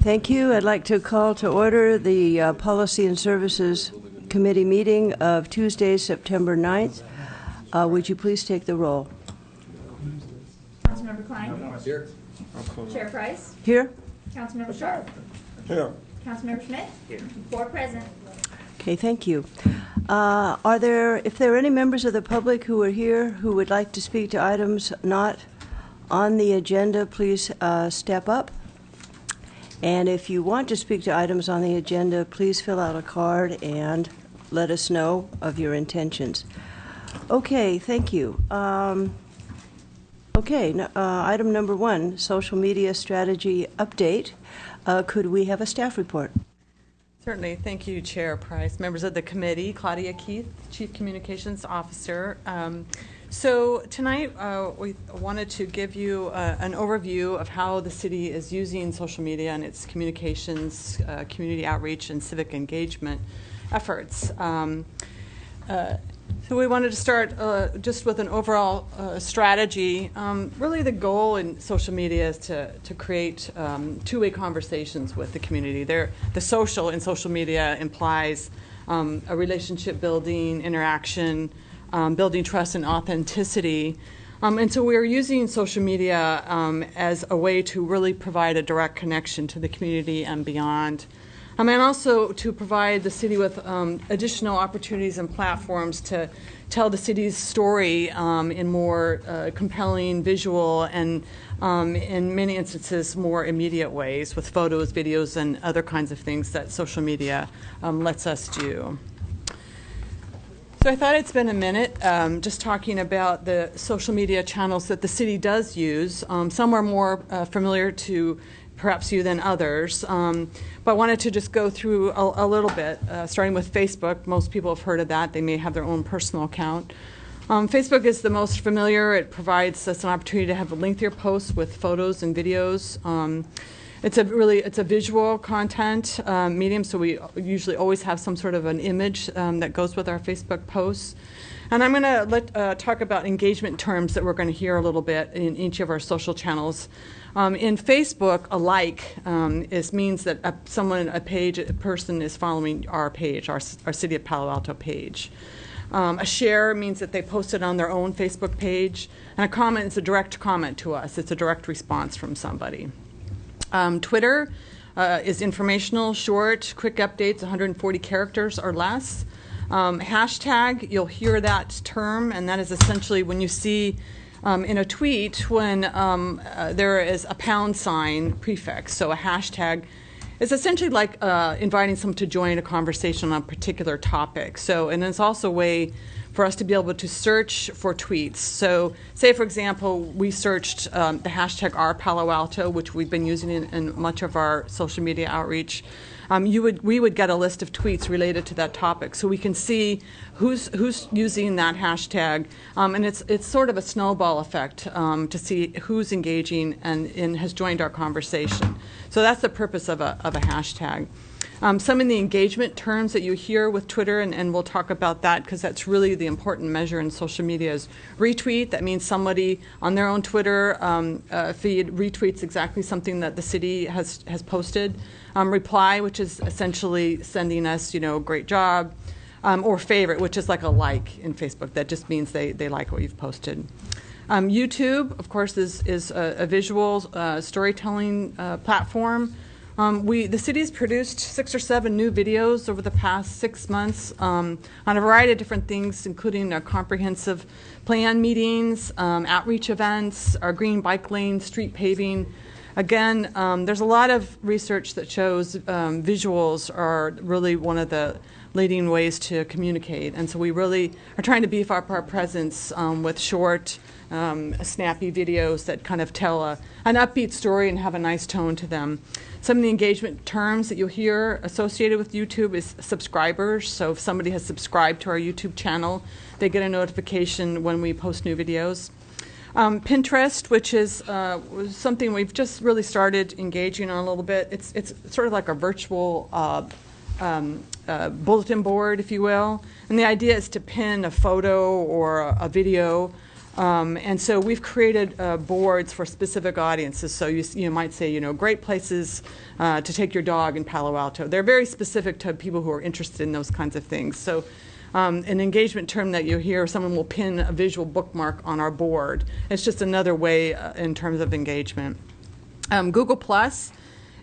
Thank you. I'd like to call to order the Policy and Services Committee meeting of Tuesday, September 9th. Would you please take the roll? Councilmember Klein. Here. Chair Price. Here? Councilmember Sharp. Here. Councilmember Schmidt. Here. 4 present. Okay, thank you. If there are any members of the public who are here who would like to speak to items not on the agenda, please step up. And if you want to speak to items on the agenda, please fill out a card and let us know of your intentions. Okay, thank you. Item number 1, social media strategy update. Could we have a staff report? Certainly. Thank you, Chair Price. Members of the committee, Claudia Keith, Chief Communications Officer. So tonight we wanted to give you an overview of how the city is using social media and its communications, community outreach, and civic engagement efforts. So we wanted to start just with an overall strategy. Really the goal in social media is to create two-way conversations with the community. The social in social media implies a relationship building, interaction, building trust and authenticity. And so we're using social media as a way to really provide a direct connection to the community and beyond. And also to provide the city with additional opportunities and platforms to tell the city's story in more compelling visual and in many instances more immediate ways with photos, videos, and other kinds of things that social media lets us do. So I thought I'd spend a minute just talking about the social media channels that the city does use. Some are more familiar to perhaps you than others, but I wanted to just go through a little bit, starting with Facebook. Most people have heard of that. They may have their own personal account. Facebook is the most familiar. It provides us an opportunity to have lengthier posts with photos and videos. It's a visual content medium, so we usually always have some sort of an image that goes with our Facebook posts. And I'm going to talk about engagement terms that we're going to hear a little bit in each of our social channels. In Facebook, a like means that a person is following our page, our City of Palo Alto page. A share means that they posted on their own Facebook page, and a comment is a direct comment to us. It's a direct response from somebody. Twitter is informational, short, quick updates, 140 characters or less. Hashtag, you'll hear that term, and that is essentially when you see in a tweet when there is a # prefix. So a hashtag is essentially like inviting someone to join a conversation on a particular topic. So, and it's also a way for us to be able to search for tweets. So say, for example, we searched the hashtag #RPaloAlto, which we've been using in much of our social media outreach. We would get a list of tweets related to that topic, so we can see who's using that hashtag, and it's sort of a snowball effect to see who's engaging and has joined our conversation. So that's the purpose of a hashtag. Some of the engagement terms that you hear with Twitter, and we'll talk about that because that's really the important measure in social media, is retweet. That means somebody on their own Twitter feed retweets exactly something that the city has posted. Reply, which is essentially sending us, great job. Or favorite, which is like a like in Facebook. That just means they like what you've posted. YouTube, of course, is a visual storytelling platform. The city's produced 6 or 7 new videos over the past 6 months on a variety of different things, including a comprehensive plan meetings, outreach events, our green bike lane, street paving. Again, there's a lot of research that shows visuals are really one of the leading ways to communicate, and so we really are trying to beef up our presence with short, snappy videos that kind of tell an upbeat story and have a nice tone to them. Some of the engagement terms that you'll hear associated with YouTube is subscribers. So if somebody has subscribed to our YouTube channel, they get a notification when we post new videos. Pinterest, which is something we've just really started engaging on a little bit. It's sort of like a virtual bulletin board, if you will. And the idea is to pin a photo or a video And so we've created boards for specific audiences. So you might say, great places to take your dog in Palo Alto. They're very specific to people who are interested in those kinds of things. So an engagement term that you hear, someone will pin a visual bookmark on our board. It's just another way in terms of engagement. Google Plus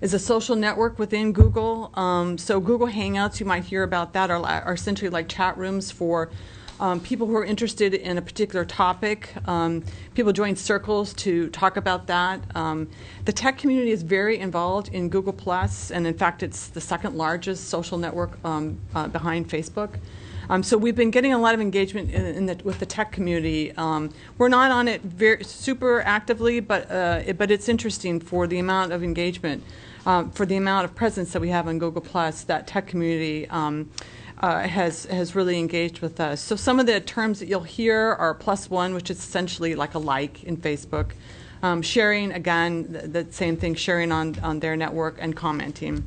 is a social network within Google. So Google Hangouts, you might hear about that, are essentially like chat rooms for people who are interested in a particular topic. People join circles to talk about that. The tech community is very involved in Google Plus, and in fact, it's the second largest social network behind Facebook. So we've been getting a lot of engagement with the tech community. We're not on it super actively, but it's interesting for the amount of engagement, for the amount of presence that we have on Google Plus. That tech community has really engaged with us. So some of the terms that you'll hear are +1, which is essentially like a like in Facebook. Sharing, again, the same thing, sharing on their network, and commenting.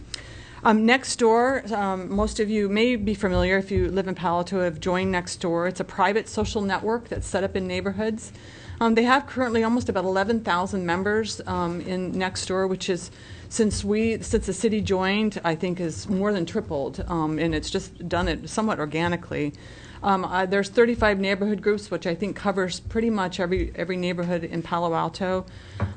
Nextdoor, most of you may be familiar if you live in Palo Alto, have joined Nextdoor. It's a private social network that's set up in neighborhoods. They have currently almost about 11,000 members in Nextdoor, which is, since the city joined, I think is more than tripled, and it's just done it somewhat organically. There's 35 neighborhood groups, which I think covers pretty much every neighborhood in Palo Alto.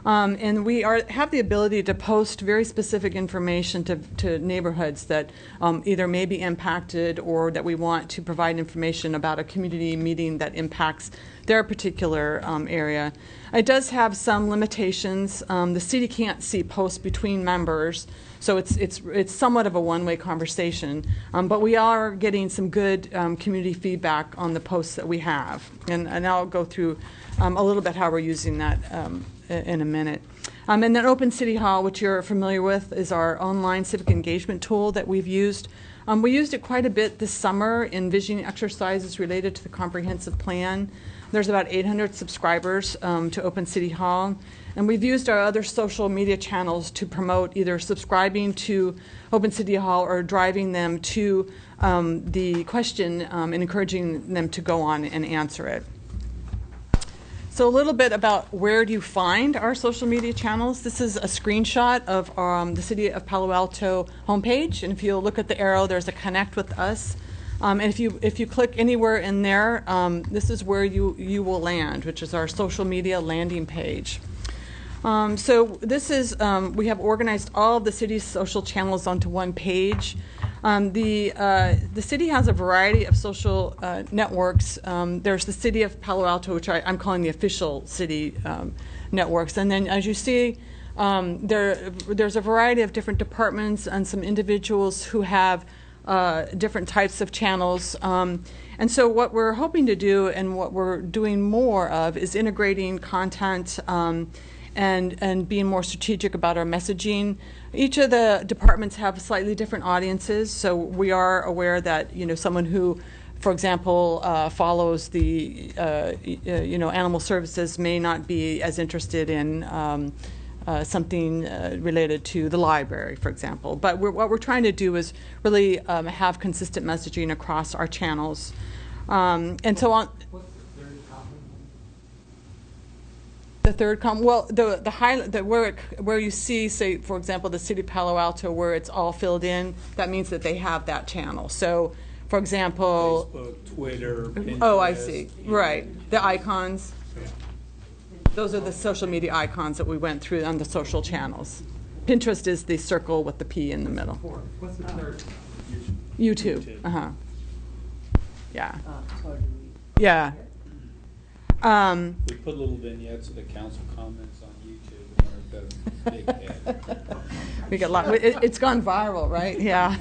And we have the ability to post very specific information to neighborhoods that either may be impacted or that we want to provide information about a community meeting that impacts their particular area. It does have some limitations. The city can't see posts between members, so it's somewhat of a one-way conversation. But we are getting some good community feedback on the posts that we have, and I'll go through a little bit how we're using that in a minute. And then Open City Hall, which you're familiar with, is our online civic engagement tool that we've used. We used it quite a bit this summer in visioning exercises related to the comprehensive plan. There's about 800 subscribers to Open City Hall. And we've used our other social media channels to promote either subscribing to Open City Hall or driving them to the question and encouraging them to go on and answer it. So a little bit about where do you find our social media channels. This is a screenshot of the City of Palo Alto homepage. And if you look at the arrow, there's a Connect with Us. And if you click anywhere in there, this is where you will land, which is our social media landing page. So this is, we have organized all of the city's social channels onto one page. The city has a variety of social networks. There's the City of Palo Alto, which I'm calling the official city networks. And then as you see, there's a variety of different departments and some individuals who have different types of channels. And so what we're hoping to do and what we're doing more of is integrating content and being more strategic about our messaging. Each of the departments have slightly different audiences, so we are aware that someone who, for example, follows the animal services may not be as interested in something related to the library, for example. But what we're trying to do is really have consistent messaging across our channels. And so on. What's the third column? The third column. Well, the highlight, where you see, say, for example, the City of Palo Alto, where it's all filled in, that means that they have that channel. So, for example, Facebook, Twitter, Pinterest. Oh, I see. Right. The icons. Those are the social media icons that we went through on the social channels. Pinterest is the circle with the P in the middle. What's the third? YouTube. Uh-huh. Yeah. Yeah. We put little vignettes of the council comments on YouTube. And we're big head. We get a lot. It's gone viral, right? Yeah.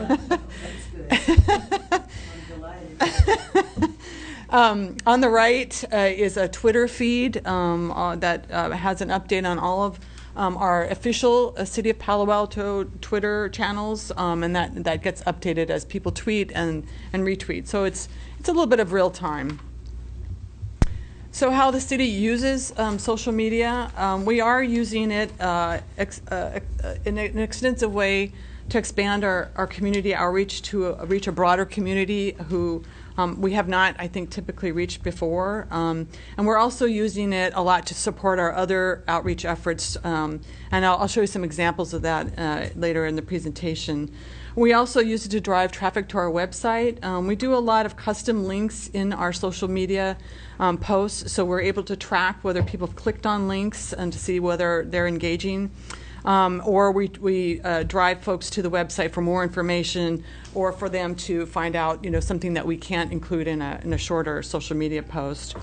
On the right is a Twitter feed that has an update on all of our official City of Palo Alto Twitter channels, and that gets updated as people tweet and retweet. So it's a little bit of real time. So how the city uses social media, we are using it in an extensive way to expand our community outreach to reach a broader community who we have not, I think, typically reached before. And we're also using it a lot to support our other outreach efforts. And I'll show you some examples of that later in the presentation. We also use it to drive traffic to our website. We do a lot of custom links in our social media posts, so we're able to track whether people have clicked on links and to see whether they're engaging. Or we drive folks to the website for more information, or for them to find out, something that we can't include in a shorter social media post.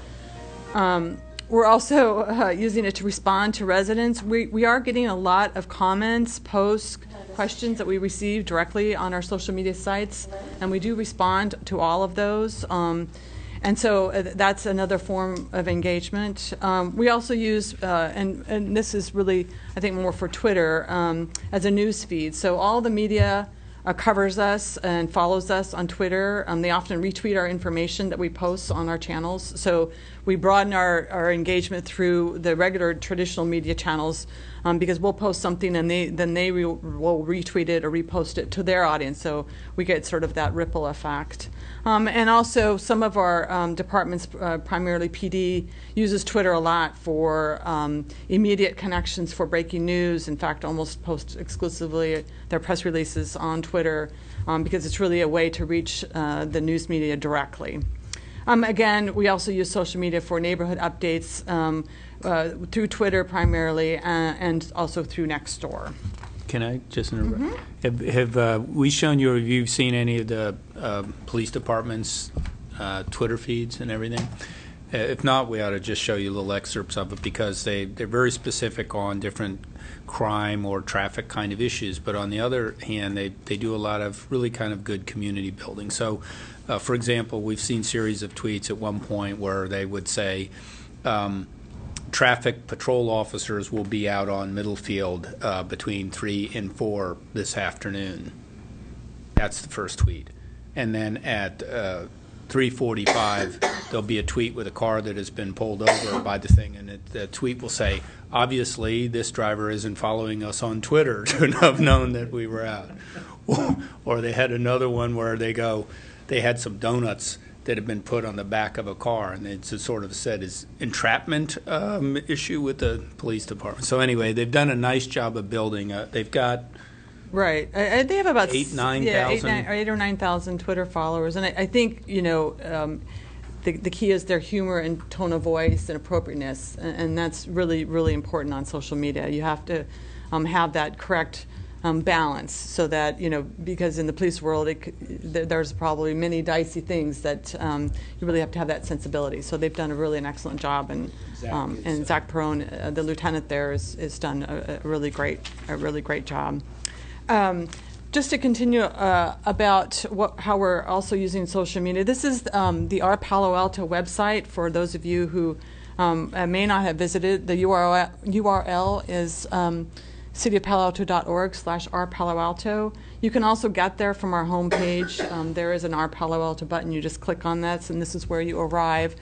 We're also using it to respond to residents. We are getting a lot of comments, posts, questions that we receive directly on our social media sites, and we do respond to all of those. And so that's another form of engagement. We also use, and this is really, I think, more for Twitter, as a news feed. So all the media covers us and follows us on Twitter. They often retweet our information that we post on our channels. So we broaden our engagement through the regular traditional media channels, because we'll post something and then they will retweet it or repost it to their audience. So we get sort of that ripple effect. And also some of our departments, primarily PD, uses Twitter a lot for immediate connections for breaking news. In fact, almost post exclusively their press releases on Twitter, because it's really a way to reach the news media directly. Again, we also use social media for neighborhood updates through Twitter primarily, and also through Nextdoor. Can I just interrupt? Have we shown you, or have you seen any of the police department's Twitter feeds and everything? If not, we ought to just show you little excerpts of it, because they're very specific on different crime or traffic kind of issues. But on the other hand, they do a lot of really kind of good community building. So, for example, we've seen series of tweets at one point where they would say, traffic patrol officers will be out on Middlefield between 3 and 4 this afternoon. That's the first tweet. And then at 3:45, there'll be a tweet with a car that has been pulled over by the thing, and the tweet will say, obviously, this driver isn't following us on Twitter to have known that we were out. Or they had another one where they had some donuts that had been put on the back of a car, and it's sort of said is entrapment issue with the police department. So anyway, they've done a nice job of building. They've got right. They have about 8,000-9,000, 8 or 9,000 Twitter followers, and I think the key is their humor and tone of voice and appropriateness, and that's really, really important on social media. You have to have that correct balance, so that, because in the police world, there's probably many dicey things that you really have to have that sensibility. So they've done an excellent job, and Zach Perone, the lieutenant there, has done a really great job. Just to continue about how we're also using social media, this is the Our Palo Alto website. For those of you who may not have visited, the URL is cityofpaloalto.org/ourpaloalto. You can also get there from our homepage. There is an Our Palo Alto button. You just click on that, and this is where you arrive.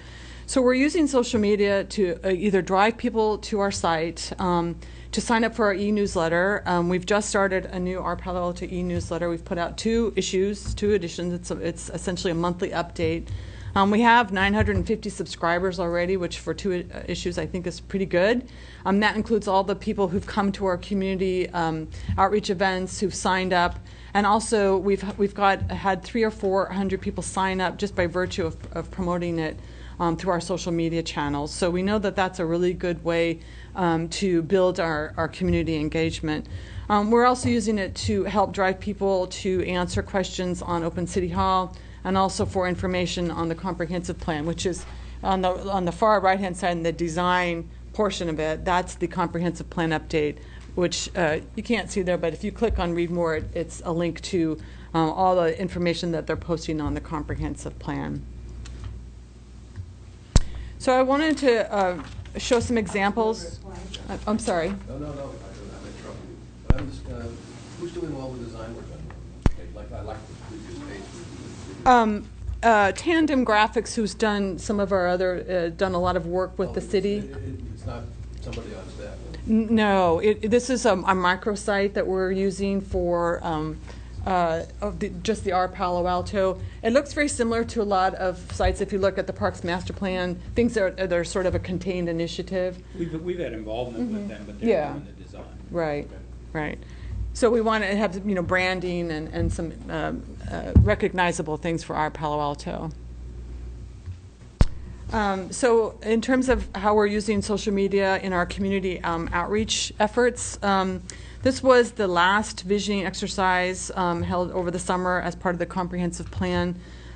So we're using social media to either drive people to our site, to sign up for our e-newsletter. We've just started a new Our Palo Alto e-newsletter. We've put out 2 editions. It's essentially a monthly update. We have 950 subscribers already, which for 2 issues I think is pretty good. That includes all the people who've come to our community outreach events, who've signed up, and also we've had 300 or 400 people sign up just by virtue of promoting it through our social media channels. So we know that that's a really good way to build our community engagement. We're also using it to help drive people to answer questions on Open City Hall, and also for information on the comprehensive plan, which is on the far right-hand side in the design portion of it. That's the comprehensive plan update, which you can't see there, but if you click on Read More, it's a link to all the information that they're posting on the comprehensive plan. So I wanted to show some examples. I'm sorry. No, I'm in trouble. But I'm just, who's doing all the design work on it? Like the previous page. Tandem Graphics, who's done some of our other, done a lot of work with the city. It's not somebody on staff. No, this is a microsite that we're using for just the Our Palo Alto. It looks very similar to a lot of sites. If you look at the Parks Master Plan, things that are sort of a contained initiative. We've had involvement with them, but they're Yeah. doing the design. Right, right. So we want to have, branding and some recognizable things for Our Palo Alto. So in terms of how we're using social media in our community outreach efforts, this was the last visioning exercise held over the summer as part of the comprehensive plan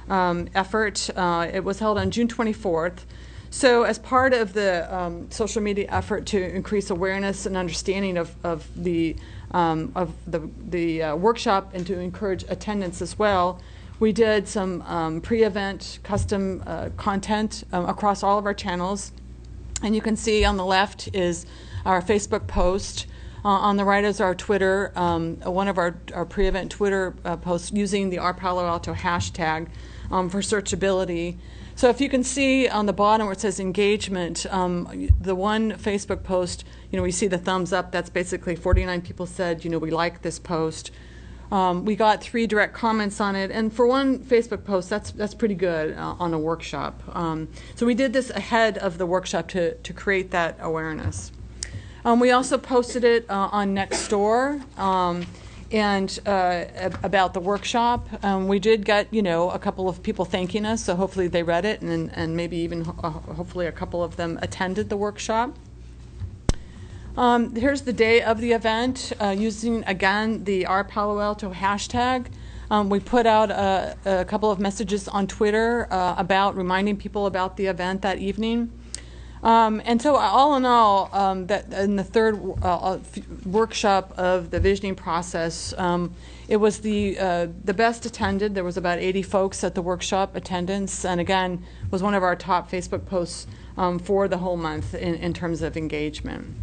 effort. It was held on June 24th. So as part of the social media effort to increase awareness and understanding of the workshop and to encourage attendance as well, we did some pre-event custom content across all of our channels. And you can see on the left is our Facebook post. On the right is our Twitter, one of our pre-event Twitter posts using the Our Palo Alto hashtag for searchability. So if you can see on the bottom where it says engagement, the one Facebook post, we see the thumbs up. That's basically 49 people said, we like this post. We got 3 direct comments on it, and for one Facebook post, that's pretty good on a workshop. So we did this ahead of the workshop to create that awareness. We also posted it on Nextdoor and about the workshop. We did get a couple of people thanking us, so hopefully they read it, and maybe even hopefully a couple of them attended the workshop. Here's the day of the event using, again, the Our Palo Alto hashtag. We put out a couple of messages on Twitter about reminding people about the event that evening. And so all in all, that in the third workshop of the visioning process, it was the best attended. There was about 80 folks at the workshop attendance, and again, was one of our top Facebook posts for the whole month in terms of engagement.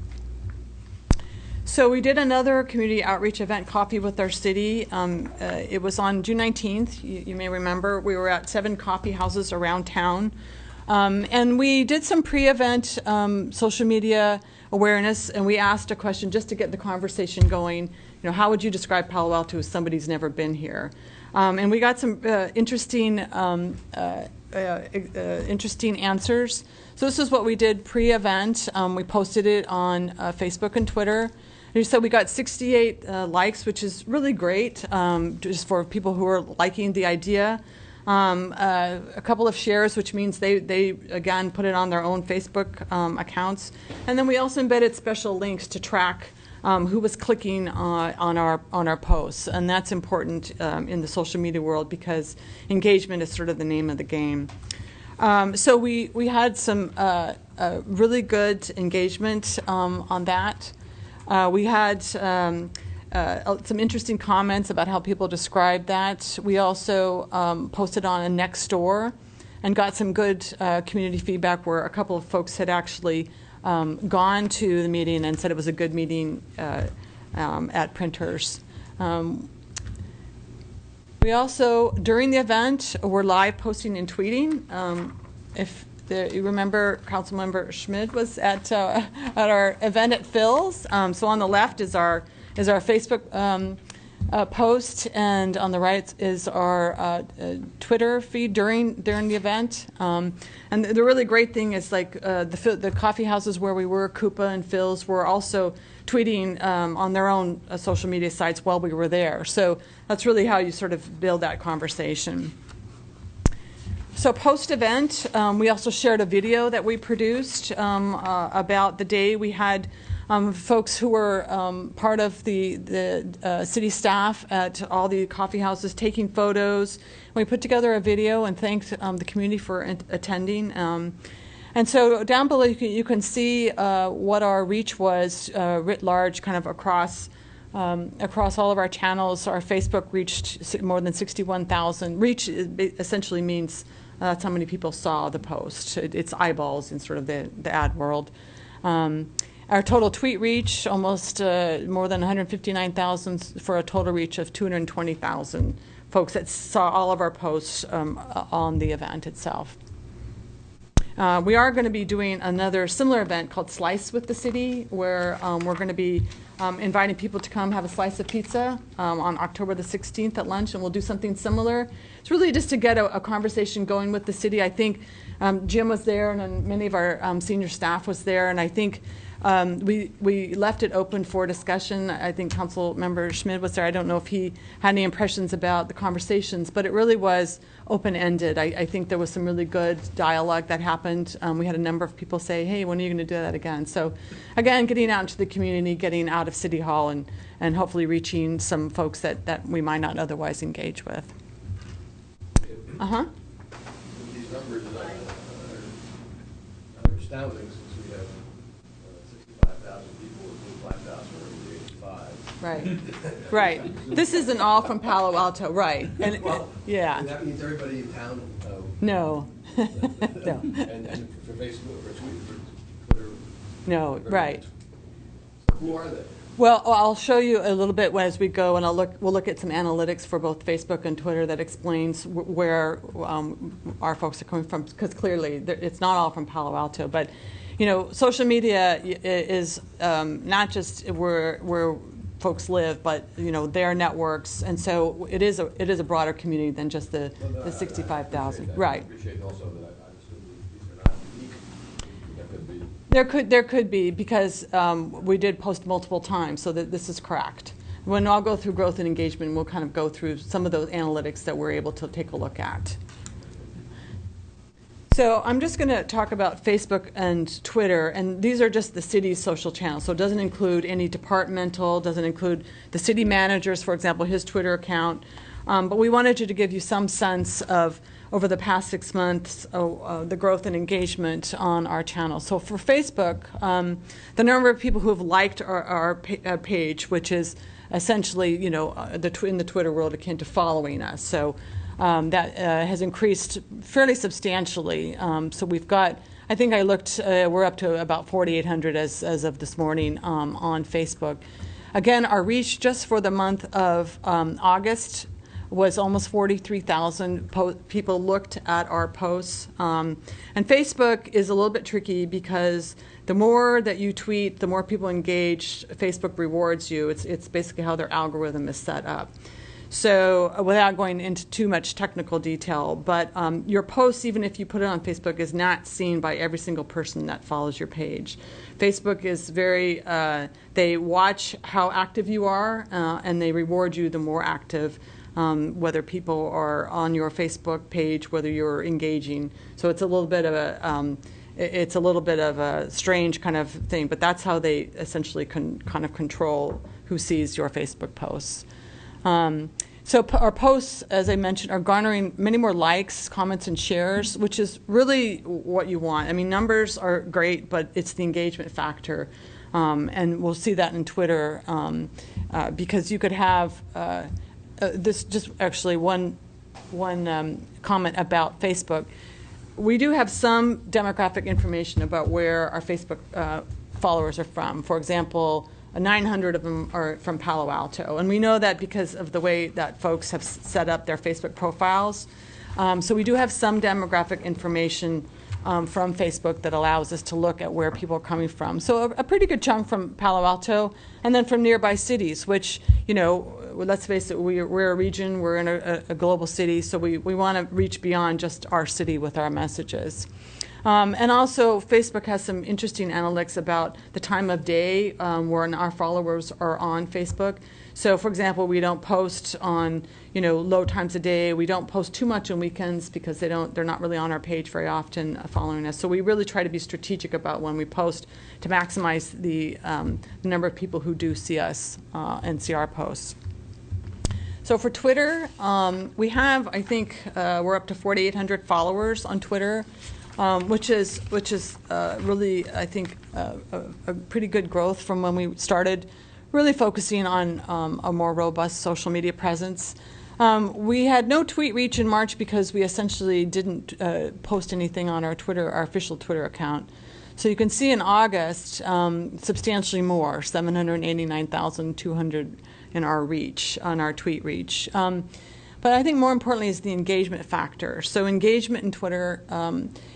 So we did another community outreach event, Coffee with Our City. It was on June 19th. You may remember we were at 7 coffee houses around town. And we did some pre-event social media awareness, and we asked a question just to get the conversation going. How would you describe Palo Alto as somebody who's never been here? And we got some interesting answers. So this is what we did pre-event. We posted it on Facebook and Twitter. So we got 68 likes, which is really great, just for people who are liking the idea. A couple of shares, which means they again put it on their own Facebook accounts, and then we also embedded special links to track who was clicking on our posts, and that's important in the social media world because engagement is sort of the name of the game. So we had some really good engagement on that. We had some interesting comments about how people describe that. We also posted on a Nextdoor and got some good community feedback where a couple of folks had actually gone to the meeting and said it was a good meeting at printers. We also, during the event, were live posting and tweeting. You remember Councilmember Schmidt was at our event at Phil's. So on the left is our Facebook post, and on the right is our Twitter feed during the event. And the really great thing is the coffee houses where we were, Koopa and Phil's, were also tweeting on their own social media sites while we were there. So that's really how you sort of build that conversation. So post-event, we also shared a video that we produced about the day. We had folks who were part of the city staff at all the coffee houses taking photos. We put together a video and thanked the community for attending. And so down below you can see what our reach was writ large, kind of across all of our channels. Our Facebook reached more than 61,000. Reach essentially means that's how many people saw the post. It's eyeballs in sort of the ad world. Our total tweet reach, almost more than 159,000 for a total reach of 220,000 folks that saw all of our posts on the event itself. We are going to be doing another similar event called Slice with the City, where we're going to be inviting people to come have a slice of pizza on October the 16th at lunch, and we'll do something similar. It's really just to get a conversation going with the city. I think Jim was there, and then many of our senior staff was there, and I think we left it open for discussion. I think Council Member Schmidt was there. I don't know if he had any impressions about the conversations, but it really was open-ended. I think there was some really good dialogue that happened. We had a number of people say, hey, when are you going to do that again? So again, getting out into the community, getting out of City Hall, and hopefully reaching some folks that we might not otherwise engage with. Uh-huh. These numbers are astounding, since we have 65,000 people with 5,000 over the age of 5. Right. This isn't all from Palo Alto, right? And Well, yeah. and that means everybody in town. No. No. And for Facebook, for Twitter. No. Right. Who are they? Well, I'll show you a little bit as we go, and we'll look at some analytics for both Facebook and Twitter that explains where our folks are coming from, because clearly it's not all from Palo Alto. But, you know, social media is not just where folks live, but, you know, their networks, and so it is a broader community than just the 65,000. Right. I appreciate also that I assume these are not unique. That could be. There could be, because we did post multiple times, so that this is correct. When I'll go through growth and engagement, we'll kind of go through some of those analytics that we're able to take a look at. So I'm just going to talk about Facebook and Twitter, and these are just the city's social channels. So it doesn't include any departmental, doesn't include the city managers, for example, his Twitter account. But we wanted to give you some sense of, over the past 6 months, the growth and engagement on our channel. So for Facebook, the number of people who have liked our page, which is essentially, you know, in the Twitter world akin to following us. So that has increased fairly substantially. So we've got, I think I looked, we're up to about 4,800 as of this morning on Facebook. Again, our reach just for the month of August was almost 43,000 people looked at our posts. And Facebook is a little bit tricky because the more that you tweet, the more people engage, Facebook rewards you. It's basically how their algorithm is set up. So without going into too much technical detail, but your posts, even if you put it on Facebook, is not seen by every single person that follows your page. Facebook is very, they watch how active you are, and they reward you the more active, whether people are on your Facebook page, whether you're engaging. So it's a little bit of a strange kind of thing, but that's how they essentially kind of control who sees your Facebook posts. So our posts, as I mentioned, are garnering many more likes, comments, and shares, which is really what you want. I mean, numbers are great, but it's the engagement factor. And we'll see that in Twitter, because you could have this, just actually one comment about Facebook. We do have some demographic information about where our Facebook followers are from. For example, 900 of them are from Palo Alto. And we know that because of the way that folks have set up their Facebook profiles. So we do have some demographic information from Facebook that allows us to look at where people are coming from. So a pretty good chunk from Palo Alto, and then from nearby cities, which, you know, let's face it, we're a region, we're in a global city, so we want to reach beyond just our city with our messages. And also, Facebook has some interesting analytics about the time of day when our followers are on Facebook. So, for example, we don't post on, you know, low times of day. We don't post too much on weekends because they're not really on our page very often following us. So we really try to be strategic about when we post to maximize the number of people who do see us and see our posts. So for Twitter, we have, I think, we're up to 4,800 followers on Twitter. Which is really, I think, a pretty good growth from when we started really focusing on a more robust social media presence. We had no tweet reach in March because we essentially didn't post anything on our official Twitter account. So you can see in August, substantially more, 789,200 in our reach, on our tweet reach. But I think more importantly is the engagement factor. So engagement in Twitter,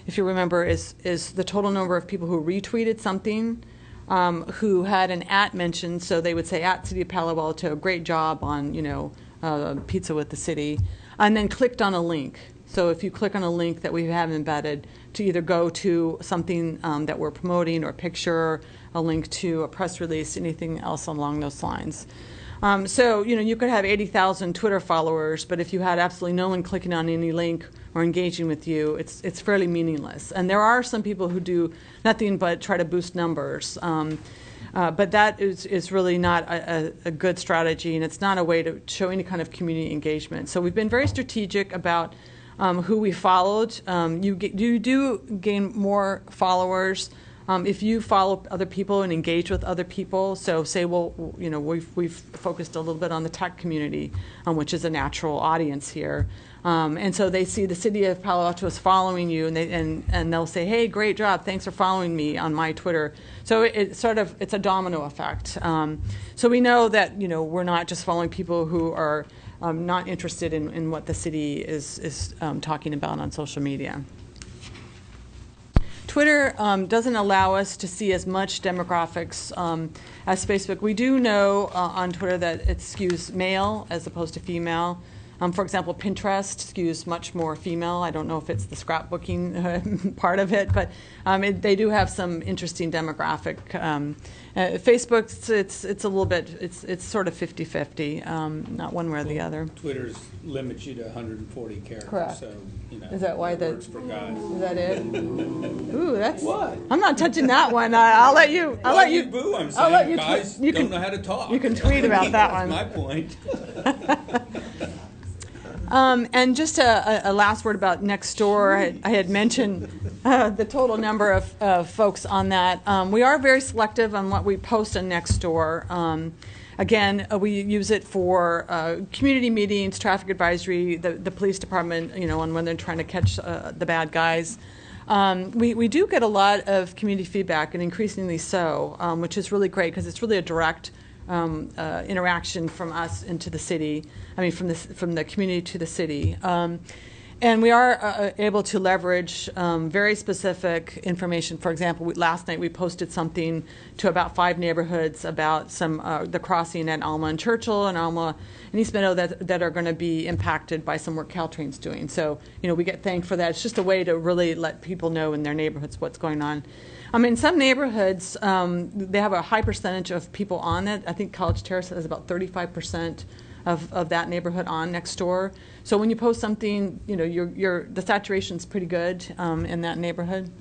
if you remember, is the total number of people who retweeted something who had an at mentioned, so they would say at City of Palo Alto, great job on, pizza with the city, and then clicked on a link. So if you click on a link that we have embedded to either go to something that we're promoting or a picture, a link to a press release, anything else along those lines. So, you could have 80,000 Twitter followers, but if you had absolutely no one clicking on any link or engaging with you, it's fairly meaningless. And there are some people who do nothing but try to boost numbers. But that is really not a good strategy, and it's not a way to show any kind of community engagement. So we've been very strategic about who we followed. You do gain more followers if you follow other people and engage with other people. So say, we've focused a little bit on the tech community, which is a natural audience here. And so they see the City of Palo Alto is following you, and they'll say, hey, great job, thanks for following me on my Twitter. So it's a domino effect. So we know that, we're not just following people who are not interested in what the city is talking about on social media. Twitter doesn't allow us to see as much demographics as Facebook. We do know on Twitter that it skews male as opposed to female. For example, Pinterest skews much more female. I don't know if it's the scrapbooking part of it, but they do have some interesting demographic. Facebook, it's a little bit, it's sort of 50-50, not one way or the other. Twitter's limits you to 140 characters. Correct. So, Is that why that works for guys. Is that it? Ooh, that's. What? I'm not touching that one. I'll let you. I'll let you. Boo, I'm I'll let saying you guys you don't know how to talk. You can tweet about that one. That's my point. And just a last word about Nextdoor. I had mentioned the total number of folks on that. We are very selective on what we post on Nextdoor. Again, we use it for community meetings, traffic advisory, the police department, on when they're trying to catch the bad guys. We do get a lot of community feedback, and increasingly so, which is really great because it's really a direct interaction from us into the city. From the community to the city. And we are able to leverage very specific information. For example, last night we posted something to about 5 neighborhoods about the crossing at Alma and Churchill and Alma and East Meadow that are going to be impacted by some work Caltrain's doing. So, we get thanked for that. It's just a way to really let people know in their neighborhoods what's going on. Some neighborhoods, they have a high percentage of people on it. I think College Terrace has about 35% of that neighborhood on Nextdoor. So when you post something, the saturation's pretty good in that neighborhood.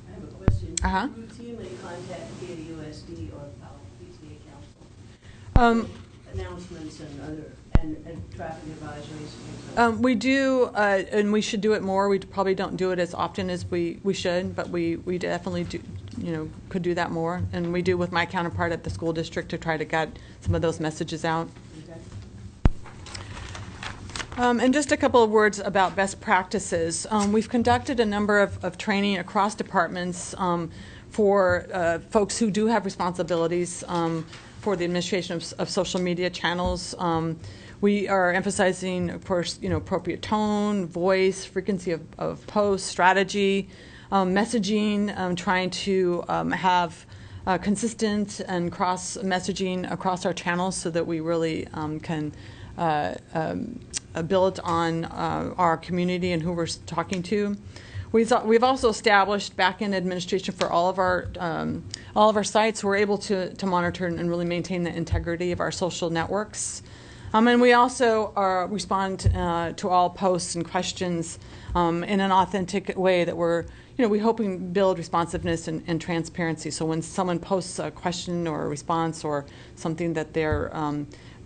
I have a question. Uh-huh. Do you routinely contact PAUSD or Palo PTA Council? Announcements and traffic advisories? We do, and we should do it more. We probably don't do it as often as we should, but we definitely do, could do that more. And we do with my counterpart at the school district to try to get some of those messages out. And just a couple of words about best practices. We've conducted a number of training across departments for folks who do have responsibilities for the administration of social media channels. We are emphasizing, of course, appropriate tone, voice, frequency of posts, strategy, messaging, trying to have consistent and cross messaging across our channels so that we really can build on our community and who we're talking to. We've also established back-end administration for all of our sites. We're able to monitor and really maintain the integrity of our social networks. And we also respond to all posts and questions in an authentic way that we hoping build responsiveness and transparency. So when someone posts a question or a response or something that they're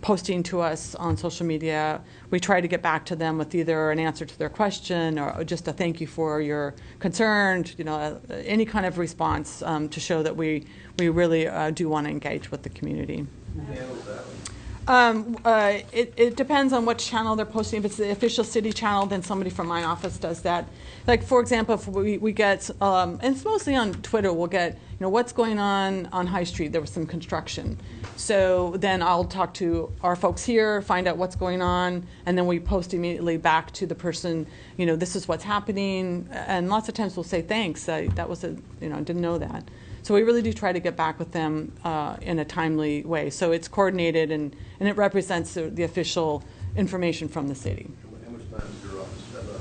posting to us on social media, we try to get back to them with either an answer to their question or just a thank you for your concern, any kind of response to show that we really do want to engage with the community. It depends on what channel they're posting. If it's the official city channel, then somebody from my office does that. Like, for example, if we get, and it's mostly on Twitter, we'll get, what's going on High Street? There was some construction. So then I'll talk to our folks here, find out what's going on, and then we post immediately back to the person, this is what's happening. And lots of times we'll say, thanks, that was I didn't know that. So we really do try to get back with them in a timely way. So it's coordinated, and it represents the official information from the city. How much time does your office spend on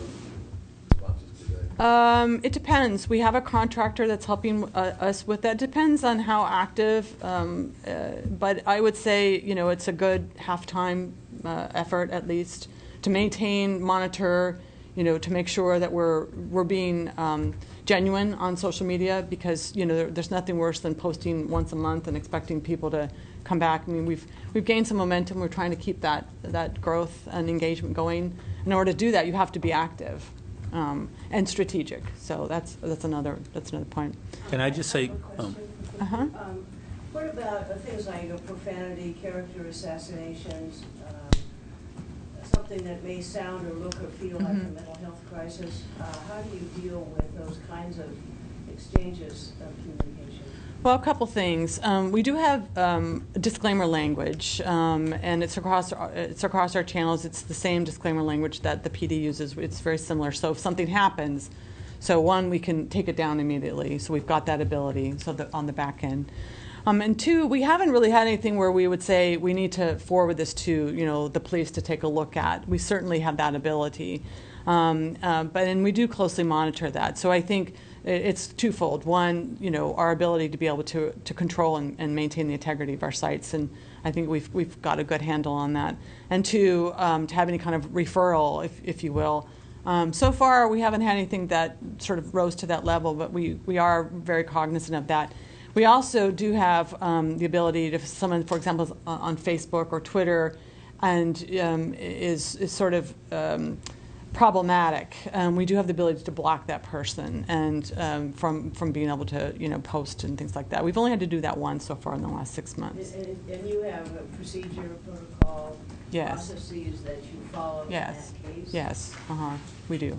responses per day? It depends. We have a contractor that's helping us with that. Depends on how active, but I would say, you know, it's a good half-time effort at least to maintain, monitor, you know, to make sure that we're being genuine on social media, because, you know, there's nothing worse than posting once a month and expecting people to come back. I mean, we've gained some momentum. We're trying to keep that growth and engagement going. In order to do that, you have to be active and strategic. So that's another point. Can I just say, Uh-huh. What about things like profanity, character assassinations, something that may sound or look or feel like a mental health crisis? How do you deal with those kinds of exchanges of communication? Well, a couple things. We do have disclaimer language, and it's across our channels. It's the same disclaimer language that the PD uses. It's very similar. So if something happens, so one, we can take it down immediately. So we've got that ability. So on the back end. And two, we haven't really had anything where we would say we need to forward this to, you know, the police to take a look at. We certainly have that ability, and we do closely monitor that. So I think it's twofold. One, you know, our ability to be able to control and maintain the integrity of our sites, and I think we've got a good handle on that. And two, to have any kind of referral, if you will. So far, we haven't had anything that sort of rose to that level, but we are very cognizant of that. We also do have the ability to, if someone, for example, is on Facebook or Twitter and is sort of problematic, we do have the ability to block that person and from being able to, you know, post and things like that. We've only had to do that once so far in the last 6 months. And you have a procedure, protocol, Yes. processes that you follow Yes. in that case? Yes. We do.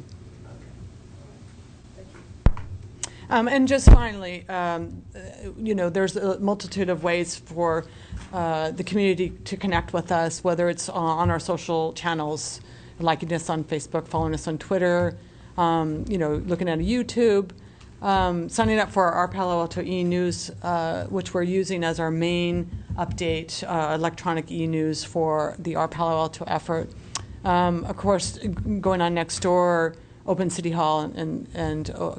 Thank you. And just finally, you know, there's a multitude of ways for the community to connect with us, whether it's on our social channels, liking us on Facebook, following us on Twitter, you know, looking at YouTube, signing up for our Palo Alto e-news, which we're using as our main update, electronic e-news for the Our Palo Alto effort. Of course, going on Nextdoor, Open City Hall, and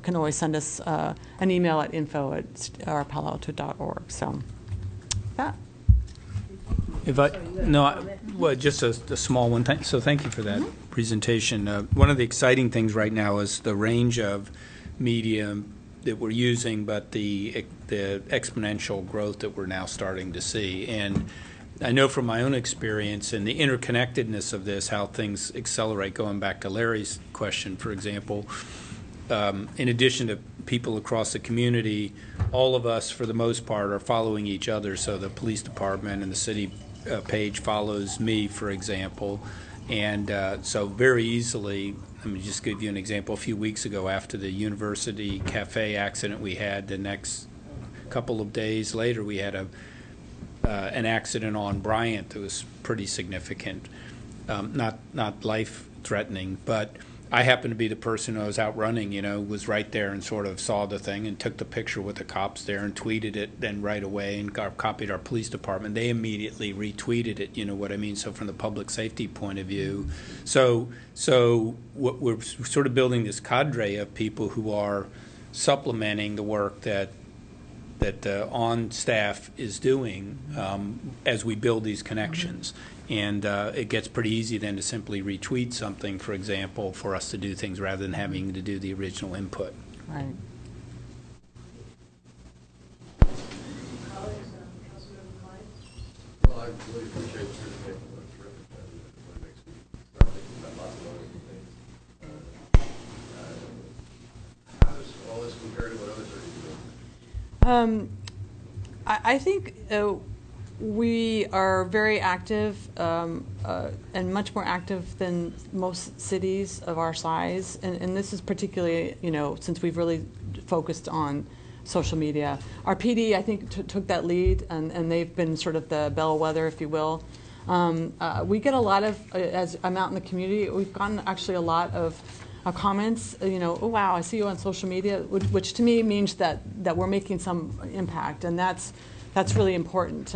can always send us an email at info@ourpaloalto.org. So, that. Well, just a small one. So thank you for that presentation. One of the exciting things right now is the range of media that we're using, but the exponential growth that we're now starting to see. And I know from my own experience and the interconnectedness of this, how things accelerate, going back to Larry's question, for example, in addition to people across the community, all of us, for the most part, are following each other. So the police department and the city page follows me, for example. And so very easily, let me just give you an example. A few weeks ago, after the University Cafe accident we had, the next couple of days later, we had an accident on Bryant that was pretty significant, not life-threatening, but I happened to be the person who was out running, you know, was right there and sort of saw the thing and took the picture with the cops there and tweeted it then right away and copied our police department. They immediately retweeted it, you know what I mean? So from the public safety point of view, so what we're sort of building this cadre of people who are supplementing the work that on staff is doing as we build these connections. And it gets pretty easy then to simply retweet something, for example, for us to do things rather than having to do the original input. Right. Well, I really appreciate your presentation. That's terrific. It really makes me start thinking about lots of other things. How does all this compare to what others are doing? I think we are very active and much more active than most cities of our size. And this is particularly, you know, since we've really focused on social media. Our PD, I think, took that lead, and they've been sort of the bellwether, if you will. We get a lot of, as I'm out in the community, we've gotten actually a lot of comments, oh wow, I see you on social media, which to me means that we're making some impact, and that's really important.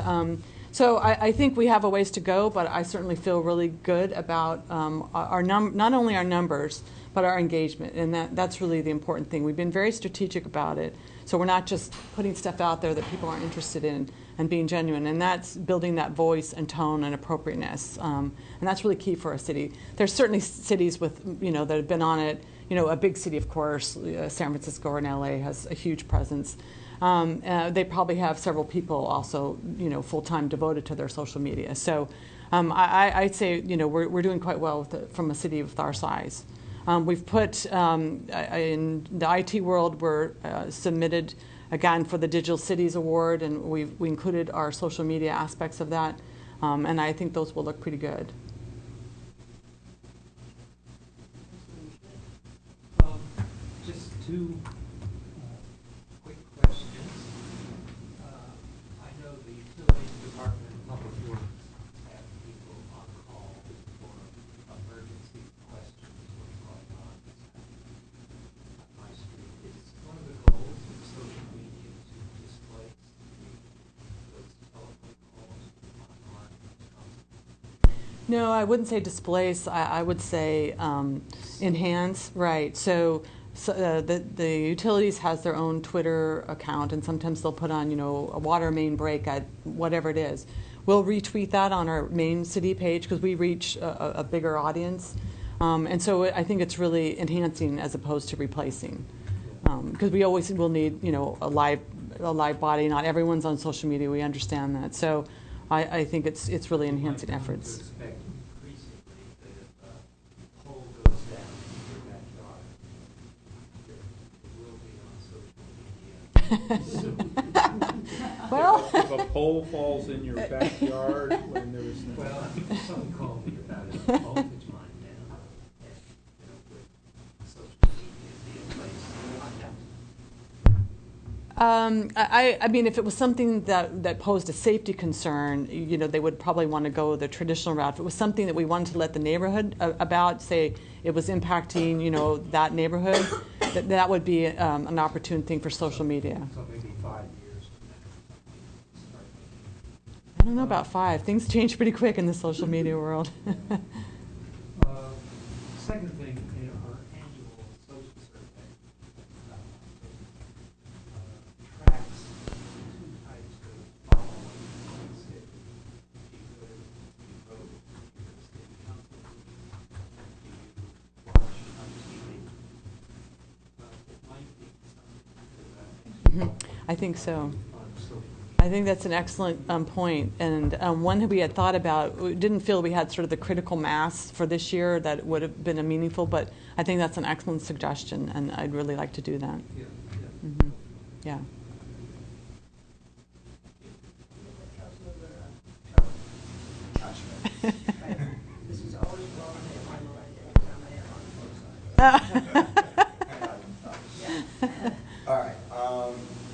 So I think we have a ways to go, but I certainly feel really good about not only our numbers, but our engagement, and that's really the important thing. We've been very strategic about it, so we're not just putting stuff out there that people aren't interested in and being genuine, and that's building that voice and tone and appropriateness, and that's really key for a city. There's certainly cities with, that have been on it, a big city, of course, San Francisco or in LA has a huge presence. They probably have several people also, full-time devoted to their social media. So I'd say, we're doing quite well with from a city with our size. We've put, in the IT world, we're submitted, again, for the Digital Cities Award, and we included our social media aspects of that, and I think those will look pretty good. Just two quick questions. I know the Utilities Department of Public Works have people on call for emergency questions, what's going on on my street. Is one of the goals of social media to displace those telephone calls online? No, I wouldn't say displace. I would say enhance. Right. So the utilities has their own Twitter account, and sometimes they'll put on, a water main break at whatever it is. We'll retweet that on our main city page because we reach a bigger audience, and so I think it's really enhancing as opposed to replacing, because we always will need, a live body. Not everyone's on social media. We understand that. So I think it's really enhancing efforts. To expect increasingly that if a pole goes down in your backyard, that it will be on social media. Well, If a pole falls in your backyard when there's no... Well, someone called me about it, the voltage line down, and, with social media being placed on that. I mean, if it was something that posed a safety concern, they would probably want to go the traditional route. If it was something that we wanted to let the neighborhood about, say it was impacting, that neighborhood, that would be an opportune thing for social media. So maybe 5 years from now, start making. I don't know about 5. Things change pretty quick in the social media world. Second thing, in our annual social survey, tracks two types of following in the city. Either you vote for the city council, do you watch on TV? It might be something to that. I think so. On social media. I think that's an excellent point, and one that we had thought about. We didn't feel we had sort of the critical mass for this year that would have been a meaningful, but I think that's an excellent suggestion, and I'd really like to do that. Yeah, yeah. Mm-hmm. Yeah. This is always wrong, I'm right every time I am on. All right,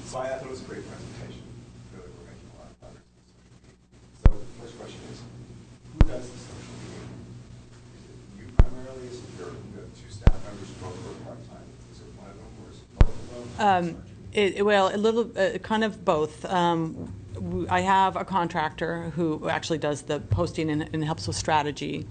so I thought it was a great presentation. Feel like we're making a lot of progress in social media. So the first question is, who does the social media? Is it you primarily? Is it your 2 staff members who both work part-time? Is it one of them or is it both of them? Well, a little, kind of both. I have a contractor who actually does the posting and helps with strategy.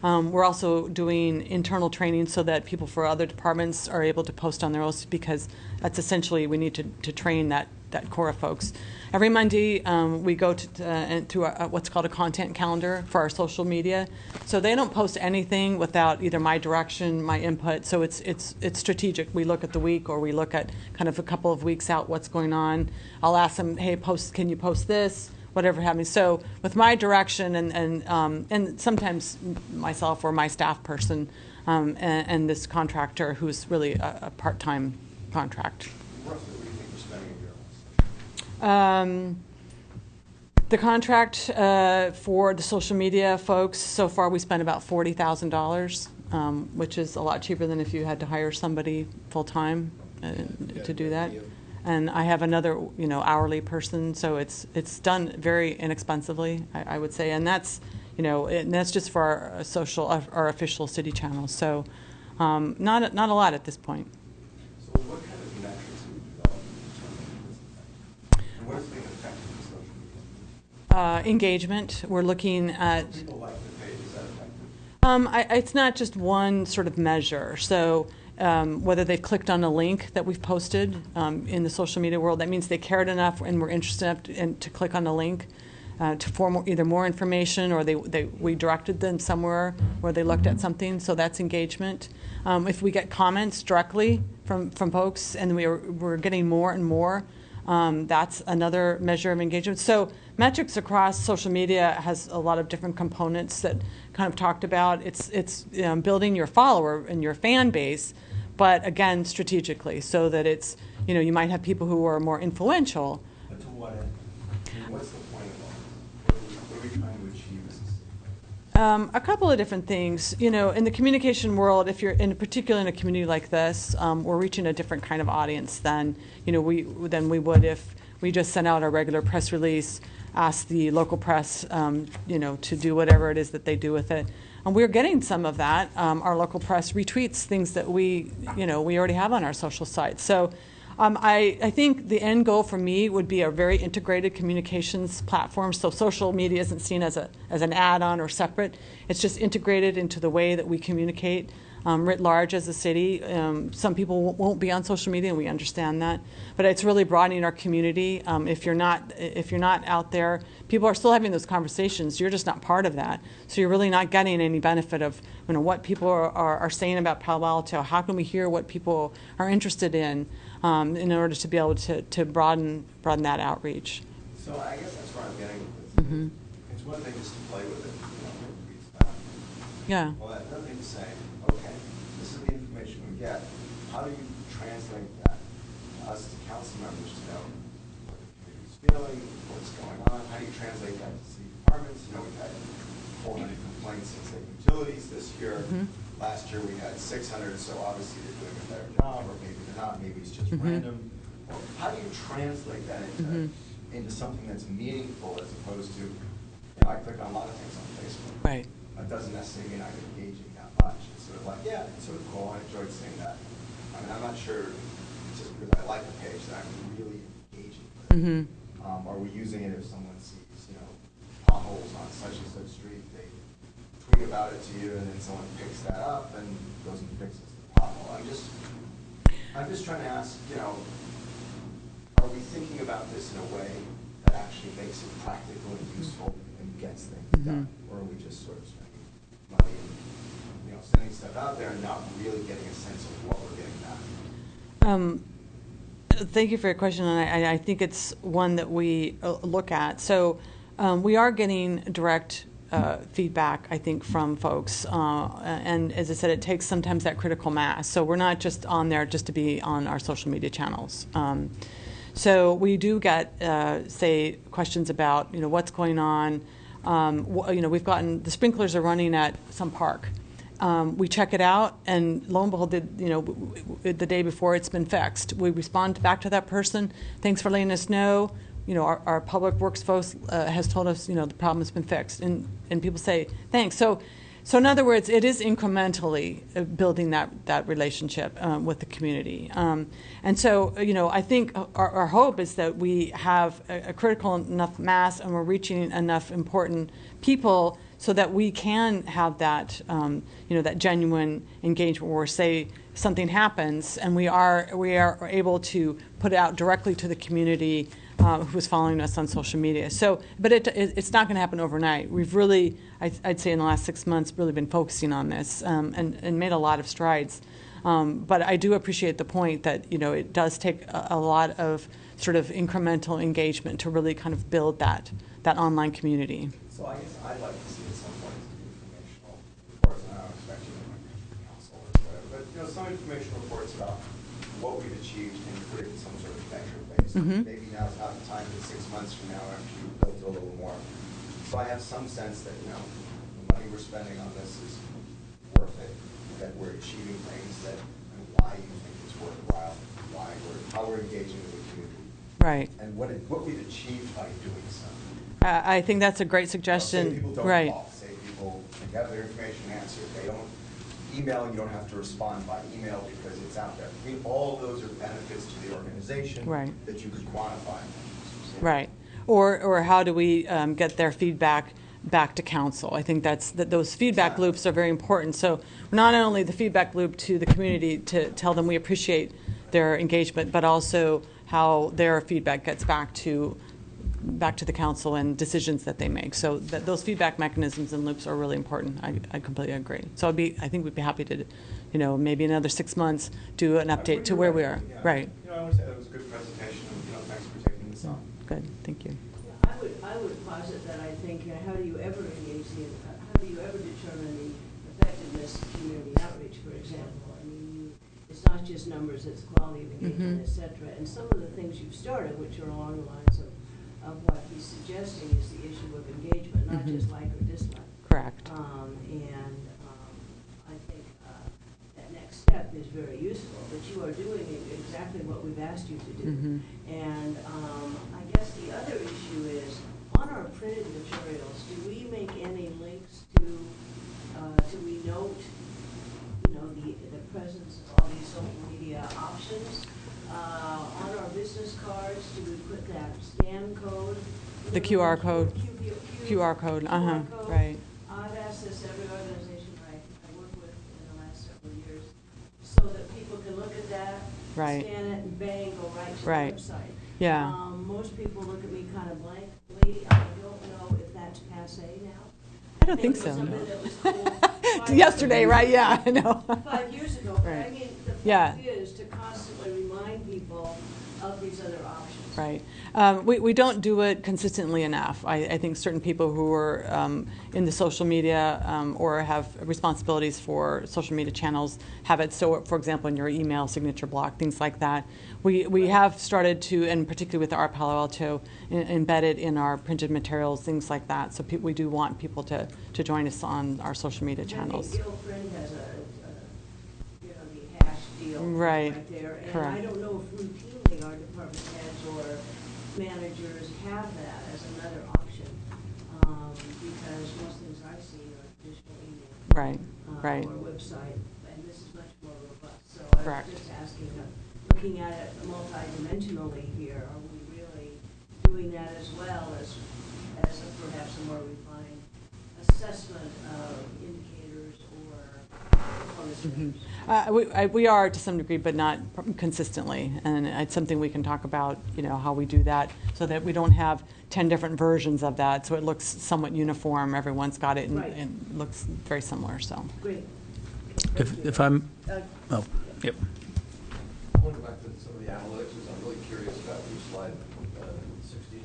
We're also doing internal training so that people for other departments are able to post on their own, because that's essentially, we need to train that core of folks. Every Monday, we go to what's called a content calendar for our social media. So they don't post anything without either my direction, my input. So it's strategic. We look at the week, or we look at kind of a couple of weeks out what's going on. I'll ask them, hey, can you post this? Whatever have you. So with my direction and sometimes myself or my staff person and this contractor who's really a part-time contract. Roughly, what do you think you're spending a year on? The contract for the social media folks, so far we spent about $40,000, which is a lot cheaper than if you had to hire somebody full-time to do that. And I have another, hourly person, so it's done very inexpensively, I would say, and that's, and that's just for our official city channels. So Not a lot at this point. So what kind of metrics have you developed to determine this effect? And what has been effective in social media? Engagement. We're looking at. People like the page, is that effective? It's not just one sort of measure. So whether they've clicked on a link that we've posted in the social media world, that means they cared enough and were interested enough to click on the link for either more information, or we directed them somewhere where they looked at something. So that's engagement. If we get comments directly from folks, and we're getting more and more, that's another measure of engagement. So metrics across social media has a lot of different components that kind of talked about. It's building your follower and your fan base, but again, strategically, so that it's, you might have people who are more influential. But to what end? I mean, what's the point of all this? What are we trying to achieve as a city? A couple of different things. In the communication world, if you're particularly in a community like this, we're reaching a different kind of audience than we would if we just sent out a regular press release, asked the local press, to do whatever it is that they do with it. And we're getting some of that. Our local press retweets things that we already have on our social sites. So I think the end goal for me would be a very integrated communications platform. So social media isn't seen as an add-on or separate. It's just integrated into the way that we communicate writ large as a city. Some people won't be on social media, and we understand that. But it's really broadening our community. If you're not out there, people are still having those conversations. You're just not part of that. So you're really not getting any benefit of what people are saying about Palo Alto. How can we hear what people are interested in order to be able to broaden that outreach? So I guess that's where I'm getting with this. Mm-hmm. It's one thing just to play with it, tweets back. Yeah. Well, another thing to say, okay, this is the information we get. How do you translate that to us as council members to know what the community's feeling, what's going on? How do you translate that to city departments? We've had 400 complaints in state utilities this year. Mm-hmm. Last year we had 600, so obviously they're doing a better job, or maybe they're not. Maybe it's just random. Well, how do you translate that into something that's meaningful, as opposed to, I click on a lot of things on Facebook. Right. That doesn't necessarily mean I'm engaging that much. It's sort of like, yeah, it's sort of cool. I enjoyed seeing that. I mean, I'm not sure just because I like the page that I'm really engaging with it. Mm-hmm. Are we using it if someone sees, potholes on such and such street, they tweet about it to you, and then someone picks that up and goes and fixes the pothole? I'm just trying to ask, are we thinking about this in a way that actually makes it practical and useful and gets things done? Or are we just sort of spending money and, sending stuff out there and not really getting a sense of what we're getting back? Thank you for your question, and I think it's one that we look at. So we are getting direct feedback, I think, from folks. And as I said, it takes sometimes that critical mass. So we're not just on there just to be on our social media channels. So we do get, say, questions about, what's going on. We've gotten, the sprinklers are running at some park. We check it out, and lo and behold, the day before it's been fixed. We respond back to that person. Thanks for letting us know. Our public works folks has told us, the problem has been fixed, and people say thanks. So in other words, it is incrementally building that relationship with the community. And so, I think our hope is that we have a critical enough mass, and we're reaching enough important people so that we can have that, that genuine engagement where, say, something happens, and we are able to put it out directly to the community who is following us on social media. So, but it's not going to happen overnight. We've really, I'd say in the last 6 months, really been focusing on this and made a lot of strides. But I do appreciate the point that, it does take a lot of sort of incremental engagement to really kind of build that online community. So I guess I'd like to see at some point some informational reports, and I don't expect you to be council or whatever, but some informational reports about what we've achieved and put it in some sort of measure base. Maybe now's not the time, but 6 months from now after you've built it a little more. So I have some sense that, the money we're spending on this is worth it, that we're achieving things that, and why you think it's worthwhile, how we're engaging with the community. Right. And what we've achieved by doing so. I think that's a great suggestion. Say people don't right. call. Say people have their information answered. They don't email, you don't have to respond by email because it's out there. I mean, all those are benefits to the organization Right. that you could quantify. Right. Or how do we get their feedback back to council? I think that those feedback loops are very important. So not only the feedback loop to the community to tell them we appreciate their engagement, but also how their feedback gets back to the council and decisions that they make. So those feedback mechanisms and loops are really important. I completely agree. So I think we'd be happy to, maybe another 6 months, do an update to where we are. Yeah. Right. I want to say that was a good presentation, and thanks for taking this on. Good. Thank you. I would posit that I think, how do you ever engage how do you ever determine the effectiveness of community outreach, for example? I mean, it's not just numbers, it's quality of engagement, et cetera. And some of the things you've started, which are along the lines of what he's suggesting, is the issue of engagement, not just like or dislike. Correct. I think that next step is very useful, but you are doing exactly what we've asked you to do. And I guess the other issue is, on our printed materials, do we make any links to, do we note, the presence of all these social media options? On our business cards, do we put that scan code? The QR code. QR code, right. I've asked this every organization I work with in the last several years, so that people can look at that, Right. scan it, and bang, go right to Right. the website. Yeah. Most people look at me kind of blankly. I don't know if that's passé now. I don't think Maybe so, something no. that was cool 5 Yesterday, years right? ago. Yeah, I know. 5 years ago, but I Right. mean, the Yeah. fact is to constantly remind people of these other options. Right. We don't do it consistently enough. I think certain people who are in the social media or have responsibilities for social media channels have it. So, for example, in your email signature block, things like that. We have started to, and particularly with our Palo Alto, embed it in our printed materials, things like that. So we do want people to join us on our social media channels. I think Guilford has the hash deal Right. there. And Correct. I don't know if routinely our department heads or managers have that as another option, because most things I see are traditional email. Right. Right. Or website, and this is much more robust. So I Correct. was just asking, looking at it multidimensionally here, are we really doing that as well as perhaps a more refined assessment of indicators or performance measures? We are to some degree, but not consistently, and it's something we can talk about, how we do that, so that we don't have 10 different versions of that, so it looks somewhat uniform, everyone's got it, Right. and looks very similar, so. Great. If I'm, Uh, yep. I want to go back to some of the analytics, because I'm really curious about your slide 16.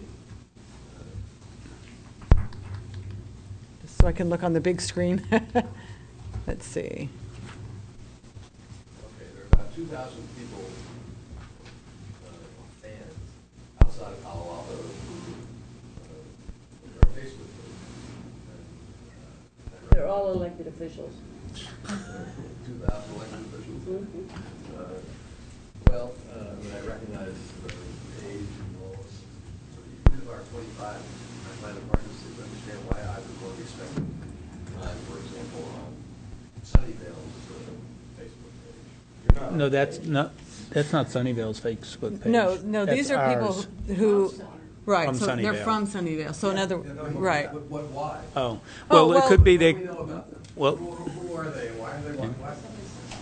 So I can look on the big screen. Let's see. Okay, there are about 2,000 people, fans, outside of Palo Alto, in our Facebook page. And, They're all elected officials. 2,000 elected officials. Well, I recognize the age and all this. So even if our 25, I find it hard to understand why I would want to respect, for example, Sunnyvale's Facebook page. No, that's not Sunnyvale's Facebook page. No, That's these are people ours. who, right, From so they're Sunnyvale. from Sunnyvale, so another, right. Why? Oh, Oh, well, it well- could be What do we they, know about them? well- Who are they? Why are they? Why?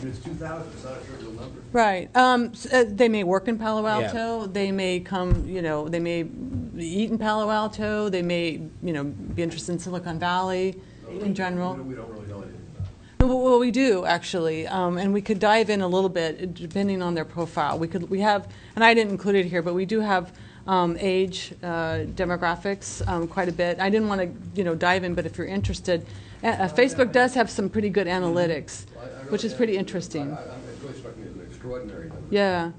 It's 2,000. It's not a trivial number. Right. They may work in Palo Alto. They may come, they may eat in Palo Alto. They may, be interested in Silicon Valley in general. We don't really know anything about it. Well, we do actually, and we could dive in a little bit depending on their profile. We have, and I didn't include it here, but we do have age demographics quite a bit. I didn't want to, dive in, but if you're interested, Facebook does have some pretty good analytics, Well, I really which is am, pretty because interesting. It really struck me as an extraordinary number. Yeah.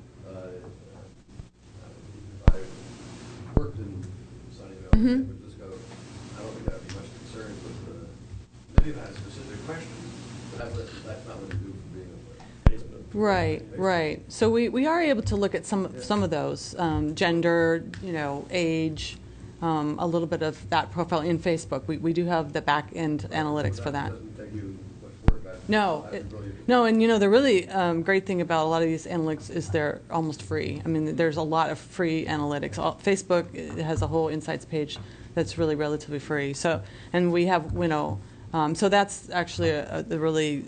I worked in Sunnyvale, San Francisco. I don't think I'd be much concerned with maybe if I had a specific question, but that's not what you do for being a Facebook. Right, right. So we are able to look at some of those, gender, age, a little bit of that profile in Facebook. We do have the back end analytics for that. Doesn't take you much work. No, no, and the really great thing about a lot of these analytics is they're almost free. I mean, there's a lot of free analytics. Facebook has a whole insights page that's really relatively free. So, and we have Winnow. So that's actually the really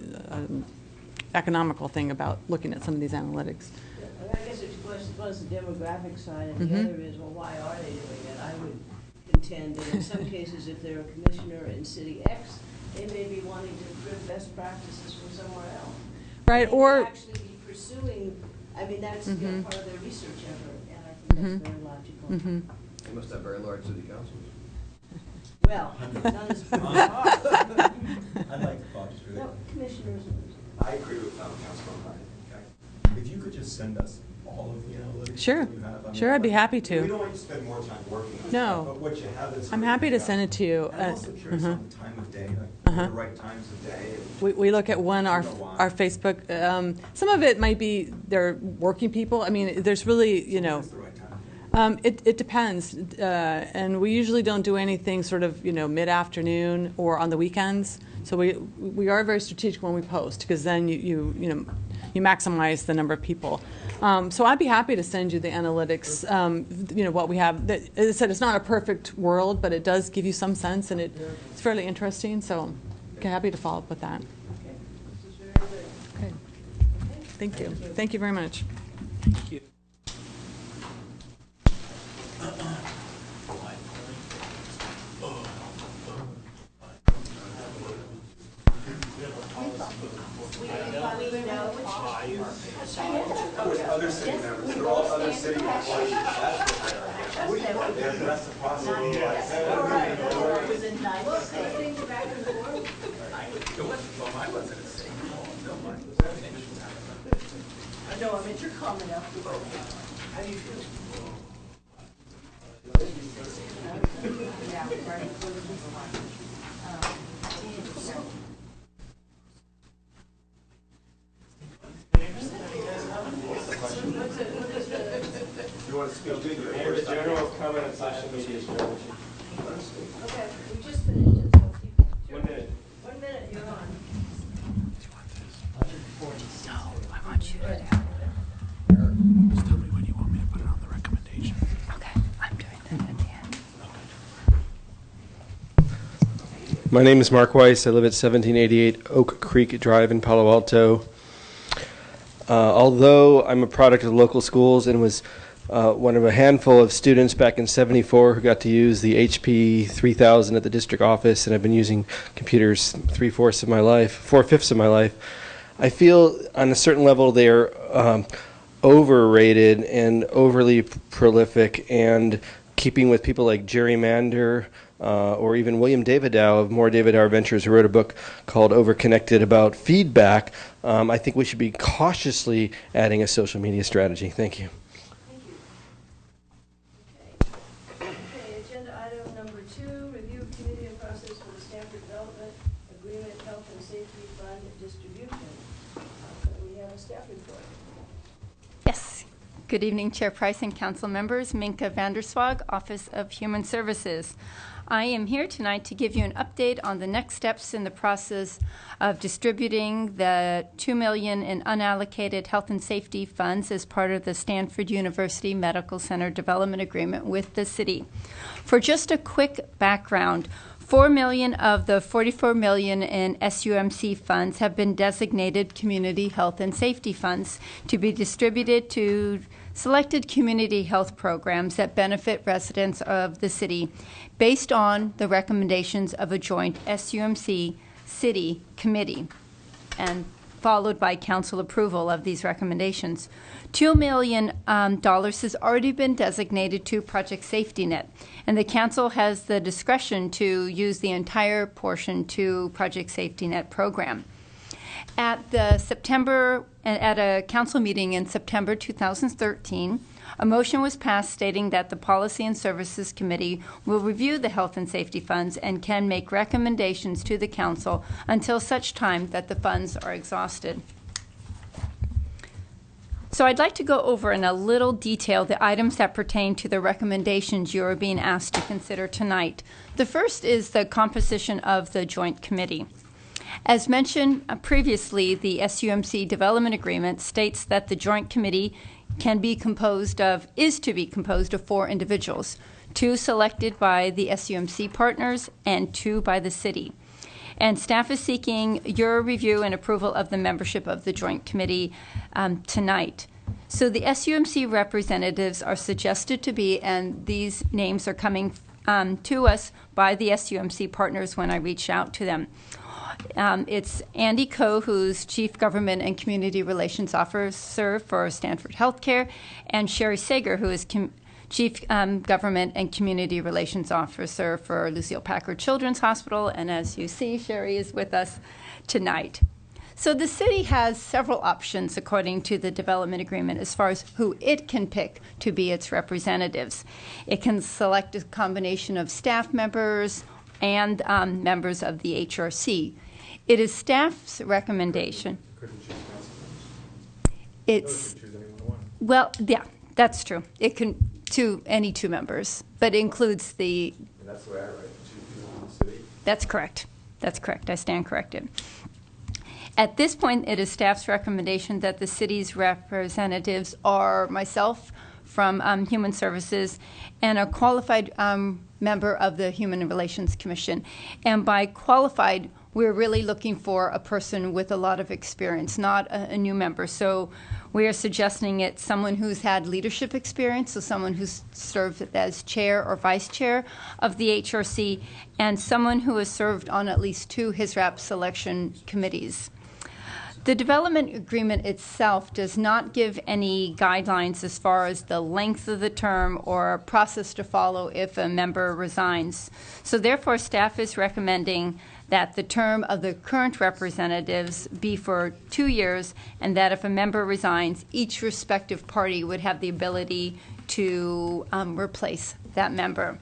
economical thing about looking at some of these analytics. I guess it's was the demographic side, and Mm-hmm. the other is, well, why are they doing it? I would contend that in some cases, if they're a commissioner in city X, they may be wanting to improve best practices from somewhere else. Right, They may or actually be pursuing, I mean, that's Mhm. part of their research effort, and I think Mhm. that's very logical. mhm. They must have very large city councils. Well, none as big as ours. I'd like to talk through No, that. commissioners. I agree with Councilman Ryan. If you could just send us all of the analytics Sure. that you have. I mean, Sure, I'd be happy to. We don't want you to spend more time working on No. stuff, but what you have is. I'm happy to send it to you. I'm also curious uh-huh. on the time of day, like Uh-huh. the right times of day. and- We look at one, our You know why. our Facebook. Some of it might be they're working people. I mean, there's really, What is the right time? It depends, and we usually don't do anything sort of mid-afternoon or on the weekends. So we are very strategic when we post, because then you maximize the number of people. So I'd be happy to send you the analytics. What we have. As I said, it's not a perfect world, but it does give you some sense, and it's fairly interesting. So I'm happy to follow up with that. Okay, this is very good. Okay. Thank you. Thank you very much. Thank you. Other city members, they're all other city employees, that's what they are. What do you want? They're reciprocity. No, I meant your comment afterwards. How do you feel? You want to speak to your Mayor, the general comment on social media strategy. Okay, we just finished it, so keep it. 1 minute. 1 minute, you're on. Just tell me when you want me to put it on the recommendation. My name is Mark Weiss. I live at 1788 Oak Creek Drive in Palo Alto. Although I'm a product of local schools and was one of a handful of students back in '74 who got to use the HP 3000 at the district office, and I've been using computers 3/4 of my life, 4/5 of my life, I feel on a certain level they're overrated and overly prolific, and keeping with people like Jerry Mander, or even William Davidow of More Davidow Ventures, who wrote a book called Overconnected about feedback. I think we should be cautiously adding a social media strategy. Thank you. Thank you. Okay, agenda item number 2, review of committee and process for the Stanford Development Agreement Health and Safety Fund distribution. We have a staff report. Yes. Good evening, Chair Price and council members. Minka Vanderswag, Office of Human Services. I am here tonight to give you an update on the next steps in the process of distributing the $2 million in unallocated health and safety funds as part of the Stanford University Medical Center Development Agreement with the city. For just a quick background, $4 million of the $44 million in SUMC funds have been designated community health and safety funds to be distributed to selected community health programs that benefit residents of the city based on the recommendations of a joint SUMC city committee and followed by council approval of these recommendations. $2 million has already been designated to Project Safety Net, and the council has the discretion to use the entire portion to Project Safety Net program. At a council meeting in September 2013, a motion was passed stating that the Policy and Services Committee will review the health and safety funds and can make recommendations to the council until such time that the funds are exhausted. So I'd like to go over in a little detail the items that pertain to the recommendations you are being asked to consider tonight. The first is the composition of the joint committee. As mentioned previously, the SUMC Development Agreement states that the Joint Committee is to be composed of 4 individuals, 2 selected by the SUMC partners and 2 by the city. And staff is seeking your review and approval of the membership of the Joint Committee tonight. So the SUMC representatives are suggested to be, and these names are coming to us by the SUMC partners when I reached out to them. It's Andy Coe, who's Chief Government and Community Relations Officer for Stanford Healthcare, and Sherry Sager, who is Chief Government and Community Relations Officer for Lucille Packard Children's Hospital. And as you see, Sherry is with us tonight. So the city has several options according to the development agreement as far as who it can pick to be its representatives. It can select a combination of staff members and members of the HRC. It is staff's recommendation. Couldn't choose council members. Could choose anyone who wanted. Well, yeah, that's true. It can to any 2 members, but it includes the. And that's the way I write it. 2 people in the city. That's correct. That's correct. I stand corrected. At this point, it is staff's recommendation that the city's representatives are myself from Human Services and a qualified member of the Human Relations Commission. And by qualified, we're really looking for a person with a lot of experience, not a new member. So we are suggesting it's someone who's had leadership experience, so someone who's served as chair or vice chair of the HRC, and someone who has served on at least 2 HISRAP selection committees. The development agreement itself does not give any guidelines as far as the length of the term or process to follow if a member resigns. So therefore, staff is recommending that the term of the current representatives be for 2 years, and that if a member resigns, each respective party would have the ability to replace that member.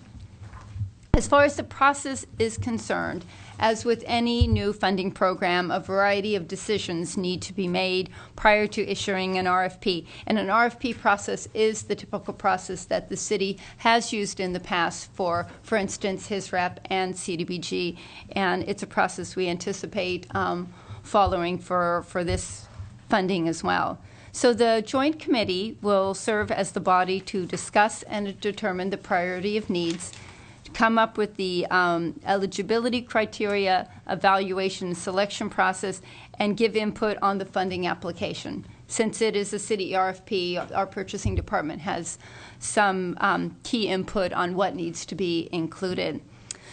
As far as the process is concerned, as with any new funding program, a variety of decisions need to be made prior to issuing an RFP. And an RFP process is the typical process that the city has used in the past for instance, HISRAP and CDBG. And it's a process we anticipate following for this funding as well. So the Joint Committee will serve as the body to discuss and determine the priority of needs, come up with the eligibility criteria, evaluation, selection process, and give input on the funding application. Since it is a city RFP, our purchasing department has some key input on what needs to be included.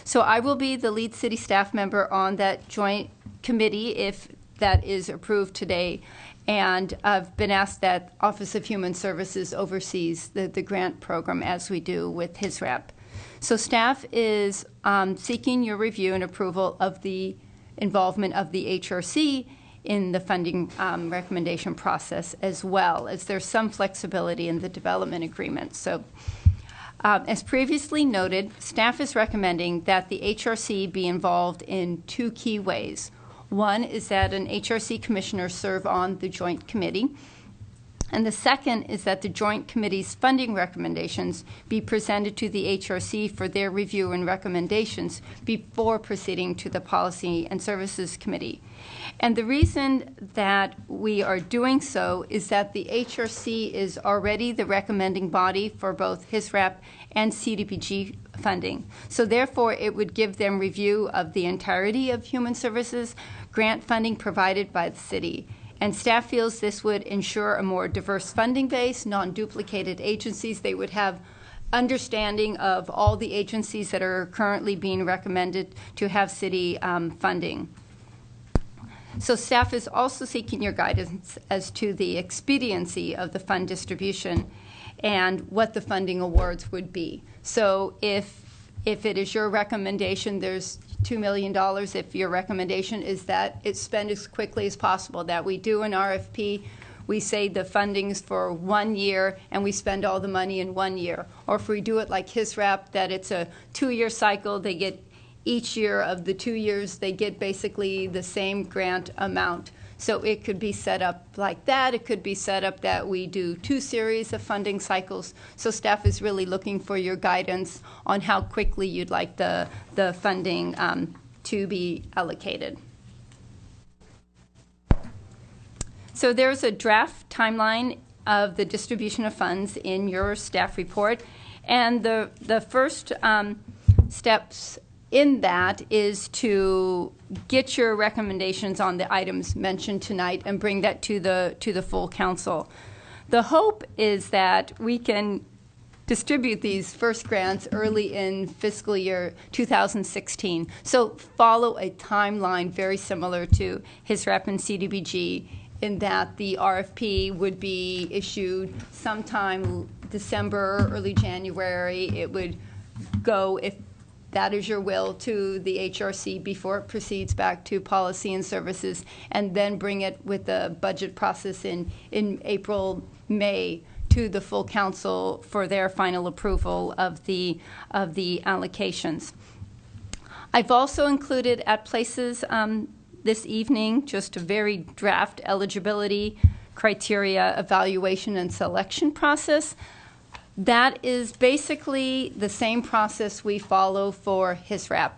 So I will be the lead city staff member on that joint committee if that is approved today. And I've been asked that Office of Human Services oversees the grant program as we do with HISRAP. So staff is seeking your review and approval of the involvement of the HRC in the funding recommendation process, as well as there's some flexibility in the development agreement. So as previously noted, staff is recommending that the HRC be involved in 2 key ways. One is that an HRC commissioner serve on the joint committee. And the second is that the Joint Committee's funding recommendations be presented to the HRC for their review and recommendations before proceeding to the Policy and Services Committee. And the reason that we are doing so is that the HRC is already the recommending body for both HISRAP and CDBG funding. So therefore, it would give them review of the entirety of human services grant funding provided by the city. And staff feels this would ensure a more diverse funding base, non-duplicated agencies. They would have understanding of all the agencies that are currently being recommended to have city funding. So staff is also seeking your guidance as to the expediency of the fund distribution and what the funding awards would be. So if it is your recommendation, there's $2 million. If your recommendation is that it's spent as quickly as possible, that we do an RFP, we say the funding's for 1 year and we spend all the money in 1 year. Or if we do it like HISRAP, that it's a 2-year cycle, they get each year of the 2 years, they get basically the same grant amount. So it could be set up like that. It could be set up that we do 2 series of funding cycles. So staff is really looking for your guidance on how quickly you'd like the funding to be allocated. So there's a draft timeline of the distribution of funds in your staff report. And the first steps in that is to get your recommendations on the items mentioned tonight and bring that to the full council. The hope is that we can distribute these first grants early in fiscal year 2016. So follow a timeline very similar to HISRAP and CDBG, in that the RFP would be issued sometime December, early January. It would go, if that is your will, to the HRC before it proceeds back to policy and services, and then bring it with the budget process in April, May, to the full council for their final approval of the allocations. I've also included at places this evening just a very draft eligibility criteria evaluation and selection process. That is basically the same process we follow for HISRAP.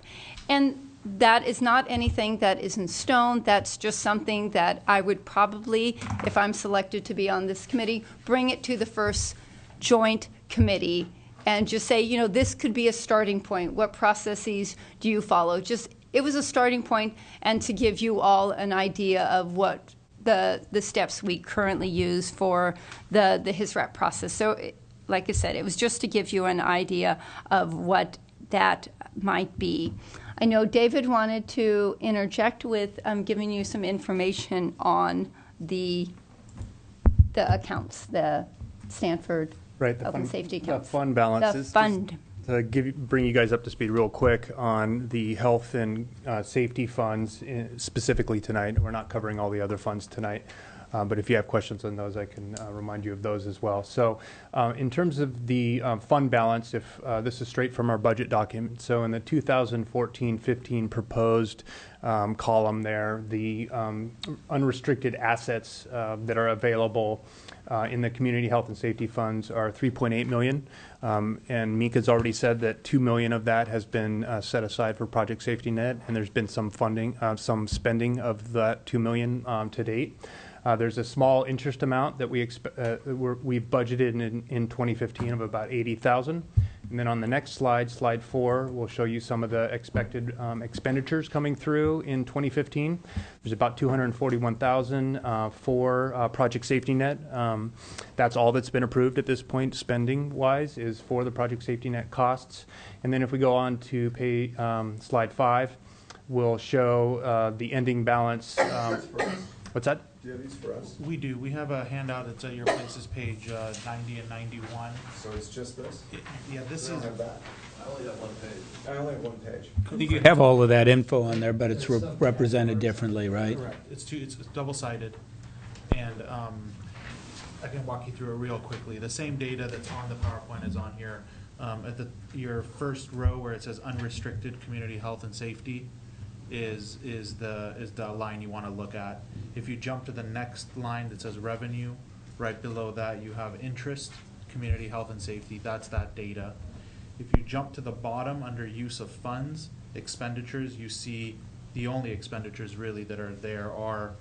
And that is not anything that is in stone. That's just something that I would probably, if I'm selected to be on this committee, bring it to the first joint committee and just say, you know, this could be a starting point. What processes do you follow? Just, it was a starting point, and to give you all an idea of what the steps we currently use for the HISRAP process. So, like I said, it was just to give you an idea of what that might be. I know David wanted to interject with giving you some information on the accounts, the Stanford Right, the Health and fund, Safety the accounts. fund balances. The fund. To bring you guys up to speed real quick on the health and safety funds specifically tonight. We're not covering all the other funds tonight. But if you have questions on those, I can remind you of those as well. So in terms of the fund balance, if this is straight from our budget document, so in the 2014-15 proposed column there, the unrestricted assets that are available in the community health and safety funds are $3.8 million. And Mika's already said that $2 million of that has been set aside for Project Safety Net, and there's been some funding, some spending of that $2 million to date. There's a small interest amount that we budgeted in 2015 of about $80,000. And then on the next slide, slide 4, we'll show you some of the expected expenditures coming through in 2015. There's about $241,000 for Project Safety Net. That's all that's been approved at this point, spending-wise, is for the Project Safety Net costs. And then if we go on to slide 5, we'll show the ending balance. What's that? Do you have these for us? We do. We have a handout. It's at your places, page 90 and 91. So it's just this? Yeah, this I don't is. have that. I only have one page. I only have one page. I think you have all of that info on there, but it's represented differently, right? Correct. It's double-sided, and I can walk you through it real quickly. The same data that's on the PowerPoint is on here. At your first row where it says unrestricted community health and safety is the line you want to look at. If you jump to the next line that says revenue, right below that you have interest, community health and safety. That's that data. If you jump to the bottom under use of funds, expenditures, you see the only expenditures really that are there are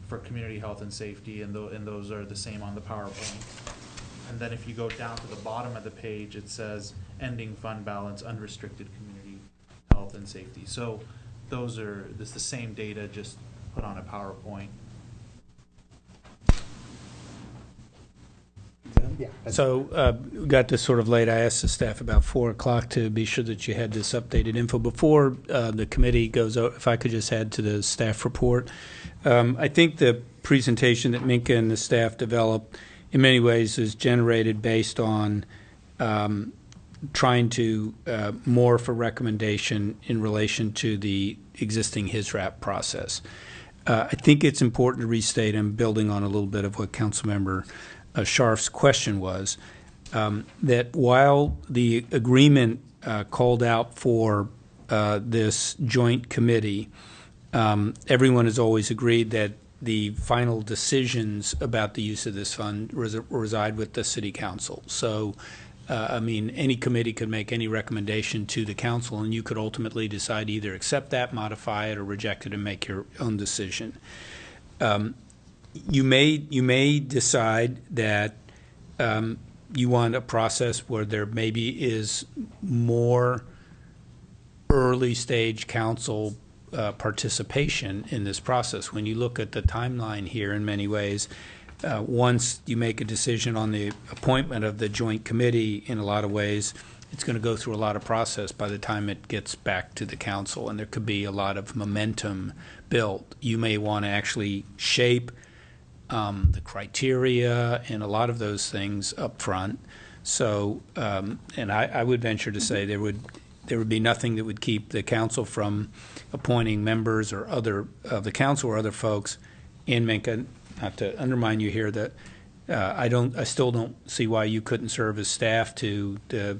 for community health and safety, and those are the same on the PowerPoint. And then if you go down to the bottom of the page, it says ending fund balance, unrestricted community health and safety. So it's the same data, just put on a PowerPoint. Yeah. So we got this sort of late. I asked the staff about 4 o'clock to be sure that you had this updated info. Before the committee goes over, if I could just add to the staff report, I think the presentation that Minka and the staff developed in many ways is generated based on trying to morph a recommendation in relation to the existing HISRAP process. I think it's important to restate, and building on a little bit of what Councilmember Scharf's question was, that while the agreement called out for this joint committee, everyone has always agreed that the final decisions about the use of this fund reside with the City Council. So, I mean, any committee could make any recommendation to the council, and you could ultimately decide either accept that, modify it, or reject it and make your own decision. You may decide that you want a process where there maybe is more early stage council participation in this process. When you look at the timeline here, in many ways, once you make a decision on the appointment of the joint committee, in a lot of ways, it's going to go through a lot of process by the time it gets back to the council, and there could be a lot of momentum built. You may want to actually shape the criteria and a lot of those things up front. So, and I would venture to say there would be nothing that would keep the council from appointing members or other of the council or other folks. And Minka, not to undermine you here, that I still don't see why you couldn't serve as staff to the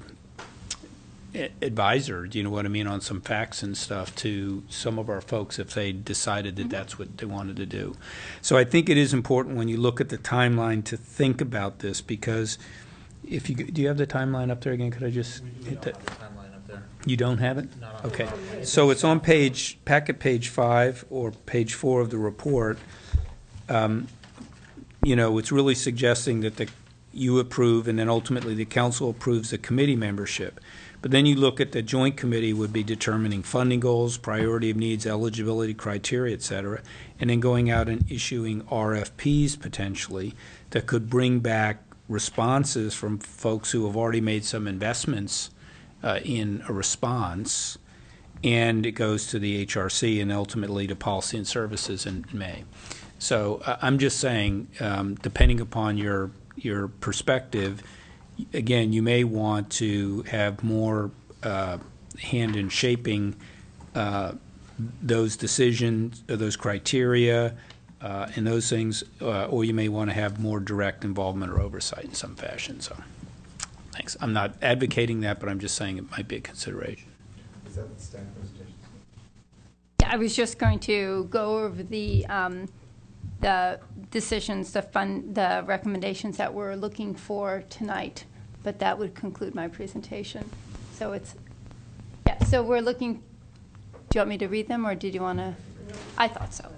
advisor, do you know what I mean, on some facts and stuff to some of our folks if they decided that that's what they wanted to do. So I think it is important when you look at the timeline to think about this, because if you, do you have the timeline up there again? Could I just hit that? Timeline up there. You don't have it? Not on Okay. So it's on packet page 5 or page 4 of the report. You know, it's really suggesting that you approve and then ultimately the council approves the committee membership. But then you look at the joint committee would be determining funding goals, priority of needs, eligibility criteria, et cetera, and then going out and issuing RFPs potentially that could bring back responses from folks who have already made some investments in a response, and it goes to the HRC and ultimately to Policy and Services in May. So I'm just saying, depending upon your perspective, again, you may want to have more hand in shaping those decisions, those criteria, and those things, or you may want to have more direct involvement or oversight in some fashion. So, thanks. I'm not advocating that, but I'm just saying it might be a consideration. Is that the staff presentation? Yeah, I was just going to go over the decisions, the recommendations that we're looking for tonight, but that would conclude my presentation. So it's, yeah, so we're looking, do you want me to read them or did you want to? I thought so.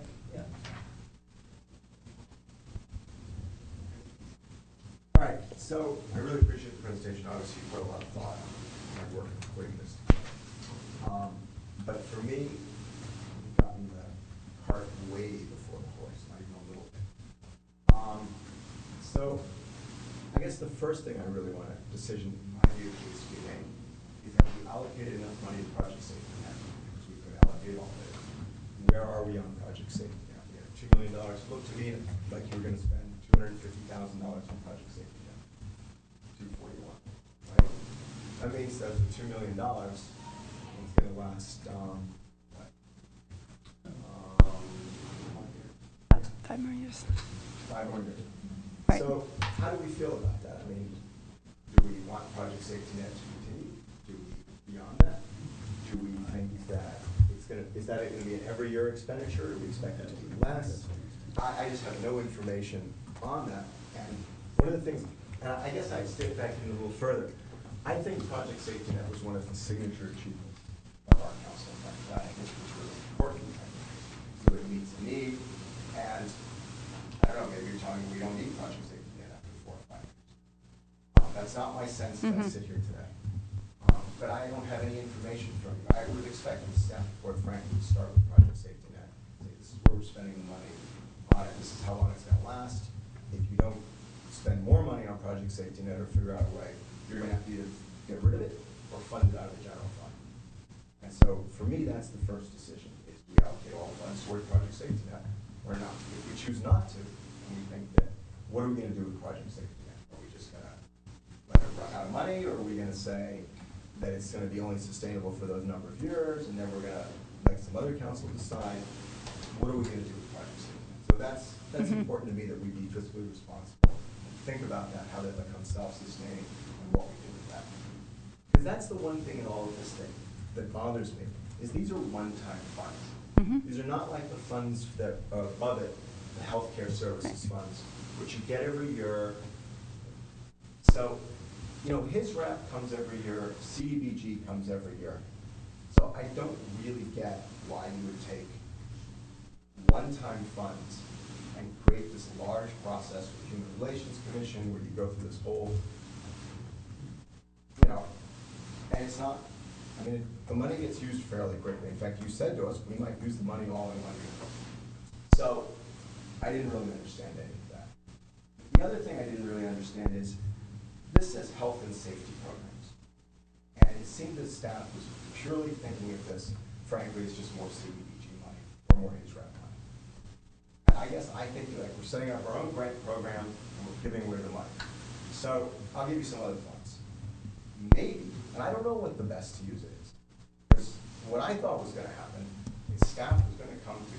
All right, so I really appreciate the presentation. Obviously, you put a lot of thought and hard work into putting this together. But for me, you've gotten the cart way before the horse, not even a little bit. So I guess the first thing I really want a decision, in my view, is to be made, is that we allocated enough money to Project Safety Net, because we could allocate all of it. Where are we on Project Safety Net? We have $2 million. Looked to me like you were going to spend $250,000 on Project Safety Net. 241, right? That means that the $2 million is going to last, what? 5 more years. 5 more years. Right. So how do we feel about that? I mean, do we want Project Safety Net to continue? Do we beyond that? Do we think that it's going to, is that going to be an every year expenditure? Do we expect it to be less? I just have no information on that. And one of the things, and I guess I'd step back in a little further. I think Project Safety Net was one of the signature achievements of our council. In fact, I think it was really important. It really meets the need. And I don't know, maybe you're telling me we don't need Project Safety Net after 4 or 5 years. That's not my sense as I sit here today. But I don't have any information from you. I would expect the staff report, frankly, to start with Project Safety Net. Say, this is where we're spending the money on it. This is how long it's going to last. If you don't spend more money on Project Safety Net or figure out a way, you're going to have to either get rid of it or fund it out of the general fund. And so for me, that's the first decision, is we allocate all the funds toward Project Safety Net or not. If we choose not to, and we think that, what are we going to do with Project Safety Net? Are we just going to let it run out of money, or are we going to say that it's going to be only sustainable for those number of years, and then we're going to let some other council decide? What are we going to do with Project Safety Net? So that's important to me, that we be fiscally responsible. Think about that, how that becomes self-sustaining, and what we do with that. Because that's the one thing in all of this thing that bothers me, is these are one-time funds. These are not like the funds that are above it, the healthcare services funds, which you get every year. So, you know, his rep comes every year, CDBG comes every year. So I don't really get why you would take one-time funds and create this large process with the Human Relations Commission where you go through this whole, you know, and it's not, I mean, the money gets used fairly quickly. In fact, you said to us, we might use the money all in one year. So I didn't really understand any of that. The other thing I didn't really understand is this says health and safety programs. And it seemed that staff was purely thinking of this, frankly, as just more CDBG money or more HRAP money. And I guess I think like we're setting up our own grant program and we're giving away the money. So I'll give you some other thoughts. Maybe, and I don't know what the best to use it is, because what I thought was going to happen is staff was going to come to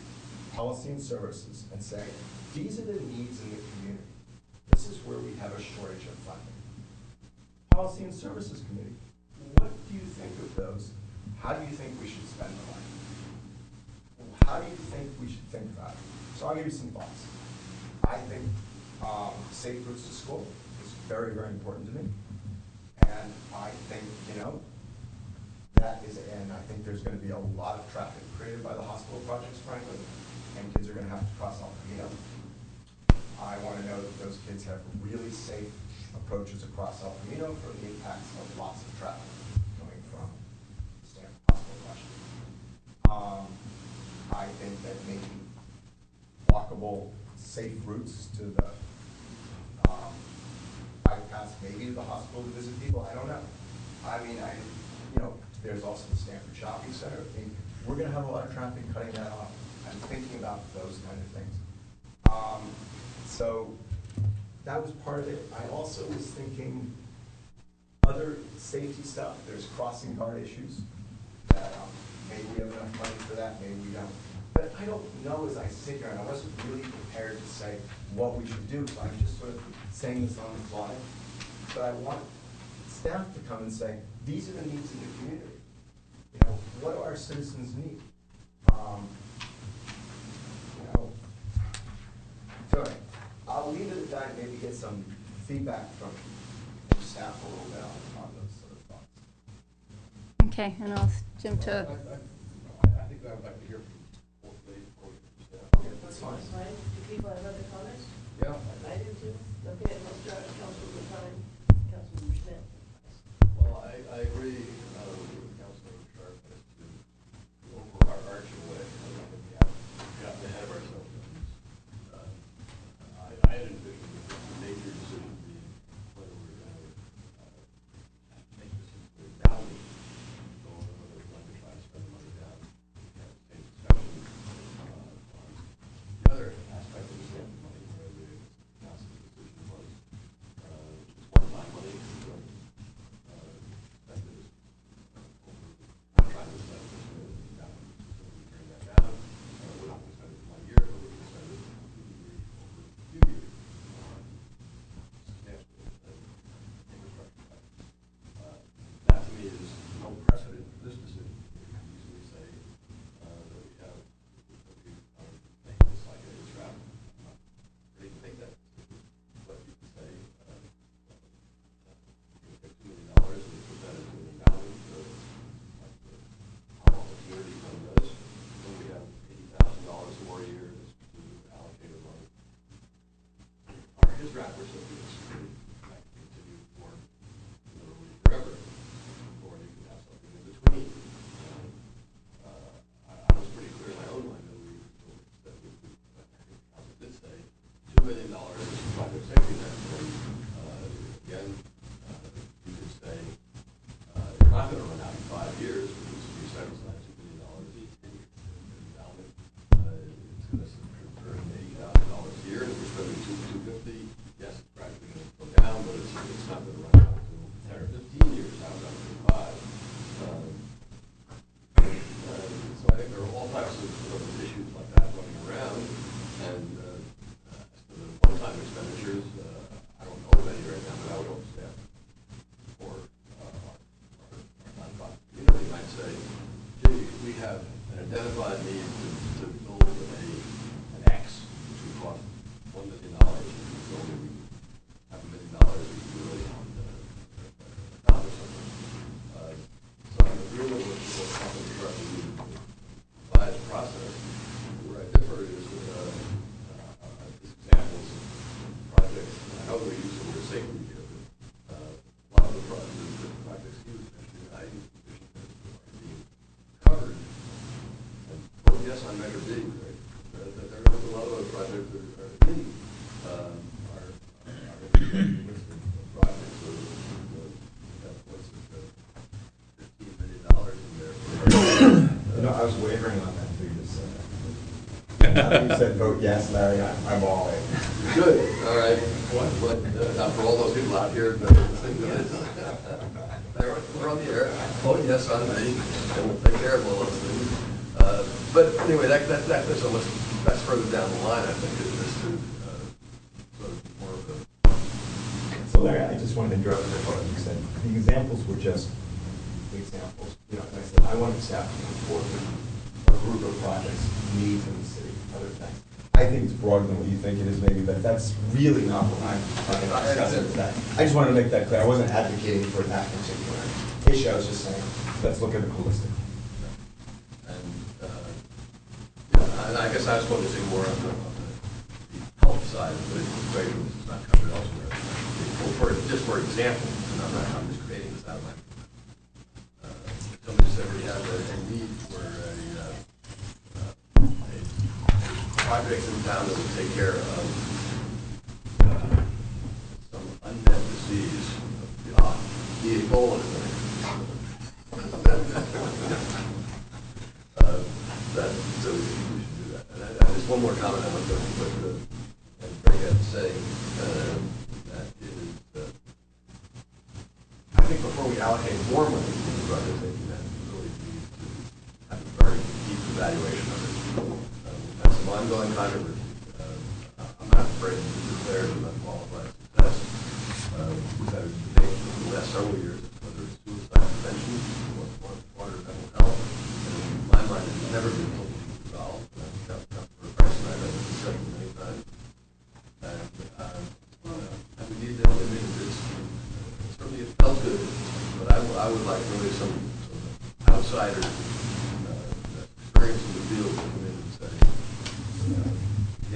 policy and services and say, these are the needs in the community. This is where we have a shortage of funding. Policy and Services Committee, what do you think of those? How do you think we should spend the money? How do you think we should think about it? So I'll give you some thoughts. I think safe routes to school is very, very important to me. And I think, you know, that is, and I think there's going to be a lot of traffic created by the hospital projects, frankly, and kids are going to have to cross El Camino. I want to know that those kids have really safe approaches across El Camino for the impacts of lots of traffic coming from the Stanford Hospital project. I think that maybe walkable, safe routes to the bypass, maybe to the hospital to visit people. I don't know. I mean, you know, there's also the Stanford Shopping Center. I mean, we're going to have a lot of traffic cutting that off. I'm thinking about those kind of things. So that was part of it. I also was thinking other safety stuff. There's crossing guard issues. That maybe we have enough money for that, maybe we don't. But I don't know as I sit here, and I wasn't really prepared to say what we should do, so I'm just sort of saying this on the fly. But I want staff to come and say, these are the needs in the community. You know, what do our citizens need? You know, so anyway, I'll leave it at that, maybe get some feedback from staff a little bit on those sort of thoughts. Okay, and I'll ask Jim to. I think I would like to hear from both ladies before we staff. Okay, that's fine. Do people have other comments? Yeah. I do too. Okay, let's start with Councilman Time. Councilman Schmidt. Well, I agree with Councilman Sharp as to the overarching way. I think we have gotten ahead of ourselves. I had envisioned the major decision being whether we're going to make this into a boundary, or whether we're going to try to spend the money down. We have the same discussion on the other aspect of the spending money, where the council's decision was just one-time money. That to me is no precedent for this decision. We can easily say that we have, that we make this like a trap. I'm not ready to take that decision, but you can say, you can take $2 million and put that into an endowment, like the Palo Community Fund does. Then we have $80,000 more a year that's to allocate on our HISRAP recipients. That can continue for literally forever, or you can have something in between. I was pretty clear in my own mind that I think Council did say $2 million is private safety net. And again, you could say it's not going to run out in 5 years because you set aside $2 million each endowment. It's going to earn $80,000 a year, and if we're spending $250, yes, it's practically going to go down, but it's not going to run out until 10 or 15 years out of 5. So I think there are all types of issues like that running around, and as to the one-time expenditures, I don't know of any right now, but I would hope staff or our nonprofit community might say, gee, we have an identified need to build an X, which would cost $1 million, which is only $500,000, we can really accomplish something. So I'm agreeing with what Councilman Sharp is advised process. Where I differ is yes on measure B, right? That there are a lot of other projects that are in our list of projects. So what's it, $15 million in there. No, I was wavering on that until you just said that. Now that you said vote yes, Larry, I'm all in. Good, all right. What, now for all those people out here that think that it's, we're on the air, vote yes on me, and we'll take care of all those things. But anyway, that's almost, that's further down the line, I think, is this to sort of more of a. So Larry, I just wanted to interrupt what you said. The examples were just examples. You know, and I said, I wanted staff to come forward with a group of projects, needs in the city, other things. I think it's broader than what you think it is maybe, but that's really not what I'm trying to discuss here today. I just wanted to make that clear. I wasn't advocating for that particular issue. I was just saying, let's look at it holistically. And I guess I was focusing more on the health side of the equation, which is not covered elsewhere. Just for example, and I'm just creating this out of my. Somebody said we have a need for a project in town that would take care of some unmet disease, the Ebola clinic. So we should do that. And just one more comment I want to put, and Greg had to say, that is, I think before we allocate more money to the project, I think that really needs to have a very deep evaluation of it. That's some ongoing controversy. I'm not afraid to declare it an unqualified success. We've had a debate for the last several years, whether it's suicide prevention or water mental health. And in my mind, it's never been totally resolved. For Bryce and I have discussed it many times. And we need to, I mean, it's certainly it felt good, but I would like really some outsider experience in the field to come in and say,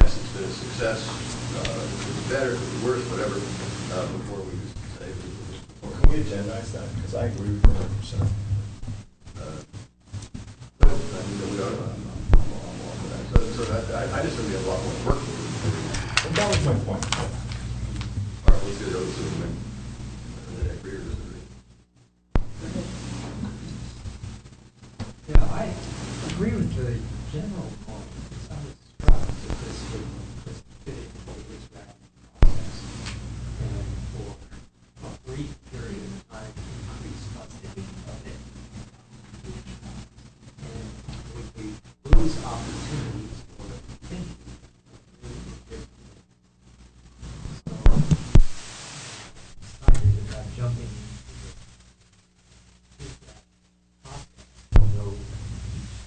yes, it's been a success, it's better, it's worse, whatever, before we just say. Well, can we agendize that? Because I agree with you 100%. I just think we have a lot more work to do. And that was my point. All right, let's get over to the agree or disagree. Yeah, I agree with the general point. I was surprised that this would just fit into this round process. And for a brief period of time, increase funding of it. And would we lose opportunities for thinking? So, excited about jumping into that process, although each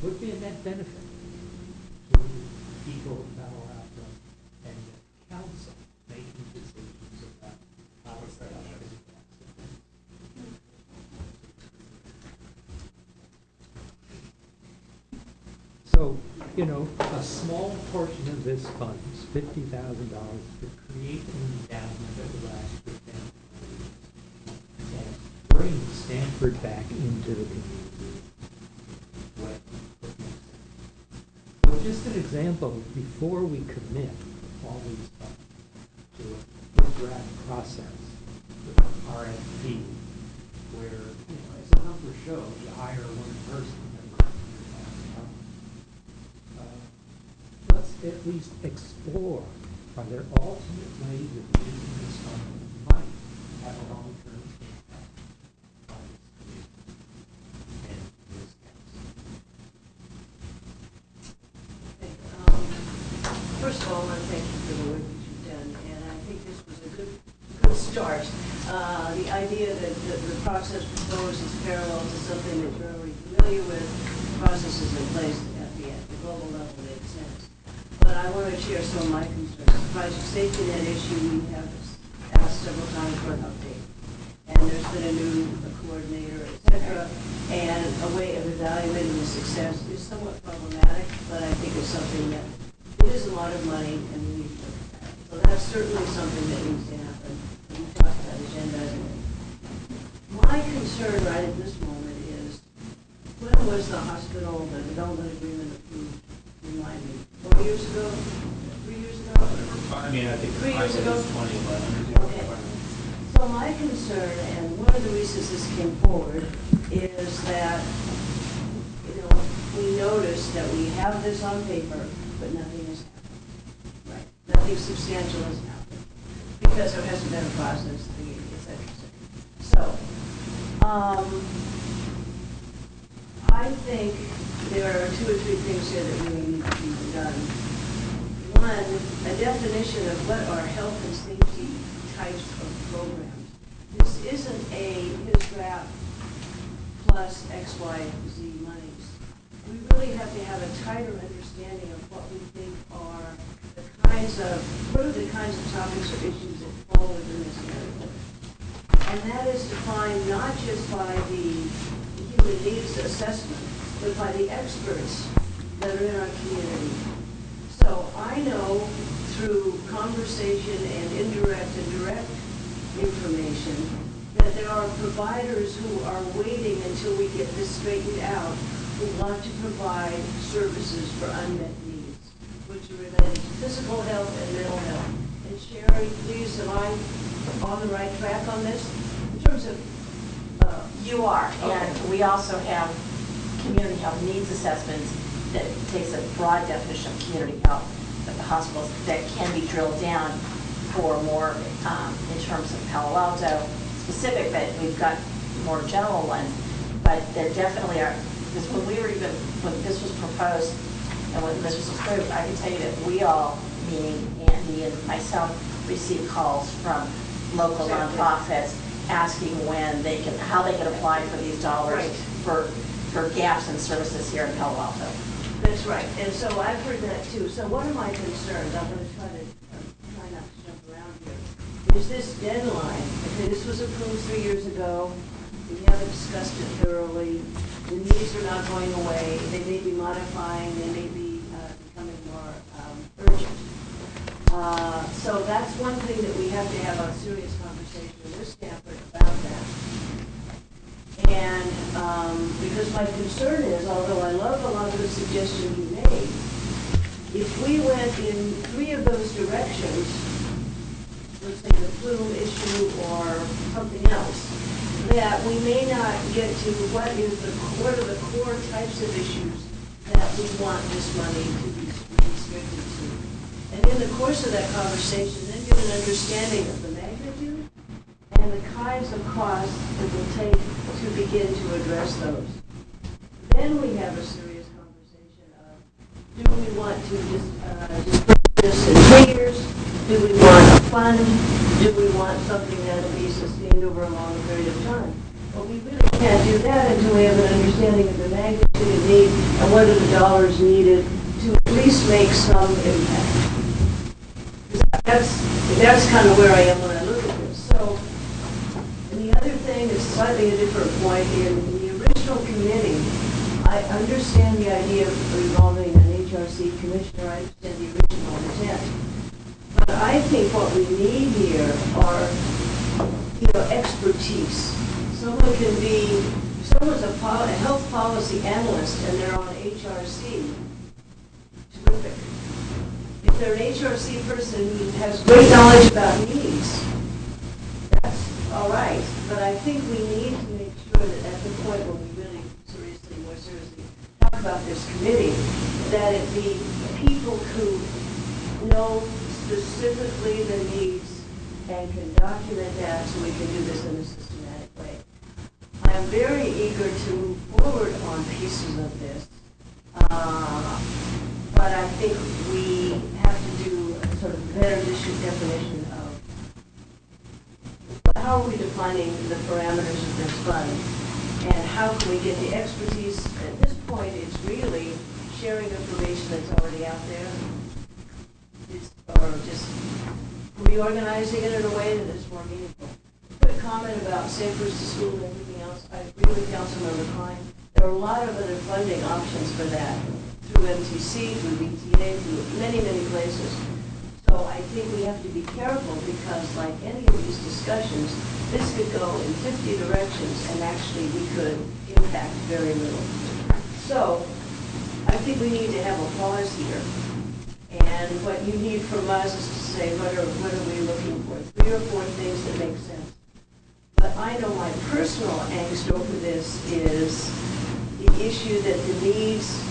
would be a net benefit to people in Palo Alto and the council making decisions about how to set up these taxes. So, you know, a small portion of this fund, $50,000, to create an endowment that will last for 10 years and bring Stanford back into the community. When it makes sense. So just an example, before we commit all these funds to a draft process, with an RFP, where, you know, as the numbers show, you hire one person, let's at least explore, are there alternate ways of using this fund that might have a long-term impact on this community and this council? First of all, I want to thank you for the work that you've done, and I think this was a good start. The idea that the process proposed is parallel to something that you're already familiar with, processes in place at the global level makes sense. But I want to share some of my concerns. The project safety net issue, we have asked several times for an update. And there's been a new coordinator, et cetera, and a way of evaluating the success is somewhat problematic, but I think it's something that, it is a lot of money and we need to look at that. So that's certainly something that needs to happen. We talked about agenda. My concern right at this moment is, when was the hospital, the development agreement approved? Remind me, 4 years ago? 3 years ago? I mean, I think 3 years ago? 2011. Okay. So my concern, and one of the reasons this came forward, is that, you know, we noticed that we have this on paper, but nothing has happened. Right? Nothing substantial has happened because there hasn't been a process, et cetera, et cetera. So, I think there are 2 or 3 things here that really need to be done. One, a definition of what are health and safety types of programs. This isn't a his graph plus X, Y, Z monies. We really have to have a tighter understanding of what we think are the kinds of, what are the kinds of topics or issues that fall within this category. And that is defined not just by the human needs assessment, but by the experts that are in our community. So I know through conversation and indirect and direct information that there are providers who are waiting until we get this straightened out, who want to provide services for unmet needs, which are related to physical health and mental health. And Sherry, please, am I on the right track on this? In terms of you are, okay. And we also have community health needs assessments that takes a broad definition of community health at the hospitals that can be drilled down for more in terms of Palo Alto specific, but we've got more general ones. But there definitely are, because when this was proposed and when this was approved, I can tell you that we all, meaning Andy and myself, received calls from local nonprofits asking how they can apply for these dollars for gaps in services here in Palo Alto. That's right, and so I've heard that too. So one of my concerns, I'm going to try not to jump around here, is this deadline. Okay, this was approved 3 years ago. We haven't discussed it thoroughly. The needs are not going away. They may be modifying. They may be becoming more urgent. So that's one thing that we have to have a serious conversation with Stanford about that. And because my concern is, although I love a lot of the suggestions you made, if we went in 3 of those directions, let's say the plume issue or something else, that we may not get to what are the core types of issues that we want this money to be restricted to. And in the course of that conversation, then get an understanding of the magnitude and the kinds of costs it will take to begin to address those. Then we have a serious conversation of, do we want to just put this in 3 years? Do we want a fund? Do we want something that will be sustained over a long period of time? But we really can't do that until we have an understanding of the magnitude of need and what are the dollars needed to at least make some impact. That's kind of where I am when I look at this. So, and the other thing is slightly a different point. In the original committee, I understand the idea of involving an HRC commissioner. I understand the original intent. But I think what we need here are, expertise. Someone can be, if someone's a health policy analyst and they're on HRC, terrific. If they're an HRC person who has great knowledge about needs, that's all right. But I think we need to make sure that at the point when we really more seriously talk about this committee, that it be people who know specifically the needs and can document that so we can do this in a systematic way. I am very eager to move forward on pieces of this, but I think we have to do a sort of better definition of how are we defining the parameters of this fund and how can we get the expertise. At this point, it's really sharing information that's already out there, or just reorganizing it in a way that is more meaningful. Quick comment about Safe Routes to School and everything else. I agree with Councilmember Klein. There are a lot of other funding options for that, through MTC, through BTA, through many, many places. So I think we have to be careful because, like any of these discussions, this could go in 50 directions and actually we could impact very little. So I think we need to have a pause here. And what you need from us is to say, what are we looking for? 3 or 4 things that make sense. But I know my personal angst over this is the issue that the needs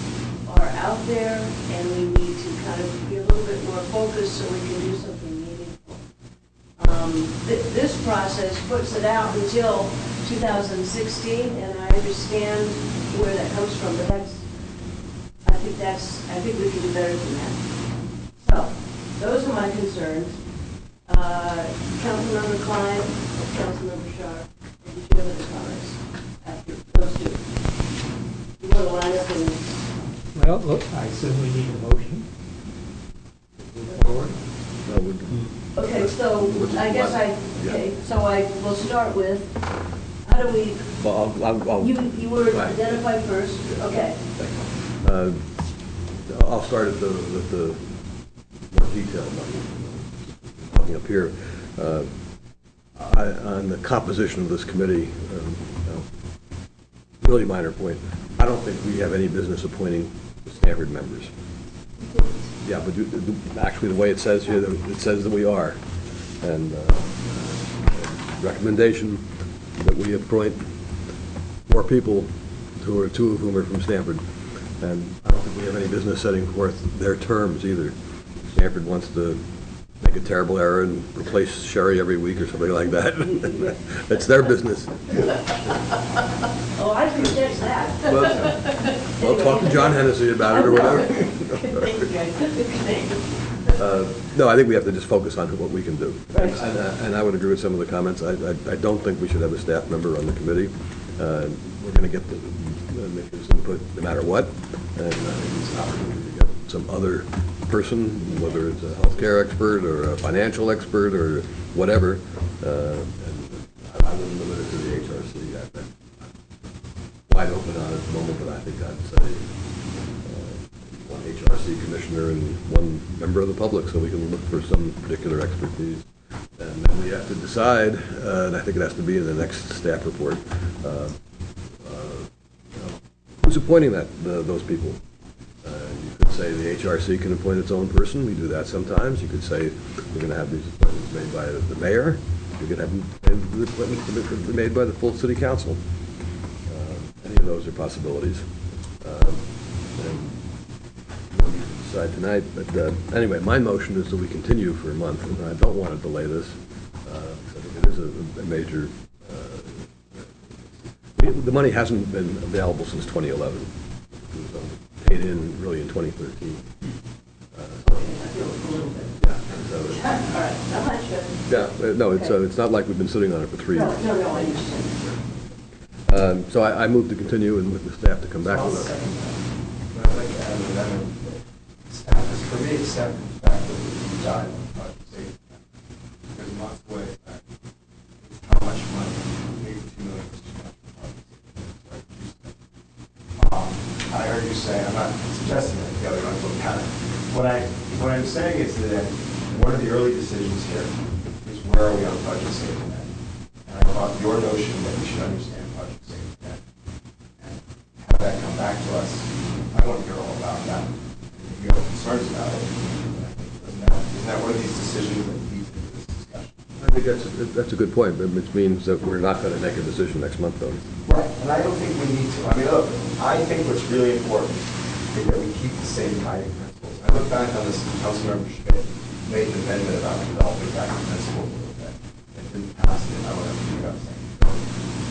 are out there and we need to kind of be a little bit more focused so we can do something meaningful. This process puts it out until 2016, and I understand where that comes from, but I think we can do better than that. So, those are my concerns. Councilmember Klein, Councilmember Sharp, and did you have any comments after those two? You want to line up and... Well, look, I certainly need a motion. Move forward. Okay, so I guess so I will start with, how do we... Well, You were identified first? Okay. I'll start with the more detailed talking up here. On the composition of this committee, really minor point, I don't think we have any business appointing Stanford members. Yeah, but actually the way it says here, it says that we are. And recommendation that we appoint 4 people, 2 of whom are from Stanford. And I don't think we have any business setting forth their terms either. Stanford wants to make a terrible error and replace Sherry every week or something like that. It's their business. Oh, I suggest that. Well, talk to John Hennessy about it or whatever. No, I think we have to just focus on what we can do. And I would agree with some of the comments. I don't think we should have a staff member on the committee. We're going to get the his input no matter what. And I think it's an opportunity to get some other person, whether it's a healthcare expert or a financial expert or whatever. And I wouldn't limit it to the HRC. I'm wide open on it at the moment, but I think I'd say one HRC commissioner and 1 member of the public, so we can look for some particular expertise. And then we have to decide, and I think it has to be in the next staff report, who's appointing those people. You could say the HRC can appoint its own person. We do that sometimes. You could say we're going to have these appointments made by the mayor. You could have the appointments made by the full city council. Any of those are possibilities. And we'll decide tonight. But anyway, my motion is that we continue for a month, and I don't want to delay this. I think it is a major. The money hasn't been available since 2011. It was paid in really in 2013. Yeah, no, it's not like we've been sitting on it for 3 years. No, I understand. So I move to continue and with the staff to come back with us. But I'd like to add an amendment. Staff is, for me, it's staff comes back with a dive on project safety. There's lots of ways that how much money, maybe $2 million is too much for project safety. I heard you say, I'm not suggesting that the other ones will count. What I'm saying is that one of the early decisions here is where are we on project safety net? And I thought your notion that we should understand project safety net and have that come back to us. I want to hear all about that. If you have concerns about it, isn't that one of these decisions that leads into this discussion? I think that's a good point, which means that we're not going to make a decision next month, though. Right, and I don't think we need to. I mean, look, I think what's really important is that we keep the same guiding principles. I look back on this, Councilmember Schmidt made an amendment about developing guiding principles a little bit. It didn't pass it, I don't have to think about saying.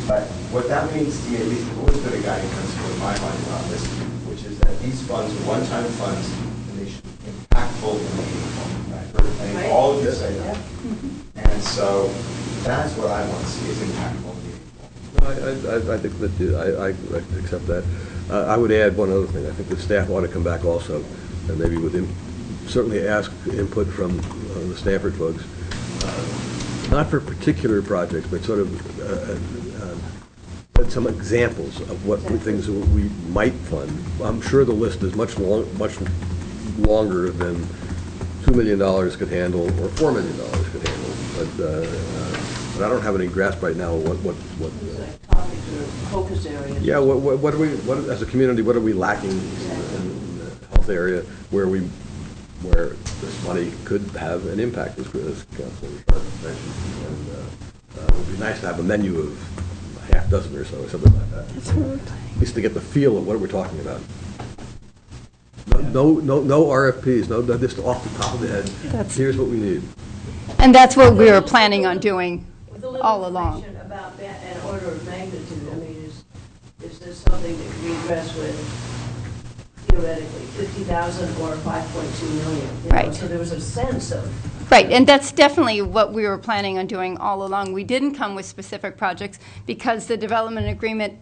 But what that means to me, at least, has always been a guiding principle in my mind about this, which is that these funds are one-time funds, and they should be impactful and meaningful. I think all of you say that. And so that's what I want to see is impactful and meaningful. I think that I accept that. I would add one other thing. I think the staff ought to come back also, and maybe certainly ask input from the Stanford folks, not for particular projects, but sort of some examples of what things that we might fund. I'm sure the list is much longer than $2 million could handle or $4 million could handle, but I don't have any grasp right now what Topics or focus areas. yeah, what do we, as a community, what are we lacking in the health area where this money could have an impact, as Councilman Sharp mentioned. And it would be nice to have a menu of a half dozen or so, or something like that. At least to get the feel of what we're talking about. No RFPs, no, just off the top of the head. Here's what we need. And that's what we were planning on doing With a little all along. information about that and order of magnitude, I mean, is this something that can be addressed with theoretically 50,000 or 5.2 million? You know, Right. so there was a sense of. Right, and that's definitely what we were planning on doing all along. We didn't come with specific projects because the development agreement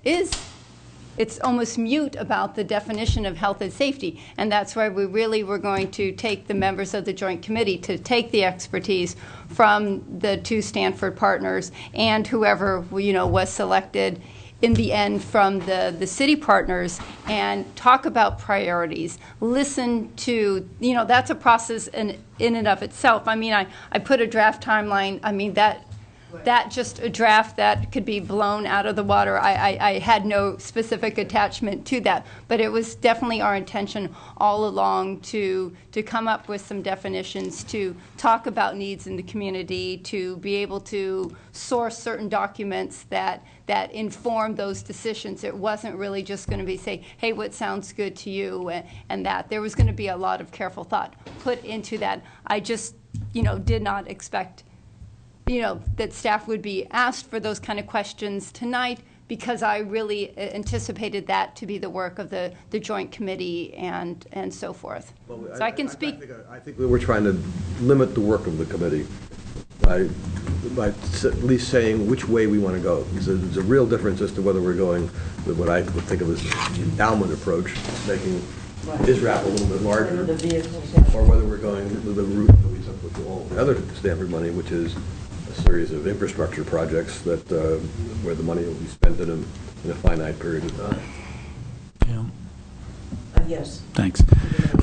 it's almost mute about the definition of health and safety. And that's why we really were going to take the members of the Joint Committee to take the expertise from the two Stanford partners and whoever, was selected in the end from the city partners and talk about priorities. Listen to, that's a process in and of itself. I mean, I put a draft timeline. I mean, that just a draft that could be blown out of the water. I had no specific attachment to that, but it was definitely our intention all along to come up with some definitions, to talk about needs in the community, to be able to source certain documents that inform those decisions. It wasn't really just going to be say, hey, what sounds good to you, and that. There was going to be a lot of careful thought put into that. I just, did not expect that staff would be asked for those kind of questions tonight, because I really anticipated that to be the work of the Joint Committee and so forth. Well, so I can speak. I think we were trying to limit the work of the committee by at least saying which way we want to go. There's a real difference as to whether we're going with what I would think of as the endowment approach, making ISRAP a little bit larger, or whether we're going the route that we took with all the other Stanford money, which is series of infrastructure projects that where the money will be spent in a finite period of time. Yeah. Yes. Thanks.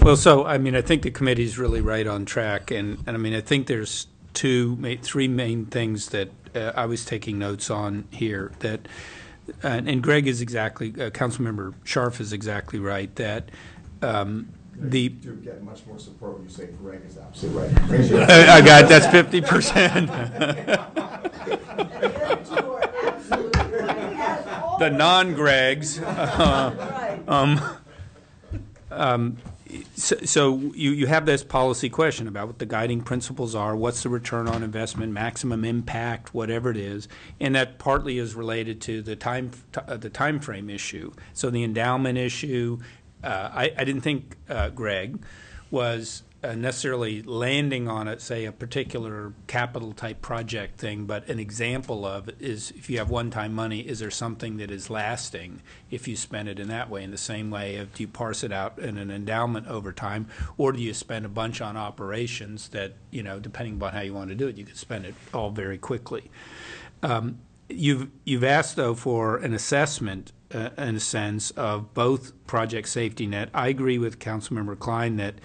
Well, so I mean, I think the committee's really right on track, and I mean, I think there's three main things that I was taking notes on here. That and Greg is exactly, Councilmember Scharf is exactly right that. You do get much more support when you say Greg is absolutely right. I got that's 50%. The non-Gregs. So you have this policy question about what the guiding principles are, what's the return on investment, maximum impact, whatever it is, and that partly is related to the time frame issue. So the endowment issue. I didn't think, Greg, was necessarily landing on it, say a particular capital type project thing, but an example of is if you have one-time money, is there something that is lasting if you spend it in that way? In the same way, if do you parse it out in an endowment over time, or do you spend a bunch on operations that, you know, depending upon how you want to do it, you could spend it all very quickly. You've asked, though, for an assessment in a sense of both Project Safety Net. I agree with Councilmember Klein that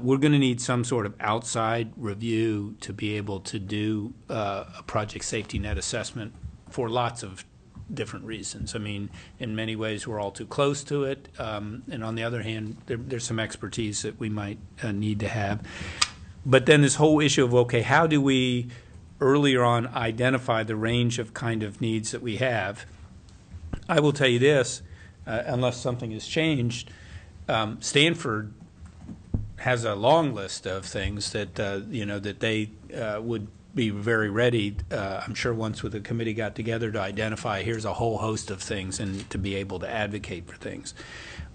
we're going to need some sort of outside review to be able to do a Project Safety Net assessment for lots of different reasons. I mean, in many ways, we're all too close to it, and on the other hand, there's some expertise that we might need to have. But then this whole issue of, okay, how do we earlier on identify the range of kind of needs that we have? I will tell you this, unless something has changed, Stanford has a long list of things that you know, that they would be very ready, I'm sure, once with the committee got together, to identify here's a whole host of things and to be able to advocate for things.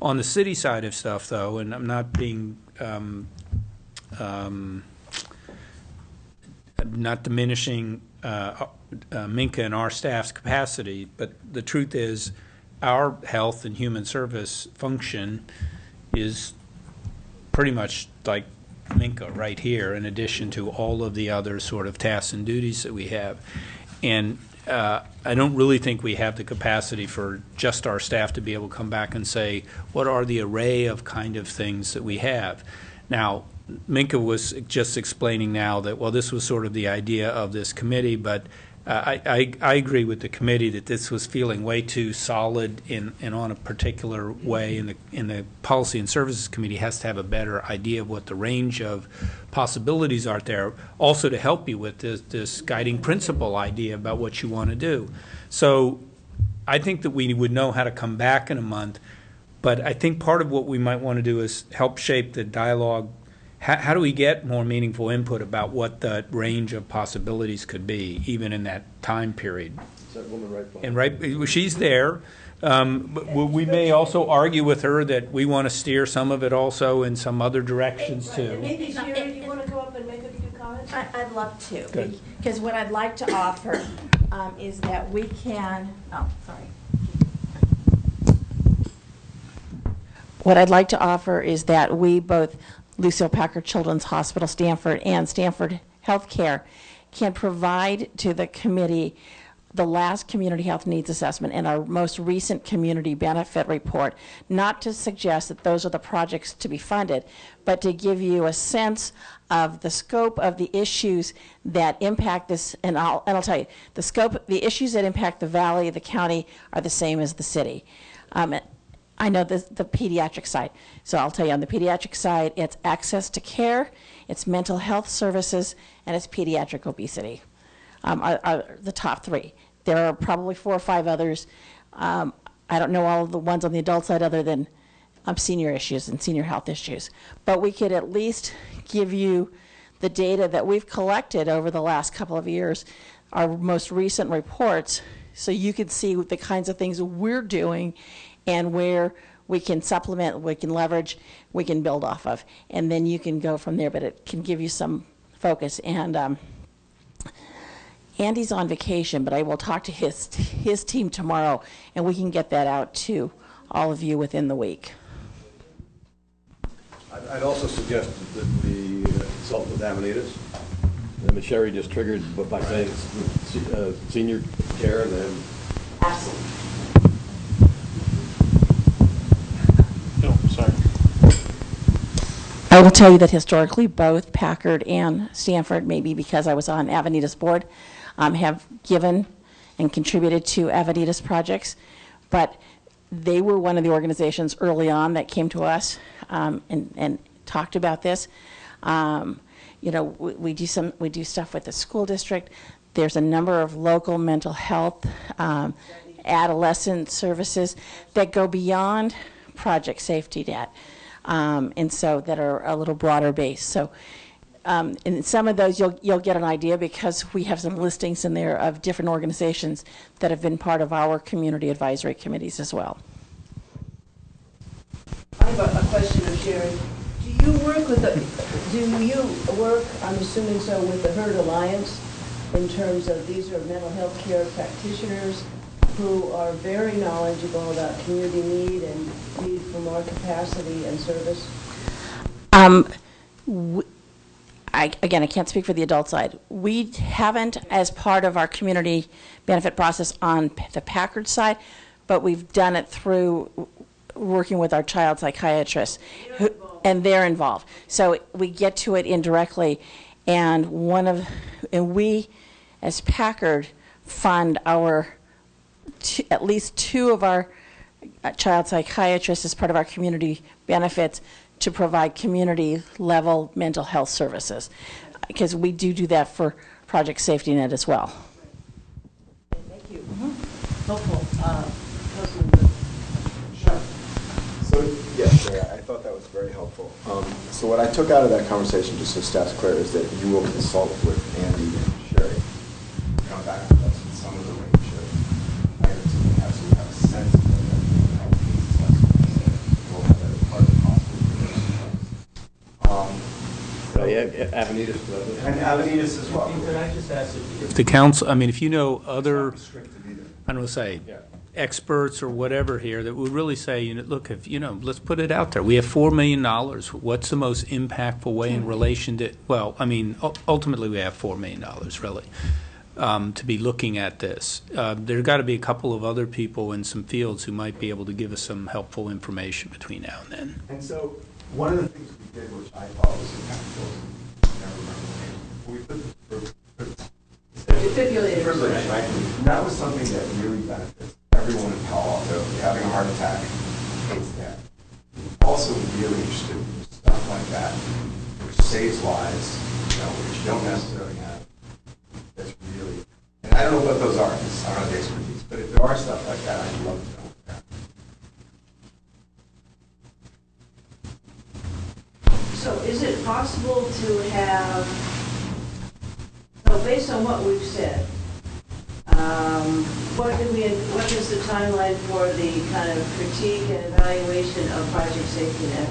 On the city side of stuff, though, and I'm not being not diminishing Minka and our staff's capacity, but the truth is our health and human service function is pretty much like Minka right here, in addition to all of the other sort of tasks and duties that we have. And I don't really think we have the capacity for just our staff to be able to come back and say, what are the array of kind of things that we have? Now, Minka was just explaining now that, well, this was sort of the idea of this committee, but I agree with the committee that this was feeling way too solid and on a particular way, in the Policy and Services Committee has to have a better idea of what the range of possibilities are there, also to help you with this guiding principle idea about what you want to do. So I think that we would know how to come back in a month, but I think part of what we might want to do is help shape the dialogue. How do we get more meaningful input about what the range of possibilities could be, even in that time period? Is that woman right behind? And right, she's there. But we may also argue with her that we want to steer some of it also in some other directions too. Maybe, Sherry, you want to go up and make a few comments? I'd love to. Good. Because what I'd like to offer is that we can, What I'd like to offer is that we both, Lucille Packard Children's Hospital, Stanford, and Stanford Healthcare, can provide to the committee the last community health needs assessment and our most recent community benefit report, not to suggest that those are the projects to be funded, but to give you a sense of the scope of the issues that impact this. And I'll tell you, the issues that impact the valley, the county, are the same as the city. I know the pediatric side. So I'll tell you, on the pediatric side, it's access to care, it's mental health services, and it's pediatric obesity are the top three. There are probably 4 or 5 others. I don't know all of the ones on the adult side other than senior issues and senior health issues. But we could at least give you the data that we've collected over the last couple of years, our most recent reports, so you can see the kinds of things we're doing and where we can supplement, we can leverage, we can build off of. And then you can go from there, but it can give you some focus. And Andy's on vacation, but I will talk to his team tomorrow, and we can get that out to all of you within the week. I'd also suggest that we consult with Avanitas. And Sherry just triggered by saying senior care and then. Absolutely. Oh, sorry. I will tell you that historically, both Packard and Stanford, maybe because I was on Avanitas board, have given and contributed to Avanitas projects, but they were one of the organizations early on that came to us and talked about this. You know, we do stuff with the school district. There's a number of local mental health, adolescent services that go beyond Project Safety Net, and so that are a little broader based. So in some of those you'll get an idea, because we have some listings in there of different organizations that have been part of our community advisory committees as well. I have a question of Sherry. Do you work with I'm assuming so, with the Herd Alliance in terms of these are mental health care practitioners who are very knowledgeable about community need and need for more capacity and service? Again, I can't speak for the adult side. We haven't, as part of our community benefit process on the Packard side, but we've done it through working with our child psychiatrists, and they're involved. So we get to it indirectly, and we, as Packard, fund at least 2 of our child psychiatrists as part of our community benefits to provide community-level mental health services, because we do that for Project Safety Net as well. Thank you. Helpful. Councilman. Sure. So, yes, I thought that was very helpful. So what I took out of that conversation, just so staff's clear, is that you will consult with Andy and Sherry. Come back with us with some of the range of items that we have, so we have a sense of what that needs assessment. We'll have that as part of the possible. Avenidas. And Avenidas as well. Could I just ask If the council, I mean, if you know other, I don't know, say, experts or whatever here that would really say, look, let's put it out there. We have $4 million. What's the most impactful way in relation to, well, I mean, ultimately we have $4 million, really, to be looking at this. There's got to be a couple of other people in some fields who might be able to give us some helpful information between now and then. And so one of the things we did, which I thought was kind of cool, I never remember the name, we put defibrillator, right? And that was something that really benefits everyone in Palo Alto. Having a heart attack, it's there. Also really interested in stuff like that, which saves lives, which you don't necessarily have. That's really, and I don't know what those are, because I don't have the expertise, but if there are stuff like that, I'd love to know. So is it possible to have, so based on what we've said, what is the timeline for the kind of critique and evaluation of Project Safety Net?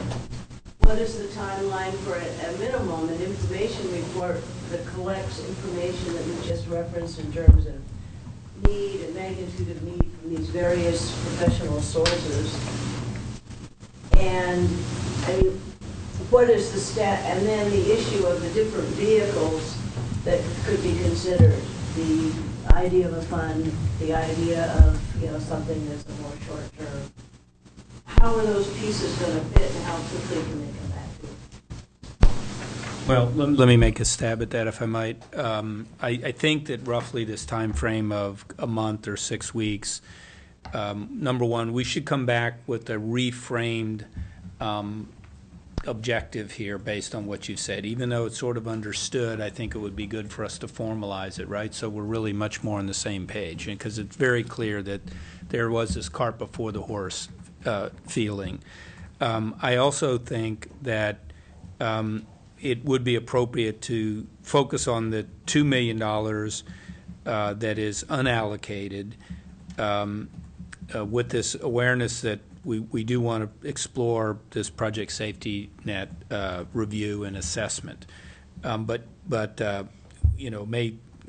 What is the timeline for, at minimum, an information report that collects information that we just referenced in terms of need and magnitude of need from these various professional sources? And, I mean, what is the and then the issue of the different vehicles that could be considered, the idea of a fund, the idea of, something that's a more short term. How are those pieces going to fit and how quickly can they come back to it? Well, let me make a stab at that, if I might. I think that roughly this time frame of a month or 6 weeks, number one, we should come back with a reframed objective here based on what you said. Even though it's sort of understood, I think it would be good for us to formalize it, right? So we're really much more on the same page, because it's very clear that there was this cart before the horse feeling. I also think that it would be appropriate to focus on the $2 million that is unallocated with this awareness that we do want to explore this Project Safety Net review and assessment, but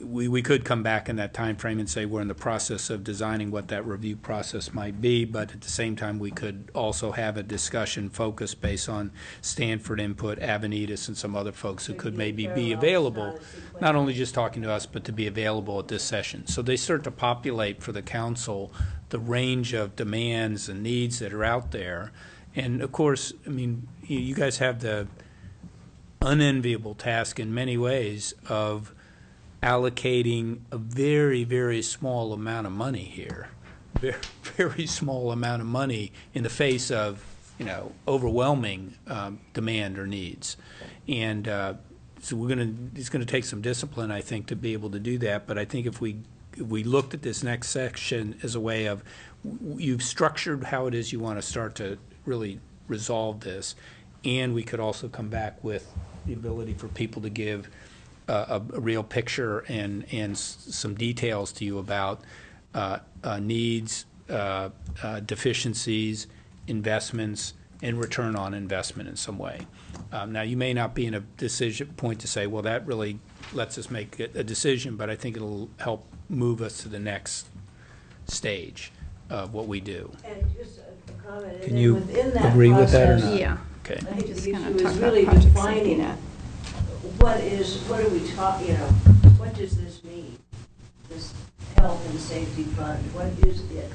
we could come back in that time frame and say we're in the process of designing what that review process might be, but at the same time we could also have a discussion focused based on Stanford input, Avenidas, and some other folks who could maybe be available, not only just talking to us, but to be available at this session. So they start to populate for the council the range of demands and needs that are out there. And of course, I mean, you guys have the unenviable task in many ways of allocating a very, very small amount of money here, very, very small amount of money in the face of, overwhelming demand or needs. And so it's going to take some discipline, I think, to be able to do that. But I think if we looked at this next section as a way of, you've structured how it is you want to start to really resolve this, and we could also come back with the ability for people to give a real picture and some details to you about needs, deficiencies, investments, and return on investment in some way. Now, you may not be in a decision point to say, well, that really lets us make a decision, but I think it'll help move us to the next stage of what we do. And just a comment. and Can then you within that agree with that or process, not? Yeah. Okay. I think just the gonna issue talk is about really Project Safety defining Net. what are we talking, what does this mean? This health and safety fund, what is it?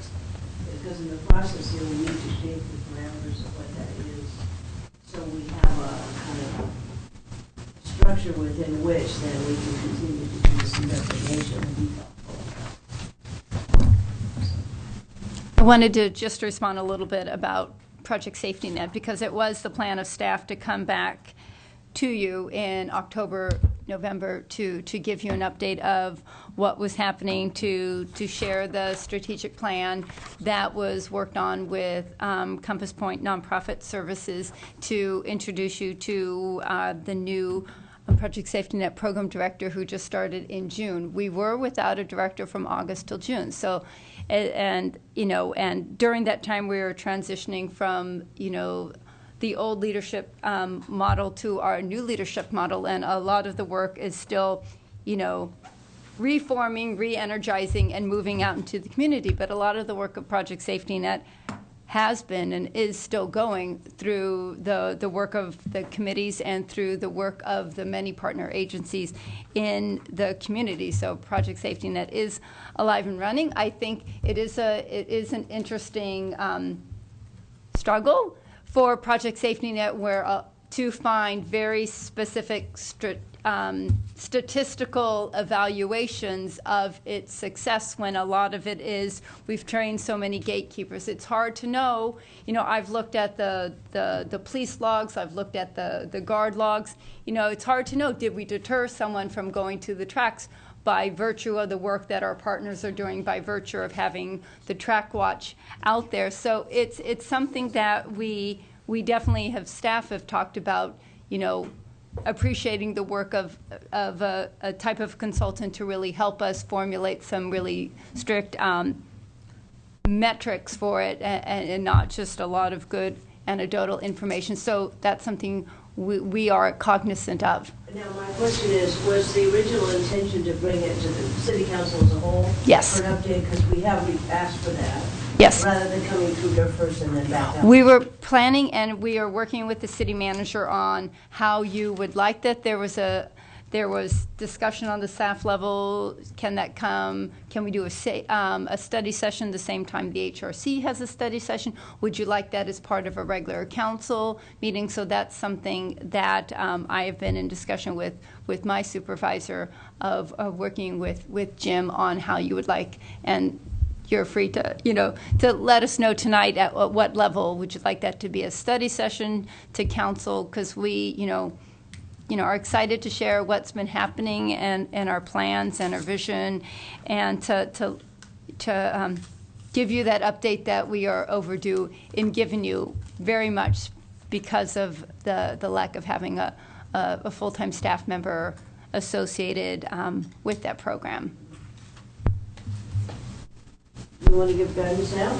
Because in the process here, we need to shape the parameters of what that is. So we have a kind of a structure within which then we can continue to do this investigation and be helpful. I wanted to just respond a little bit about Project Safety Net because it was the plan of staff to come back to you in October, November to give you an update of what was happening, to share the strategic plan that was worked on with Compass Point Nonprofit Services, to introduce you to the new Project Safety Net program director who just started in June. We were without a director from August till June. So, and during that time we were transitioning from, the old leadership model to our new leadership model, and a lot of the work is still, reforming, re-energizing, and moving out into the community. But a lot of the work of Project Safety Net has been and is still going through the work of the committees and through the work of the many partner agencies in the community. So Project Safety Net is alive and running. I think it is an interesting struggle for Project Safety Net, where to find very specific statistical evaluations of its success, when a lot of it is we've trained so many gatekeepers. It's hard to know. I've looked at the police logs, I've looked at the guard logs. It's hard to know, did we deter someone from going to the tracks by virtue of the work that our partners are doing, by virtue of having the track watch out there. So it's something that we definitely staff have talked about, appreciating the work of a type of consultant to really help us formulate some really strict metrics for it, and not just a lot of good anecdotal information. So that's something we are cognizant of. Now, my question is, was the original intention to bring it to the city council as a whole? Yes. For an update, because we have asked for that. Yes. Rather than coming through here first and then back out. We were planning, and we are working with the city manager on how you would like that. There was discussion on the staff level. Can that come? Can we do a study session the same time the HRC has a study session? Would you like that as part of a regular council meeting? So that's something that I have been in discussion with my supervisor of working with Jim on how you would like. And you're free to let us know tonight at what level would you like that to be, a study session to council, because we, are excited to share what's been happening and our plans and our vision, and to give you that update that we are overdue in giving you, very much because of the lack of having a full-time staff member associated with that program. You want to give guidance now?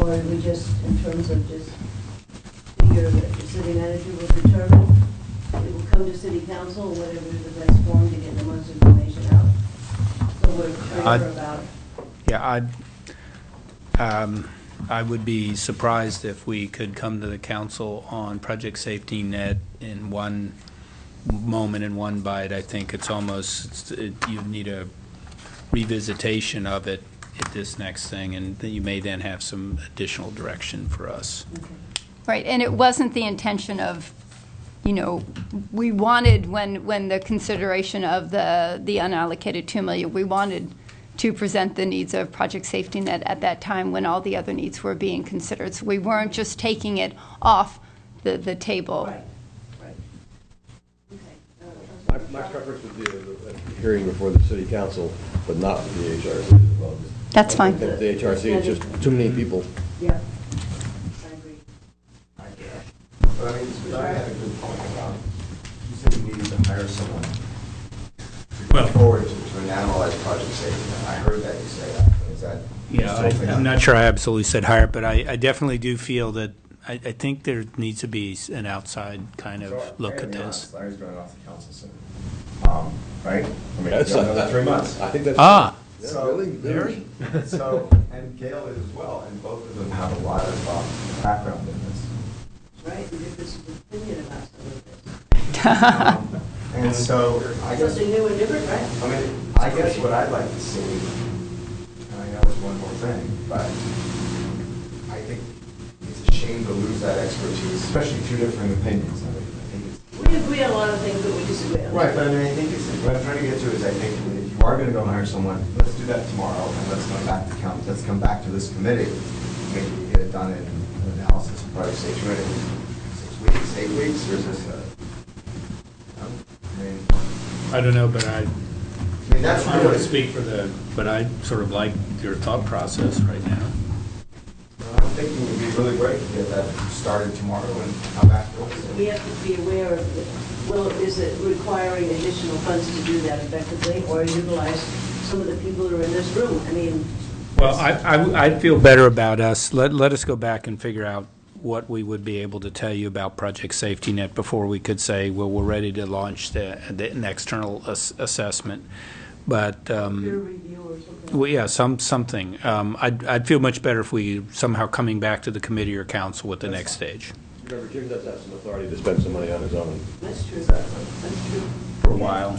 Or we just, in terms of just figure that the city manager will determine? It will come to city council, whatever is the best form to get the most information out. So we're clear about. Yeah, I would be surprised if we could come to the council on Project Safety Net in one moment, in one bite. I think it's almost, you need a revisitation of it at this next thing, and you may then have some additional direction for us. Okay. Right, and it wasn't the intention of, we wanted, when the consideration of the unallocated $2 million, we wanted to present the needs of Project Safety Net at that time when all the other needs were being considered. So we weren't just taking it off the table. Right. Okay. My preference would be a hearing before the city council, but not with the HRC as well. That's fine. I think the HRC is just too many people. Yeah. I agree. But I mean, I had a good point about, you said you needed to hire someone to go forward to analyze Project Safety Net. I heard that you say that. Is that? Yeah, I'm not sure I absolutely said hire, but I definitely do feel that I think there needs to be an outside kind So, of look I gotta at be this. honest, Larry's going off the council soon. Right? I mean, That's- another 3 months. I think that's. Ah. Yeah, So, really? So, and Gail is as well, and both of them have a lot of background in this. Right, the difference of opinion about some of this. And so, I guess, Something new and different, right? I mean, I guess what I'd like to see, and I know it's one more thing, but I think it's a shame to lose that expertise, especially two different opinions. I mean, I think it's. We agree on a lot of things, but we disagree on. Right, but I mean, I think it's, what I'm trying to get to is I think that if you are gonna go hire someone, let's do that tomorrow, and let's come back to council, let's come back to this committee. Maybe we get it done in an analysis, probably say 2 6 weeks, 8 weeks, or is this I mean, I don't know, but I that's don't want really, to speak for but I sort of like your thought process right now. I'm thinking it would be really great to get that started tomorrow and come back to us. We have to be aware of, is it requiring additional funds to do that effectively, or utilize some of the people who are in this room? I mean. Well, I'd feel better about us. Let us go back and figure out what we would be able to tell you about Project Safety Net before we could say, well, we're ready to launch an external assessment. But Peer review or something. well, yeah, something. I'd feel much better if we somehow coming back to the committee or council with the next stage. Remember, Jim does have some authority to spend some money on his own. That's true. That's true. For a while.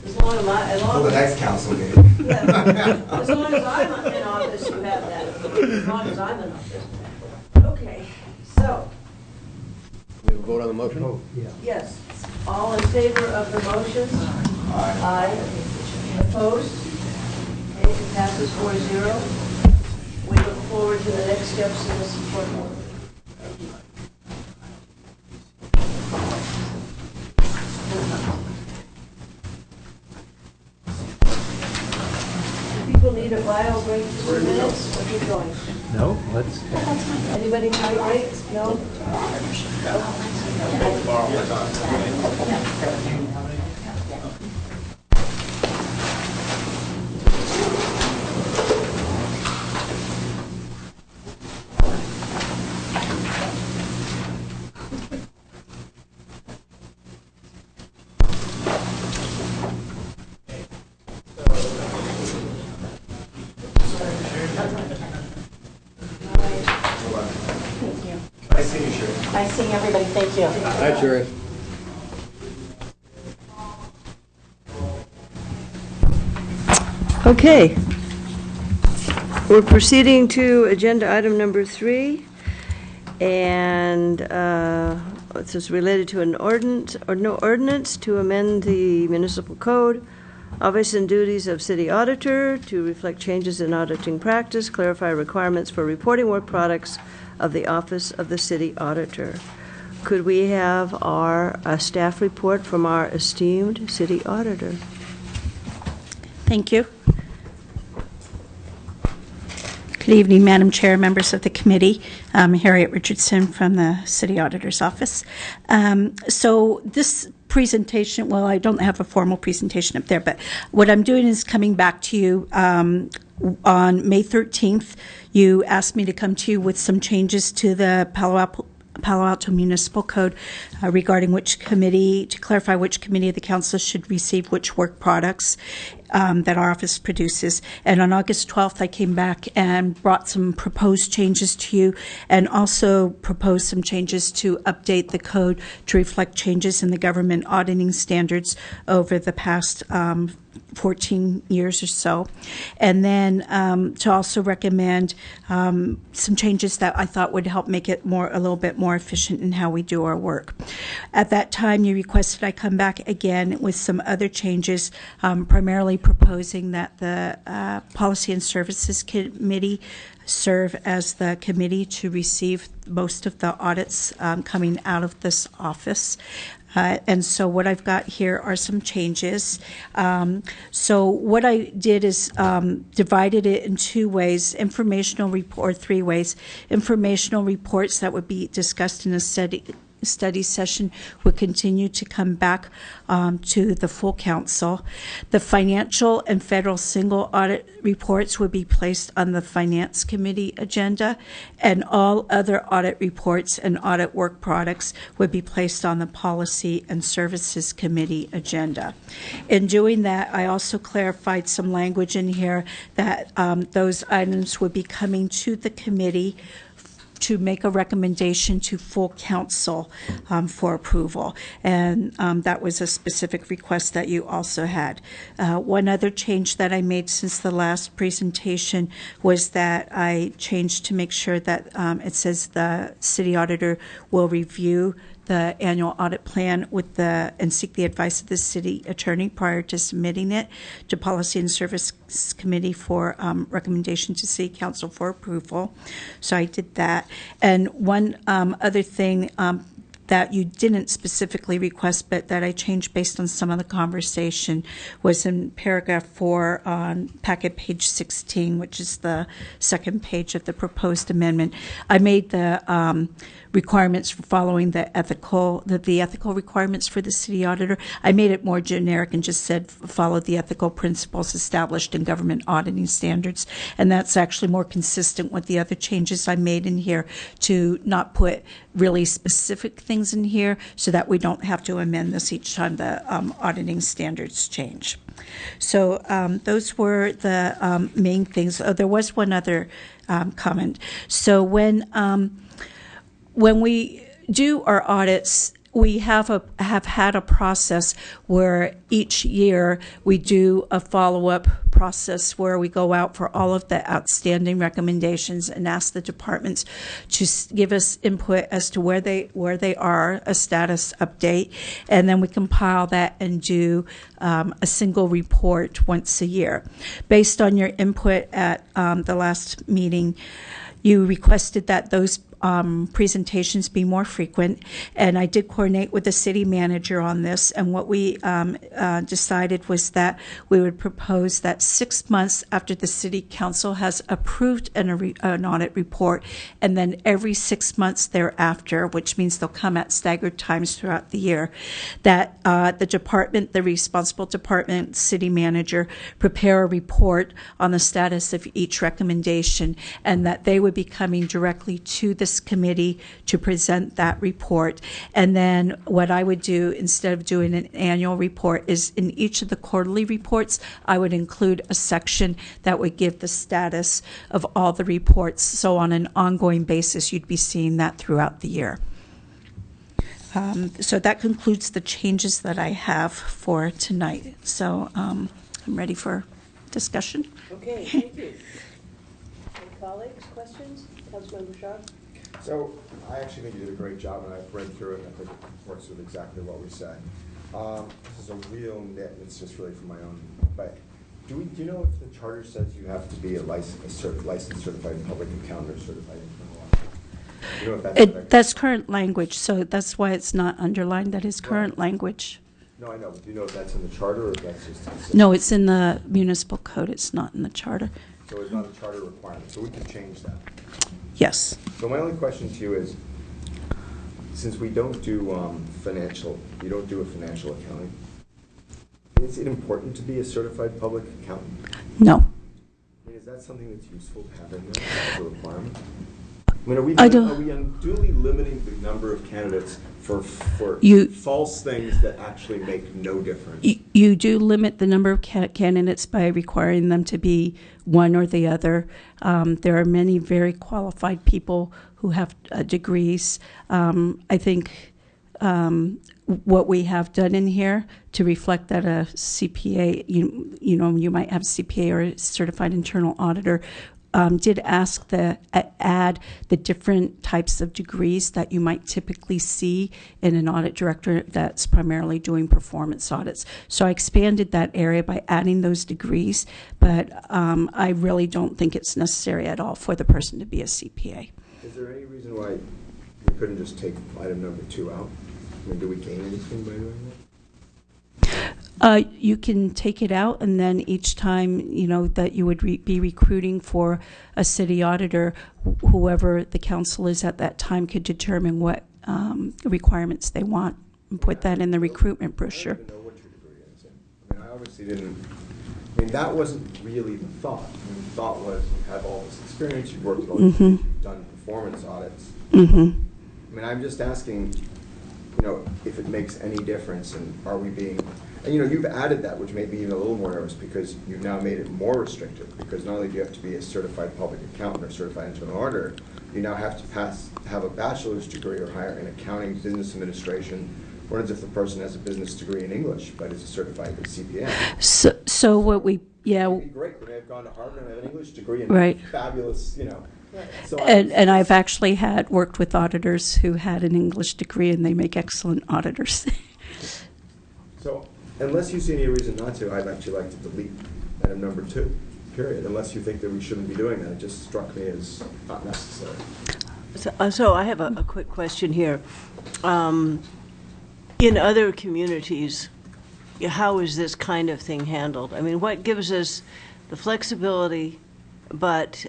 As long Until the next council meeting. as long as I'm in office, you have that. As long as I'm in office. Okay, so, We have a vote on the motion? yes, all in favor of the motion? Aye. Opposed? Okay, it passes 4-0. We look forward to the next steps in this important work. People need a bio break for 2 minutes, or keep going? No, let's. Anybody need a break? No? Nice seeing you, Sherry. Nice seeing everybody. Thank you. Hi, Sherry. Okay. We're proceeding to agenda item number 3, and this is related to an ordinance to amend the municipal code, office and duties of city auditor to reflect changes in auditing practice, clarify requirements for reporting work products of the office of the city auditor. Could we have our staff report from our esteemed city auditor? Thank you. Good evening, Madam Chair, members of the committee. Harriet Richardson from the City Auditor's Office. So this presentation, well, I don't have a formal presentation up there, but what I'm doing is coming back to you on May 13th. You asked me to come to you with some changes to the Palo Alto Municipal Code regarding which committee, to clarify which committee of the council should receive which work products that our office produces. And on August 12th, I came back and brought some proposed changes to you, and also proposed some changes to update the code to reflect changes in the government auditing standards over the past 14 years or so. And then to also recommend some changes that I thought would help make it a little bit more efficient in how we do our work. At that time, you requested I come back again with some other changes, primarily proposing that the Policy and Services Committee serve as the committee to receive most of the audits coming out of this office. And so what I've got here are some changes. So what I did is divided it in 2 ways, informational report, 3 ways. Informational reports that would be discussed in a study session would continue to come back to the full council. The financial and federal single audit reports would be placed on the Finance Committee agenda, and all other audit reports and audit work products would be placed on the Policy and Services Committee agenda. In doing that, I also clarified some language in here that those items would be coming to the committee to make a recommendation to full council for approval. And that was a specific request that you also had. One other change that I made since the last presentation was that I changed to make sure that it says the city auditor will review the annual audit plan with and seek the advice of the city attorney prior to submitting it to Policy and Service Committee for recommendation to City Council for approval. So I did that. And one other thing that you didn't specifically request, but that I changed based on some of the conversation, was in paragraph 4 on packet page 16, which is the second page of the proposed amendment. I made the requirements for following the ethical requirements for the city auditor. I made it more generic and just said follow the ethical principles established in government auditing standards, and that's actually more consistent with the other changes I made in here to not put really specific things in here so that we don't have to amend this each time the auditing standards change. So those were the main things. Oh, there was one other comment. So when we do our audits, we have had a process where each year we do a follow-up process where we go out for all of the outstanding recommendations and ask the departments to give us input as to where they are, a status update, and then we compile that and do a single report once a year. Based on your input at the last meeting, you requested that those presentations be more frequent, and I did coordinate with the city manager on this, and what we decided was that we would propose that 6 months after the city council has approved an audit report, and then every 6 months thereafter, which means they'll come at staggered times throughout the year, that the responsible department, city manager, prepare a report on the status of each recommendation, and that they would be coming directly to the committee to present that report. And then what I would do instead of doing an annual report is in each of the quarterly reports, I would include a section that would give the status of all the reports. So on an ongoing basis, you'd be seeing that throughout the year. So that concludes the changes that I have for tonight. So I'm ready for discussion. Okay, thank you. Any colleagues, questions? Councilmember Sharp? So I actually think you did a great job, and I've read through it, and I think it works with exactly what we said. This is a real nit, and it's just really for my own. But do you know if the charter says you have to be a licensed certified public accountant or certified internal auditor? Do you know if that's That's current language, so that's why it's not underlined. That is current language. No, I know. But do you know if that's in the charter or if that's just? No, it's in the municipal code. It's not in the charter. So it's not a charter requirement. So we can change that. Yes. So my only question to you is, since we don't do you don't do a financial accounting, is it important to be a certified public accountant? No. I mean, is that something that's useful to have in there as a requirement? I mean, are we unduly limiting the number of candidates for false things that actually make no difference? You do limit the number of candidates by requiring them to be one or the other. There are many very qualified people who have degrees. I think what we have done in here to reflect that a CPA, you might have a CPA or a certified internal auditor, did ask add the different types of degrees that you might typically see in an audit director that's primarily doing performance audits. So I expanded that area by adding those degrees, but I really don't think it's necessary at all for the person to be a CPA. Is there any reason why we couldn't just take item number 2 out? I mean, do we gain anything by doing that? You can take it out, and then each time that you would be recruiting for a city auditor, whoever the council is at that time could determine what requirements they want and put that in the recruitment brochure. I don't even know what your degree is in. I mean, I obviously didn't, I mean, that wasn't really the thought. I mean, the thought was you have all this experience, you've worked with all these, you've done performance audits. I mean, I'm just asking, you know, if it makes any difference, and are we being, and you know, you've added that, which made me even a little more nervous, because you've now made it more restrictive, because not only do you have to be a certified public accountant or certified internal auditor, you now have to have a bachelor's degree or higher in accounting, business administration, or as if the person has a business degree in English, but is a certified CPA. So what we, yeah. It'd be great, we may have gone to Harvard and have an English degree and right. Fabulous, you know. So and I've actually worked with auditors who had an English degree, and they make excellent auditors. So unless you see any reason not to, I'd actually like to delete item number 2, period, unless you think that we shouldn't be doing that. It just struck me as not necessary. So I have a quick question here. In other communities, how is this kind of thing handled? I mean, what gives us the flexibility, but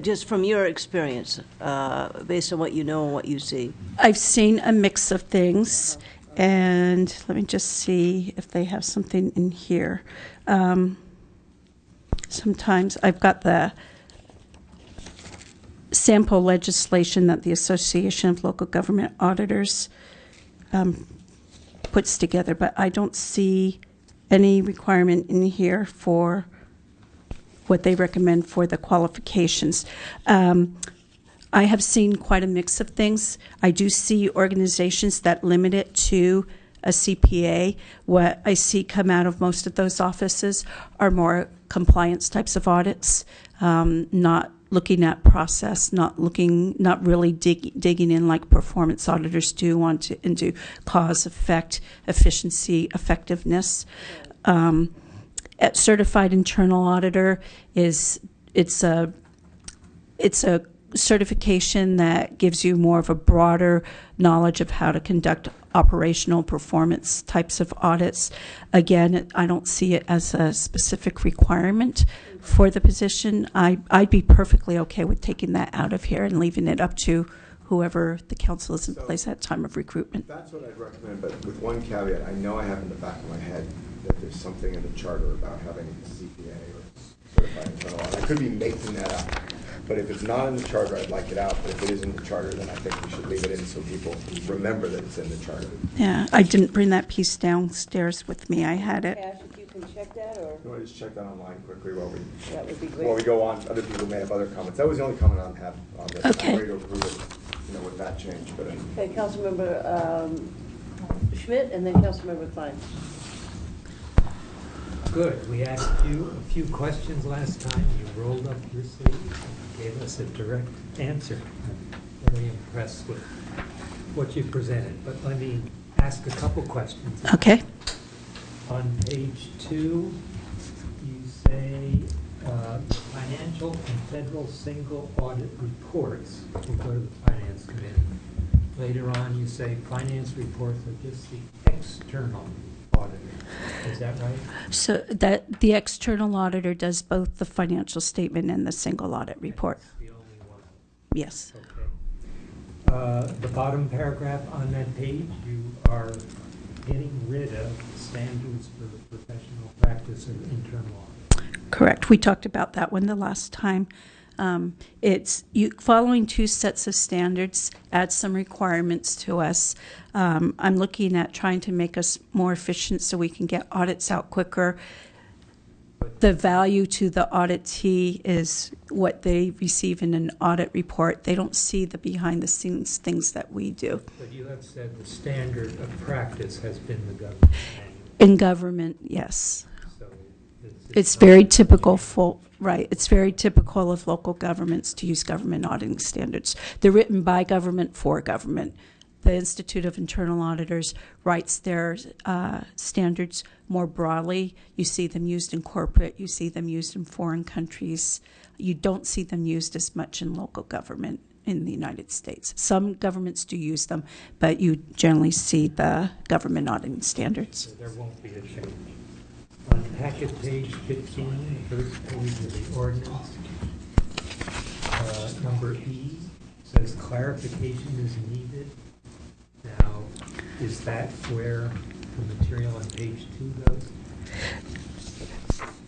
just from your experience, based on what you know and what you see? I've seen a mix of things, and let me just see if they have something in here. Sometimes I've got the sample legislation that the Association of Local Government Auditors puts together, but I don't see any requirement in here for what they recommend for the qualifications. I have seen quite a mix of things. I do see organizations that limit it to a CPA. What I see come out of most of those offices are more compliance types of audits, not looking at process, not really digging in like performance auditors do into cause, effect, efficiency, effectiveness. At certified internal auditor it's a certification that gives you more of a broader knowledge of how to conduct operational performance types of audits. Again, I don't see it as a specific requirement for the position. I'd be perfectly okay with taking that out of here and leaving it up to whoever the council is in place at time of recruitment. That's what I'd recommend, but with one caveat. I know I have in the back of my head that there's something in the charter about having a CPA or certified internal auditor. I could be making that up. But if it's not in the charter, I'd like it out. But if it is in the charter, then I think we should leave it in so people remember that it's in the charter. Yeah, I didn't bring that piece downstairs with me. I had it. Cash, if you can check that, or? You want to just check that online quickly while we, That would be great. while we go on? Other people may have other comments. That was the only comment I had on this. Okay. I'm ready to approve it, you know, with that change. But Okay, Councilmember Schmidt, and then Councilmember Klein. Good. We asked you a few questions last time. You rolled up your sleeve and gave us a direct answer. I'm very impressed with what you presented. But let me ask a couple questions. Okay. On page 2, you say financial and federal single audit reports will go to the Finance Committee. Later on, you say finance reports are just the external auditor. Is that right? So that the external auditor does both the financial statement and the single audit report. That's the only one. Yes. Okay. The bottom paragraph on that page, you are getting rid of standards for professional practice of internal audit. Correct. We talked about that one the last time. It's following 2 sets of standards adds some requirements to us. I'm looking at trying to make us more efficient so we can get audits out quicker. The value to the auditee is what they receive in an audit report. They don't see the behind-the-scenes things that we do. But you have said the standard of practice has been the government manual. In government, yes. So It's very typical it's very typical of local governments to use government auditing standards. They're written by government for government. The Institute of Internal Auditors writes their standards more broadly. You see them used in corporate, you see them used in foreign countries. You don't see them used as much in local government in the United States. Some governments do use them, but you generally see the government auditing standards. So there won't be a change. On packet page 15, first page of the ordinance, number E, says clarification is needed. Now, is that where the material on page 2 goes?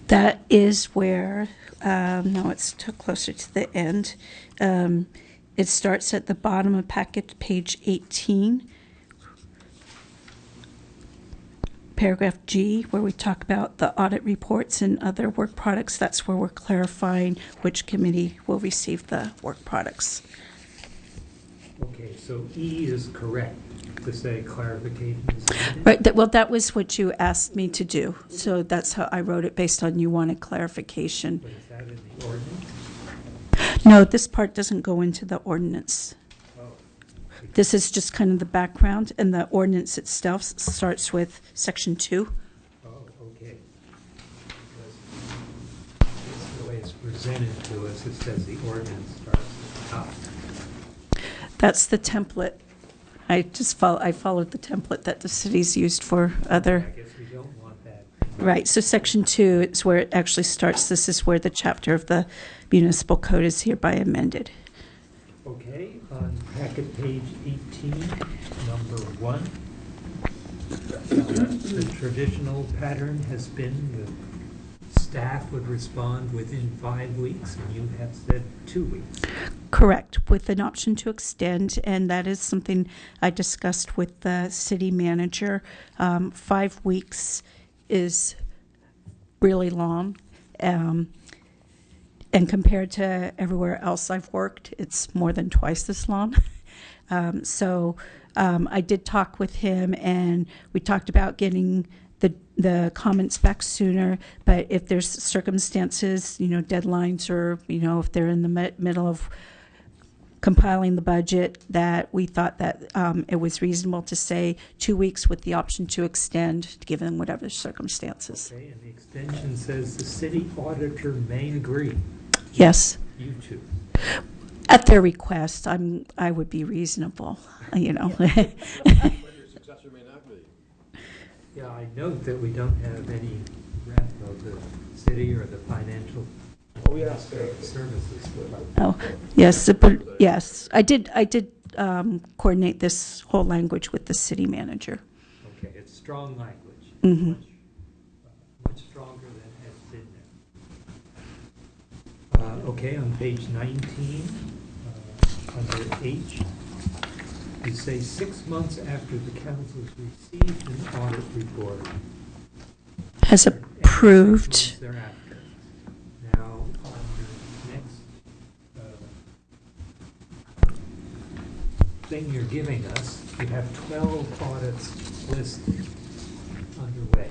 That is where, no, it's closer to the end. It starts at the bottom of packet, page 18. Paragraph G, where we talk about the audit reports and other work products. That's where we're clarifying which committee will receive the work products. Okay, so E is correct to say clarification is needed? Right, well, that was what you asked me to do. So that's how I wrote it, based on you wanted clarification. But is that in the ordinance? No, this part doesn't go into the ordinance. Oh. This is just kind of the background, and the ordinance itself starts with section 2. Oh, okay. Because the way it's presented to us, it says the ordinance starts at the top. That's the template. I followed the template that the city's used for other. I guess we don't want that. Right, so section 2 is where it actually starts. This is where the chapter of the municipal code is hereby amended. Okay, on packet page 18, number 1, the traditional pattern has been the staff would respond within 5 weeks, and you have said 2 weeks. Correct, with an option to extend, and that is something I discussed with the city manager. 5 weeks is really long. And compared to everywhere else I've worked, it's more than twice as long. I did talk with him, and we talked about getting the comments back sooner. But if there's circumstances, deadlines, or if they're in the middle of compiling the budget, that we thought that it was reasonable to say 2 weeks with the option to extend, given whatever circumstances. Okay, and the extension says the city auditor may agree. Yes. You too. At their request, I would be reasonable, Yeah, I note that we don't have any rep of the city or the financial services. Oh, yes, but yes, I did coordinate this whole language with the city manager. Okay, it's strong language. Mm-hmm. Much stronger than has been there. Okay, on page 19, under H, you say 6 months after the council's received an audit report. Has approved. 6 months thereafter. Now, on the next thing you're giving us, you have 12 audits listed underway.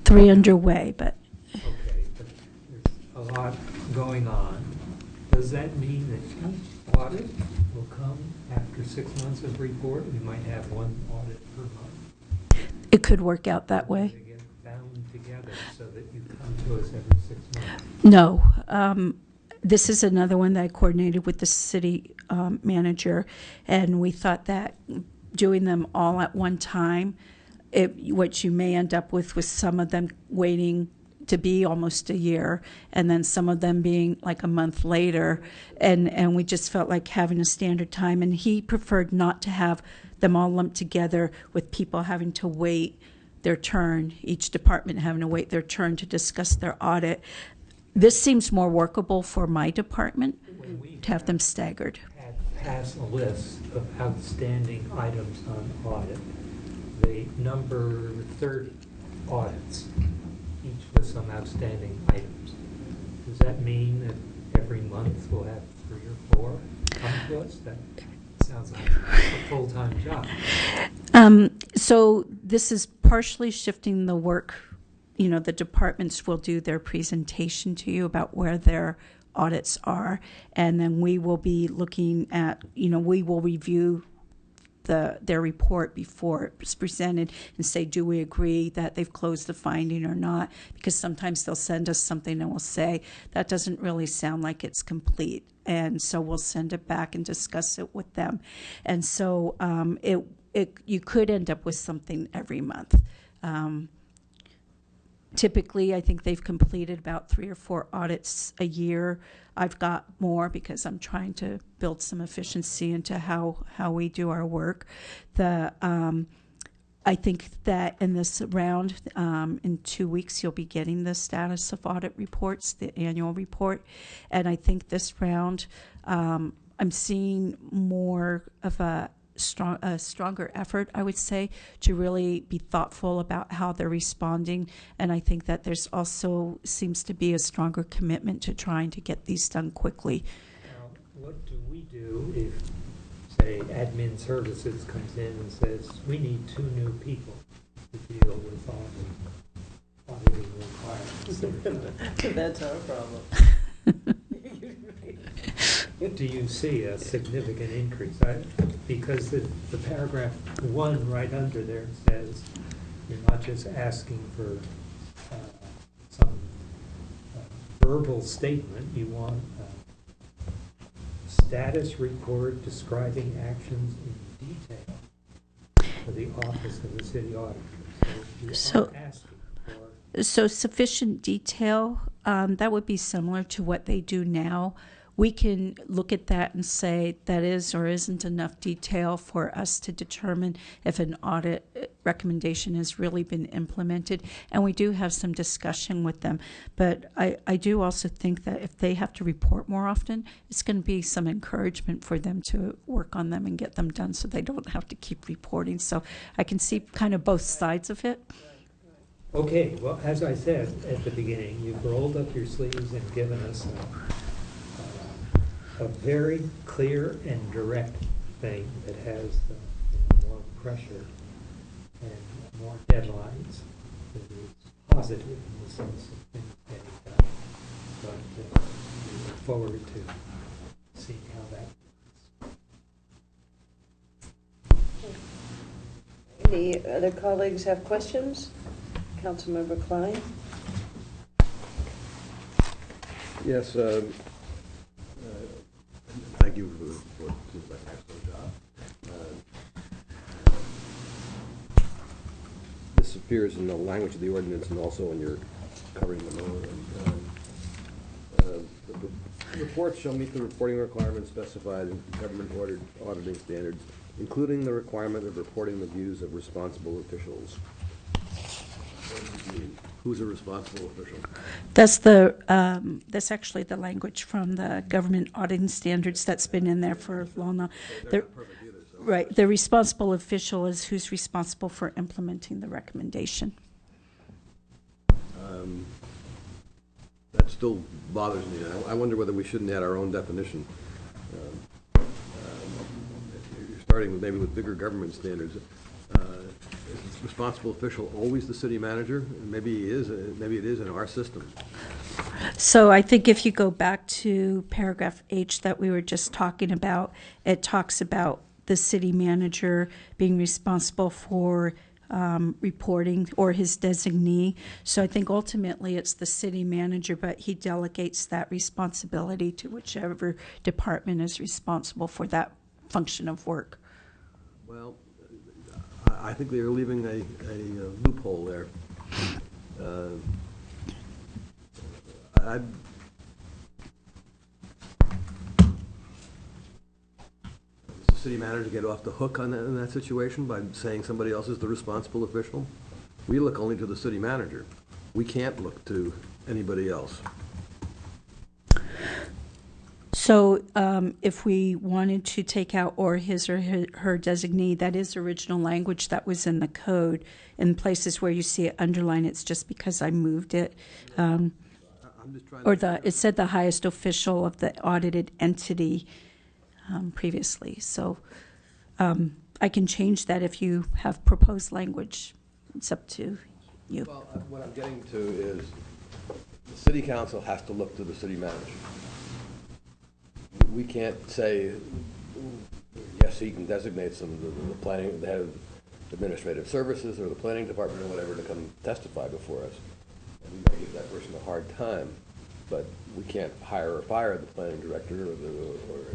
3 underway, but. Okay, but there's a lot going on. Does that mean that each audit will come after 6 months of report? We might have one audit per month. It could work out that way. They get bound together so that you come to us every 6 months. No. This is another one that I coordinated with the city manager, and we thought that doing them all at one time, what you may end up with some of them waiting to be almost a year, and then some of them being like a month later, and we just felt like having a standard time, and he preferred not to have them all lumped together with people having to wait their turn, each department having to wait their turn to discuss their audit. This seems more workable for my department to have them staggered. Pass a list of outstanding items on audit. They number 30 audits, each with some outstanding items. Does that mean that every month we'll have 3 or 4 come to us? That sounds like a full-time job. So this is partially shifting the work. The departments will do their presentation to you about where their audits are, and then we will be looking at, we will review their report before it's presented and say, do we agree that they've closed the finding or not? Because sometimes they'll send us something and we'll say, that doesn't really sound like it's complete. And so we'll send it back and discuss it with them. And so you could end up with something every month. Typically, I think they've completed about 3 or 4 audits a year. I've got more because I'm trying to build some efficiency into how we do our work. I think that in this round, in 2 weeks, you'll be getting the status of audit reports, the annual report. And I think this round, I'm seeing more of a stronger effort, I would say, to really be thoughtful about how they're responding. And I think that there's also seems to be a stronger commitment to trying to get these done quickly. Now, what do we do if, say, admin services comes in and says, we need 2 new people to deal with all the auditing requirements? That's our problem. Do you see a significant increase? Because the paragraph 1 right under there says you're not just asking for some verbal statement, you want a status report describing actions in detail for the office of the city auditor. So you are asking for... So sufficient detail, that would be similar to what they do now. We can look at that and say that is or isn't enough detail for us to determine if an audit recommendation has really been implemented. And we do have some discussion with them. But I do also think that if they have to report more often, it's going to be some encouragement for them to work on them and get them done so they don't have to keep reporting. So I can see kind of both sides of it. Okay, well, as I said at the beginning, you've rolled up your sleeves and given us a very clear and direct thing that has more pressure and more deadlines. That is positive in the sense of things getting done. But we look forward to seeing how that Any other colleagues have questions? Councilmember Klein? Yes, thank you for what seems like an excellent job. This appears in the language of the ordinance and also in your covering memo. The report shall meet the reporting requirements specified in government auditing standards, including the requirement of reporting the views of responsible officials. What does this mean? Who's a responsible official? That's actually the language from the government auditing standards that's been in there for long now. They're not perfect either, so. Right. The responsible official is who's responsible for implementing the recommendation. That still bothers me. I wonder whether we shouldn't add our own definition. You're starting with maybe with bigger government standards. Is responsible official always the city manager? Maybe he is. Maybe it is in our system. So I think if you go back to paragraph H that we were just talking about, it talks about the city manager being responsible for reporting or his designee. So I think ultimately it's the city manager, but he delegates that responsibility to whichever department is responsible for that function of work. Well, I think they're leaving a loophole there. Does the city manager get off the hook on that, in that situation by saying somebody else is the responsible official? We look only to the city manager. We can't look to anybody else. So if we wanted to take out or his or her designee, that is original language that was in the code. In places where you see it underlined, it's just because I moved it. Or it said the highest official of the audited entity previously. So I can change that if you have proposed language. It's up to you. Well, what I'm getting to is the city council has to look to the city manager. We can't say, yes, he can designate some of the planning, the head of administrative services or the planning department or whatever to come testify before us. And we may give that person a hard time, but we can't hire or fire the planning director or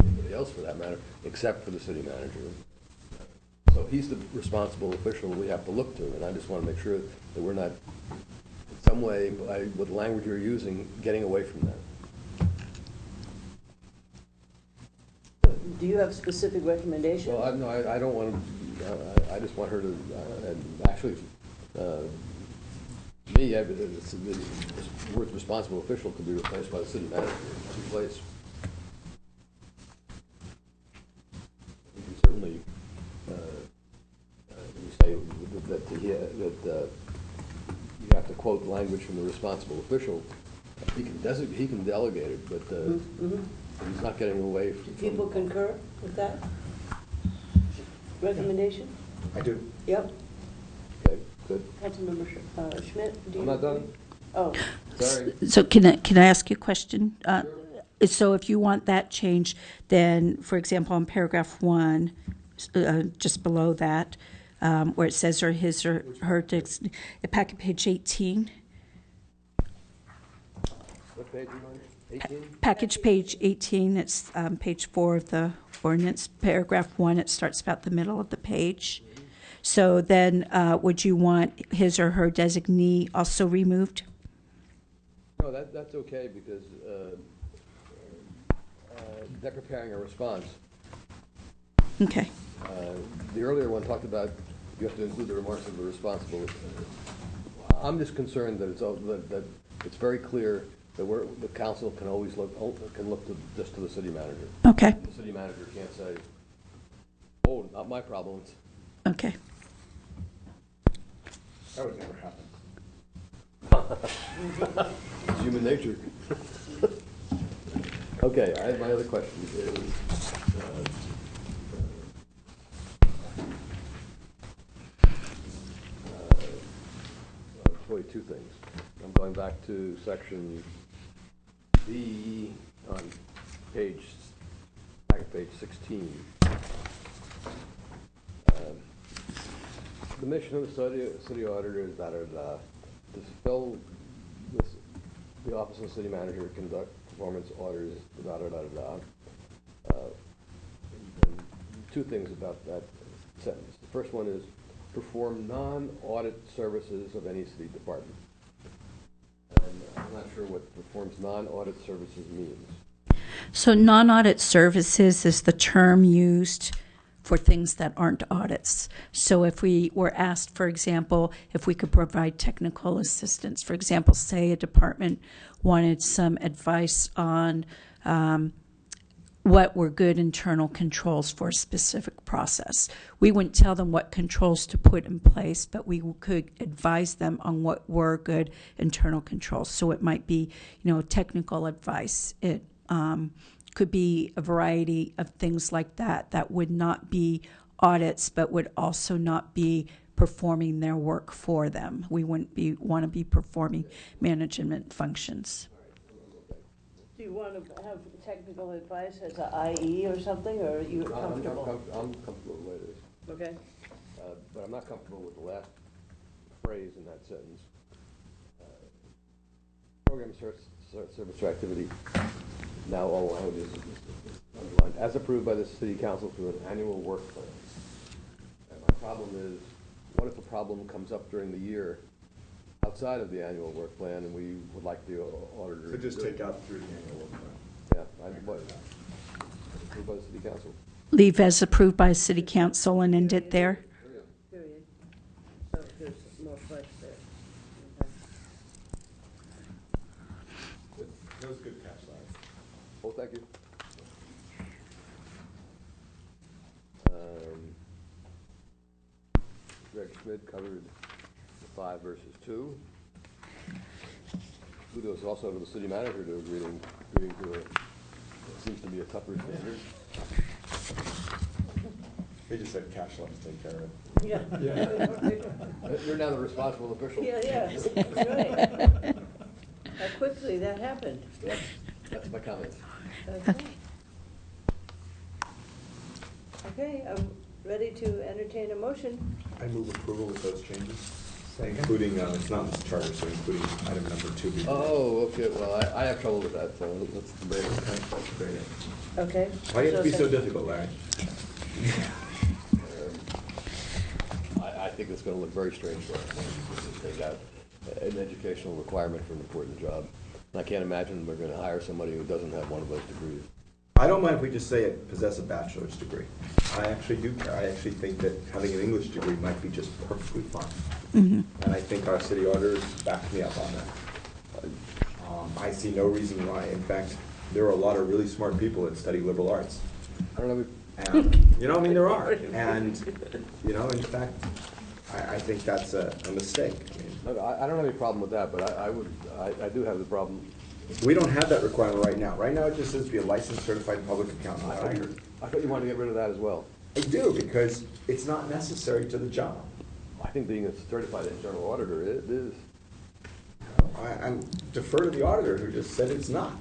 anybody else for that matter, except for the city manager. So he's the responsible official we have to look to, and I just want to make sure that we're not, in some way, with the language you're using, getting away from that. Do you have specific recommendations? Well, no, I don't want to, I just want her to, actually, me, the word responsible official could be replaced by the city manager. Replace. You can certainly, you say that you have to quote language from the responsible official. He can delegate it, but he's not getting away from. Do people concur with that recommendation? I do. Yep. Okay, good. Councilmember Schmidt, do you? I'm not done. Oh. Sorry. So can I ask you a question? So if you want that change, then, for example, on paragraph 1, just below that, where it says or his or her, packet page 18. What page are you on? 18? Package page 18, it's page 4 of the ordinance. Paragraph 1, it starts about the middle of the page. So then would you want his or her designee also removed? No, that's okay, because they're preparing a response. Okay. The earlier one talked about you have to include the remarks of the responsible. I'm just concerned that that it's very clear that the council can always look just to the city manager. Okay. The city manager can't say, "Oh, not my problem." Okay. That would never happen. It's human nature. Okay, my other question is, probably two things. I'm going back to section B on page 16. The mission of the city auditor is to fulfill the office of the city manager, conduct performance audits, and two things about that sentence. The first one is perform non-audit services of any city department. And I'm not sure what performs non-audit services means. So non-audit services is the term used for things that aren't audits. So if we were asked, for example, if we could provide technical assistance, for example, say a department wanted some advice on what were good internal controls for a specific process. We wouldn't tell them what controls to put in place, but we could advise them on what were good internal controls. So it might be, technical advice. It could be a variety of things like that that would not be audits, but would also not be performing their work for them. We wouldn't want to be performing management functions. Do you want to have technical advice as an IE or something, or are you comfortable? I'm comfortable with the way it is. Okay. But I'm not comfortable with the last phrase in that sentence. Program service or activity, now all languages underlined, as approved by the city council through an annual work plan. And my problem is, what if a problem comes up during the year outside of the annual work plan, and we would like the auditor So just take out through the annual work plan. Yeah, approved by the city council. Leave as approved by city council and end it there. Period. So there's more flesh there. Okay. That was good catch, Larry. Well, thank you. Greg Schmidt covered the 5 versus 2. Kudos also to the city manager to agreeing to what seems to be a tougher standard. He just said cash let us take care of it. Yeah. You're now the responsible official. Yeah, that's right. How quickly that happened. That's my comments. Okay. Okay, I'm ready to entertain a motion. I move approval with those changes, including, it's not in this charter, so including item number 2. Oh, okay, well, I have trouble with that, so let's debate it. Okay. Why do you have to be so difficult, Larry? I think it's going to look very strange for us to take out. an educational requirement for an important job. And I can't imagine we're going to hire somebody who doesn't have one of those degrees. I don't mind if we just say it, possess a bachelor's degree. I actually do care. I actually think that having an English degree might be just perfectly fine. And I think our city auditors backed me up on that. I see no reason why. In fact, there are a lot of really smart people that study liberal arts. I don't know. And, you know, I mean, there are. And, you know, in fact, I think that's a mistake. I don't have any problem with that, but I do have the problem. We don't have that requirement right now. Right now, it just says be a licensed certified public accountant. I thought you wanted to get rid of that as well. I do, because it's not necessary to the job. I think being a certified internal auditor is. I'm defer to the auditor who just said it's not.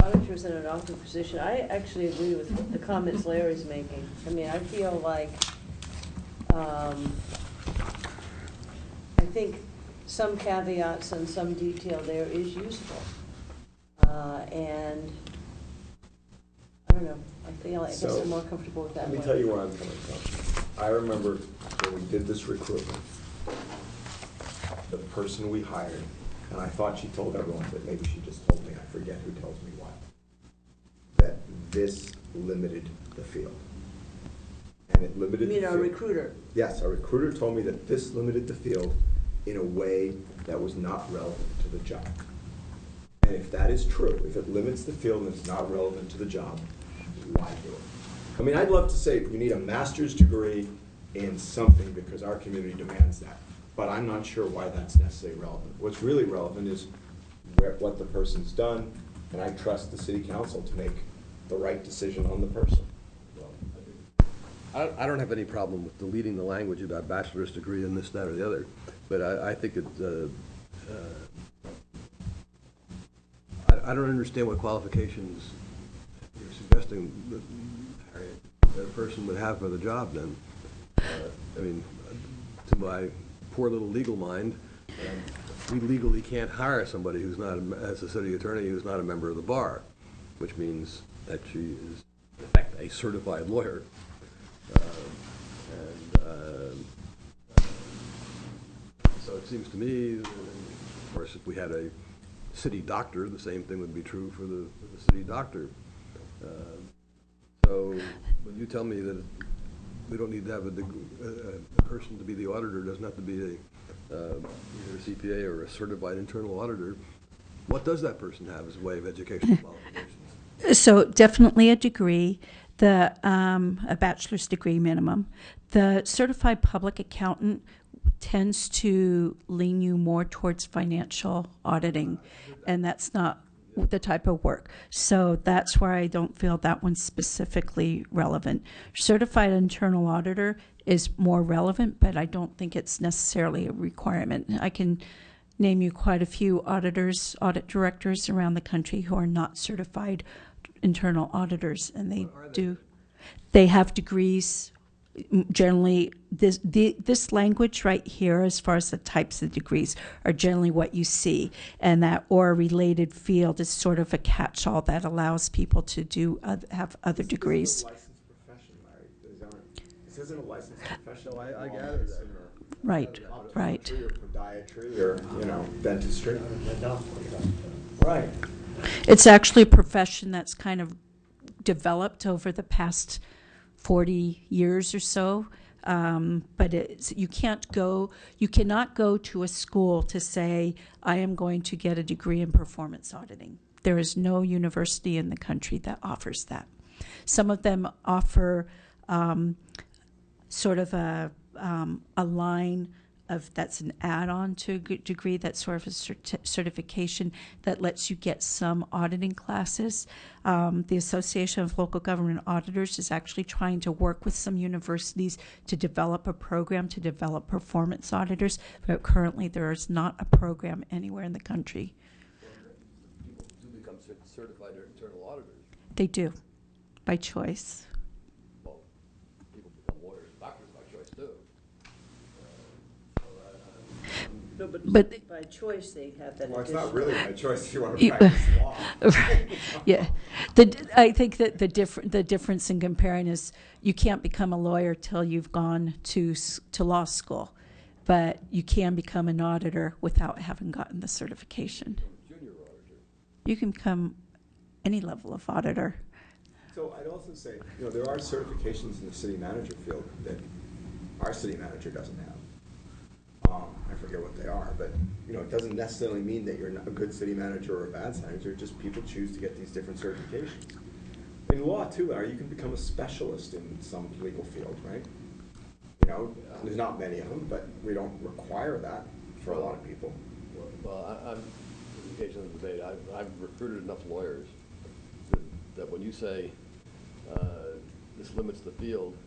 Auditors in an awkward position. I actually agree with the comments Larry's making. I mean, I feel like, I think some caveats and some detail there is useful. And I don't know, I guess I'm more comfortable with that. Let me tell you where I'm coming from. I remember when we did this recruitment, the person we hired, and I thought she told everyone, but maybe she just told me, I forget who tells me what, that this limited the field. And it limited the field. You mean our recruiter? Yes, our recruiter told me that this limited the field in a way that was not relevant to the job. And if that is true, if it limits the field and it's not relevant to the job, why do it? I mean, I'd love to say you need a master's degree in something because our community demands that. But I'm not sure why that's necessarily relevant. What's really relevant is what the person's done, and I trust the city council to make the right decision on the person. I don't have any problem with deleting the language about bachelor's degree in this, that, or the other, but I think it, I don't understand what qualifications you're suggesting that a person would have for the job then. I mean, to my poor little legal mind, we legally can't hire somebody who's not, as a city attorney, who's not a member of the bar, which means that she is, in fact, a certified lawyer. So it seems to me, of course, if we had a city doctor, the same thing would be true for the city doctor. So when you tell me that we don't need to have a person to be the auditor, doesn't have to be either a CPA or a certified internal auditor, what does that person have as a way of educational qualifications? So definitely a degree, a bachelor's degree minimum. The certified public accountant tends to lean you more towards financial auditing, and that's not the type of work. So that's where I don't feel that one's specifically relevant. Certified internal auditor is more relevant, but I don't think it's necessarily a requirement. I can name you quite a few auditors, audit directors around the country who are not certified internal auditors, and they have degrees. Generally, this language right here, as far as the types of degrees, are generally what you see, and that or related field is sort of a catch-all that allows people to have other degrees. This isn't a licensed profession, Larry. This isn't a licensed profession. I gather that. Right. Or podiatry, or dentistry. Right. It's actually a profession that's kind of developed over the past 40 years or so, but you cannot go to a school to say, I am going to get a degree in performance auditing. There is no university in the country that offers that. Some of them offer sort of a line of that's an add-on to a degree, that's sort of a certification that lets you get some auditing classes. The Association of Local Government Auditors is actually trying to work with some universities to develop a program to develop performance auditors, but currently there is not a program anywhere in the country. People do become certified internal auditors. They do, by choice. Well, people become lawyers and doctors by choice too. No, but by choice they have that. Well, it's not really by choice if you want to practice law. Right. Yeah, I think that the difference in comparing is you can't become a lawyer till you've gone to law school. but you can become an auditor without having gotten the certification. Junior auditor. You can become any level of auditor. So I'd also say, there are certifications in the city manager field that our city manager doesn't have. I forget what they are, but, it doesn't necessarily mean that you're not a good city manager or a bad city manager, just people choose to get these different certifications. In law, too, Larry, you can become a specialist in some legal field, right? There's not many of them, but we don't require that for a lot of people. Well, I'm engaged in the debate. I've recruited enough lawyers that when you say this limits the field,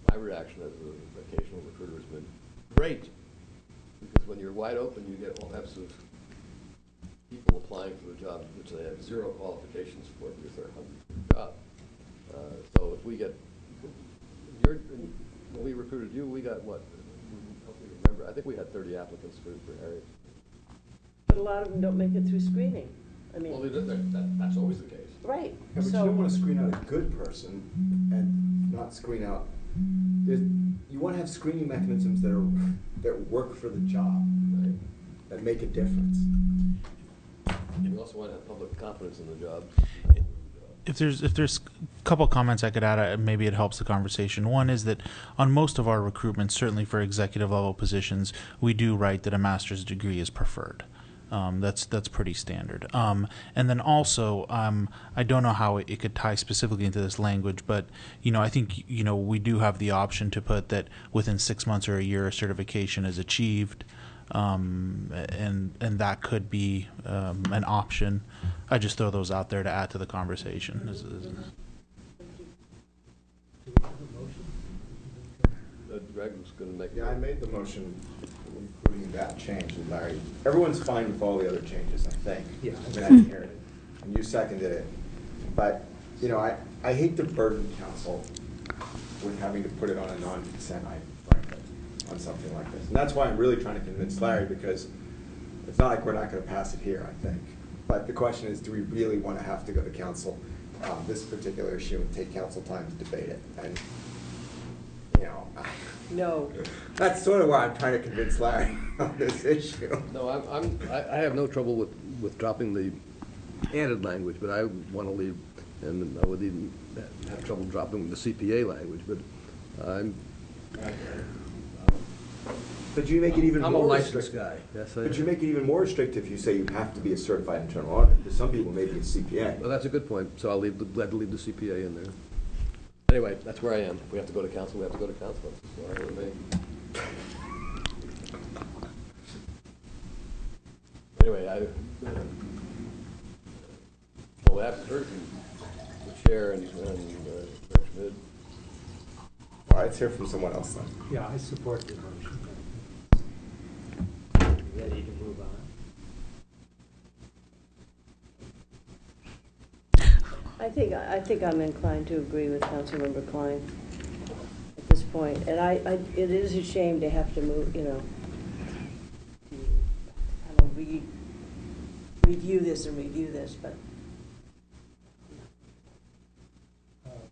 my reaction as an occasional recruiter has been great, because when you're wide open, you get all types of people applying for the job which they have zero qualifications for because they're hungry for the job. So if we get, when we recruited you, we got what? Help me remember. I think we had 30 applicants for Harriet. But a lot of them don't make it through screening. I mean, Well, that's always the case. right. Yeah, but you don't want to screen out a good person and not screen out. You want to have screening mechanisms that work for the job, right? That make a difference. You also want to have public confidence in the job. If there's a couple comments I could add, maybe it helps the conversation. One is that on most of our recruitment, certainly for executive level positions, we do write that a master's degree is preferred. That's pretty standard. And then also, I don't know how it could tie specifically into this language, but I think we do have the option to put that within 6 months or a year, a certification is achieved, and that could be an option. I just throw those out there to add to the conversation. Do we have a motion? Greg was going to make. Yeah, I made the motion, including that change, and Larry. Everyone's fine with all the other changes, I think. Yeah. I didn't hear it, and you seconded it. But I hate to burden council with having to put it on a non-consent item, frankly, on something like this. And that's why I'm really trying to convince Larry, because it's not like we're not going to pass it here, I think. But the question is, do we really want to have to go to council on this particular issue and take council time to debate it? And No. that's sort of why I'm trying to convince Larry on this issue. No, I have no trouble with dropping the added language, but I want to leave, and I would even have trouble dropping the CPA language, but But you make it even I'm more a licensed restrictive. guy. Yes, But you make it even more restrictive if you say you have to be a certified internal auditor, because some people may be a CPA. Well, that's a good point, so glad to leave the CPA in there. Anyway, that's where I am. If we have to go to council, we have to go to council. That's all right with me. Anyway, well, I haven't heard from the chair and Rick Schmidt. All right, let's hear from someone else then. Yeah, I support the motion. Ready to move on? I think I'm inclined to agree with Councilmember Klein at this point. And it is a shame to have to move, to review this, but.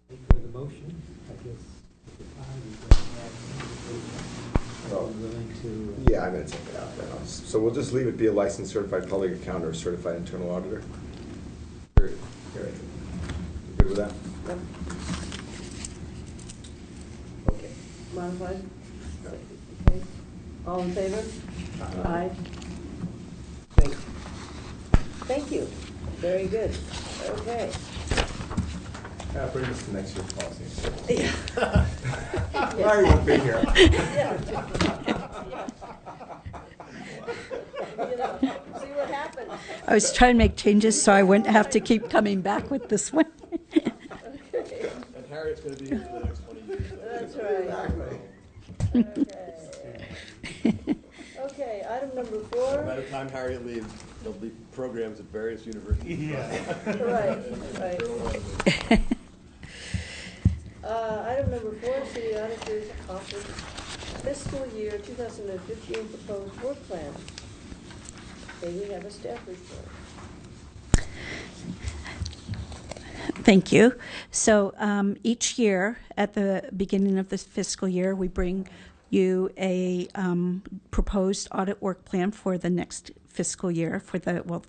For the motion, I guess, at the time, we can have Well, willing to. Yeah, I'm going to take it out then. So we'll just leave it be a licensed certified public accountant or certified internal auditor? Period. Period. You good with that? Yep. Okay. Modified? Okay. All in favor? Aye. Great. Thank you. Very good. Okay. Bring this to next year's policy. Yeah. Larry won't be here. Yeah. See what happens. I was trying to make changes so I wouldn't have to keep coming back with this one. Okay. And Harriet's going to be here for the next 20 years. That's right. Okay. Okay, item number 4. By the time Harriet leaves, there'll be programs at various universities. Yeah. Right. Item number 4, City Auditor's Office Fiscal Year 2015 Proposed Work Plan. Okay, we have a staff report. Thank you. So each year, at the beginning of this fiscal year, we bring you a proposed audit work plan for the next fiscal year,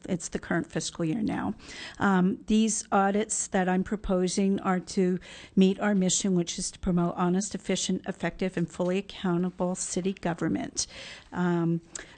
it's the current fiscal year now. These audits that I'm proposing are to meet our mission, which is to promote honest, efficient, effective, and fully accountable city government.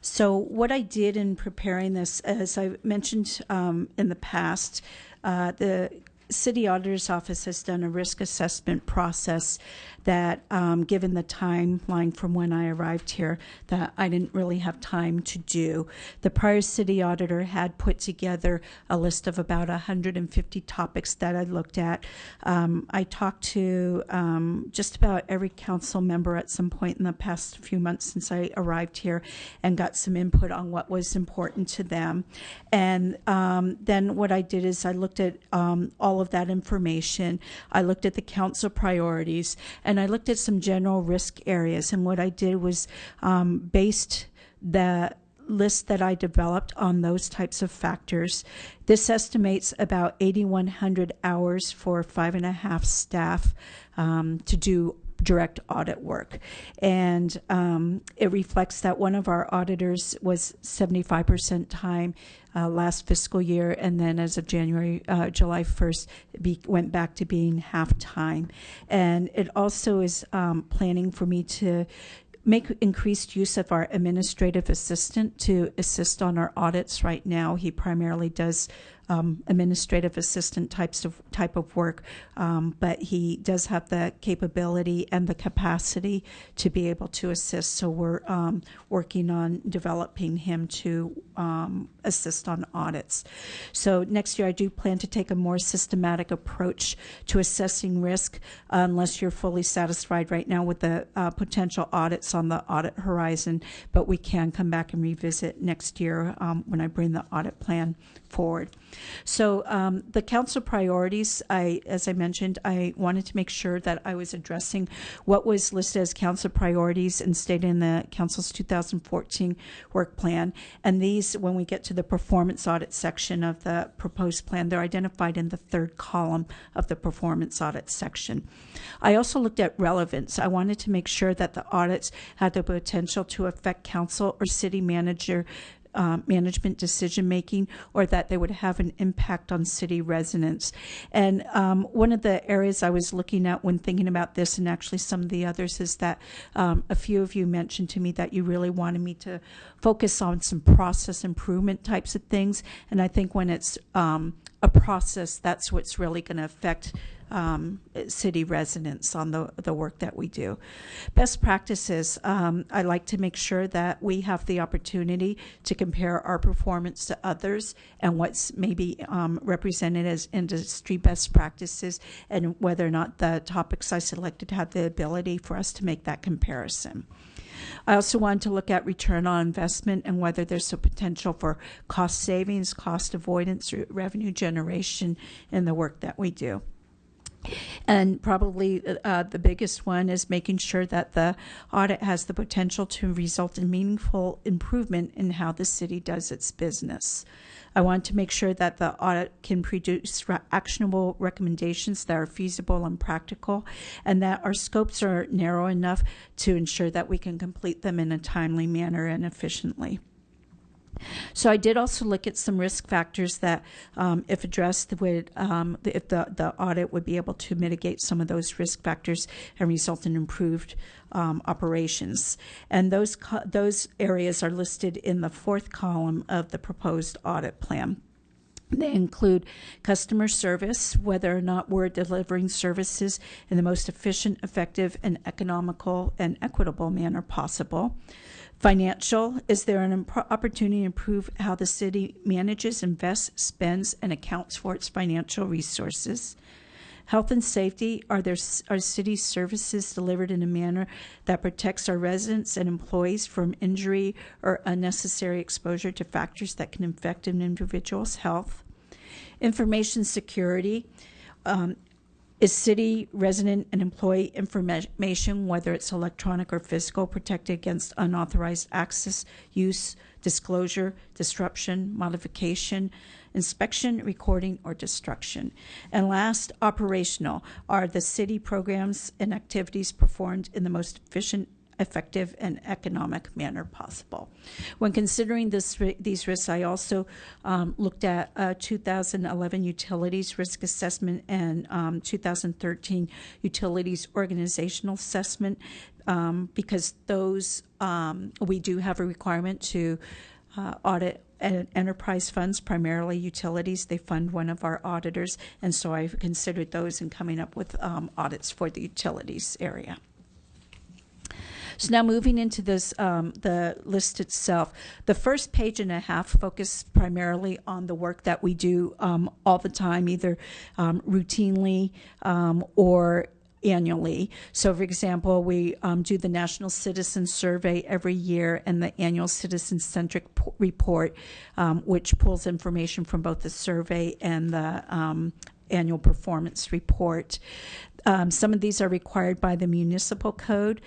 So what I did in preparing this, as I mentioned in the past, the City Auditor's Office has done a risk assessment process that, given the timeline from when I arrived here, that I didn't really have time to do. The prior city auditor had put together a list of about 150 topics that I looked at. I talked to just about every council member at some point in the past few months since I arrived here and got some input on what was important to them. And then what I did is I looked at all of that information. I looked at the council priorities, and I looked at some general risk areas. And what I did was based the list that I developed on those types of factors. This estimates about 8,100 hours for 5.5 staff to do direct audit work. And it reflects that one of our auditors was 75% time last fiscal year, and then as of July 1st, went back to being half-time. And it also is planning for me to make increased use of our administrative assistant to assist on our audits. Right now, he primarily does administrative assistant type of work, but he does have the capability and the capacity to be able to assist. So we're working on developing him to assist on audits. So next year I do plan to take a more systematic approach to assessing risk, unless you're fully satisfied right now with the potential audits on the audit horizon, but we can come back and revisit next year when I bring the audit plan forward. So the council priorities, as I mentioned, I wanted to make sure that I was addressing what was listed as council priorities and stated in the council's 2014 work plan. And these, when we get to the performance audit section of the proposed plan, they're identified in the third column of the performance audit section. I also looked at relevance. I wanted to make sure that the audits had the potential to affect council or city manager management decision-making, or that they would have an impact on city residents. And one of the areas I was looking at when thinking about this, and actually some of the others, is that a few of you mentioned to me that you really wanted me to focus on some process improvement types of things. And I think when it's a process, that's what's really going to affect city residents on the work that we do. Best practices, I like to make sure that we have the opportunity to compare our performance to others and what's maybe represented as industry best practices, and whether or not the topics I selected have the ability for us to make that comparison. I also wanted to look at return on investment and whether there's a potential for cost savings, cost avoidance, or revenue generation in the work that we do. And probably the biggest one is making sure that the audit has the potential to result in meaningful improvement in how the city does its business. I want to make sure that the audit can produce actionable recommendations that are feasible and practical, and that our scopes are narrow enough to ensure that we can complete them in a timely manner and efficiently. So I did also look at some risk factors that, if addressed, would if the audit would be able to mitigate some of those risk factors and result in improved operations. And those areas are listed in the fourth column of the proposed audit plan. They include customer service, whether or not we're delivering services in the most efficient, effective, and economical and equitable manner possible. Financial, is there an opportunity to improve how the city manages, invests, spends, and accounts for its financial resources? Health and safety, are city services delivered in a manner that protects our residents and employees from injury or unnecessary exposure to factors that can affect an individual's health? Information security, is city resident and employee information, whether it's electronic or physical, protected against unauthorized access, use, disclosure, disruption, modification, inspection, recording, or destruction? And last, operational. Are the city programs and activities performed in the most efficient, effective and economic manner possible. When considering these risks, I also looked at 2011 utilities risk assessment and 2013 utilities organizational assessment, because those we do have a requirement to audit enterprise funds, primarily utilities. They fund one of our auditors, and so I've considered those in coming up with audits for the utilities area. So now moving into this, the list itself, the first page and a half focus primarily on the work that we do all the time, either routinely or annually. So, for example, we do the National Citizen Survey every year and the annual Citizen-Centric Report, which pulls information from both the survey and the annual performance report. Some of these are required by the municipal code.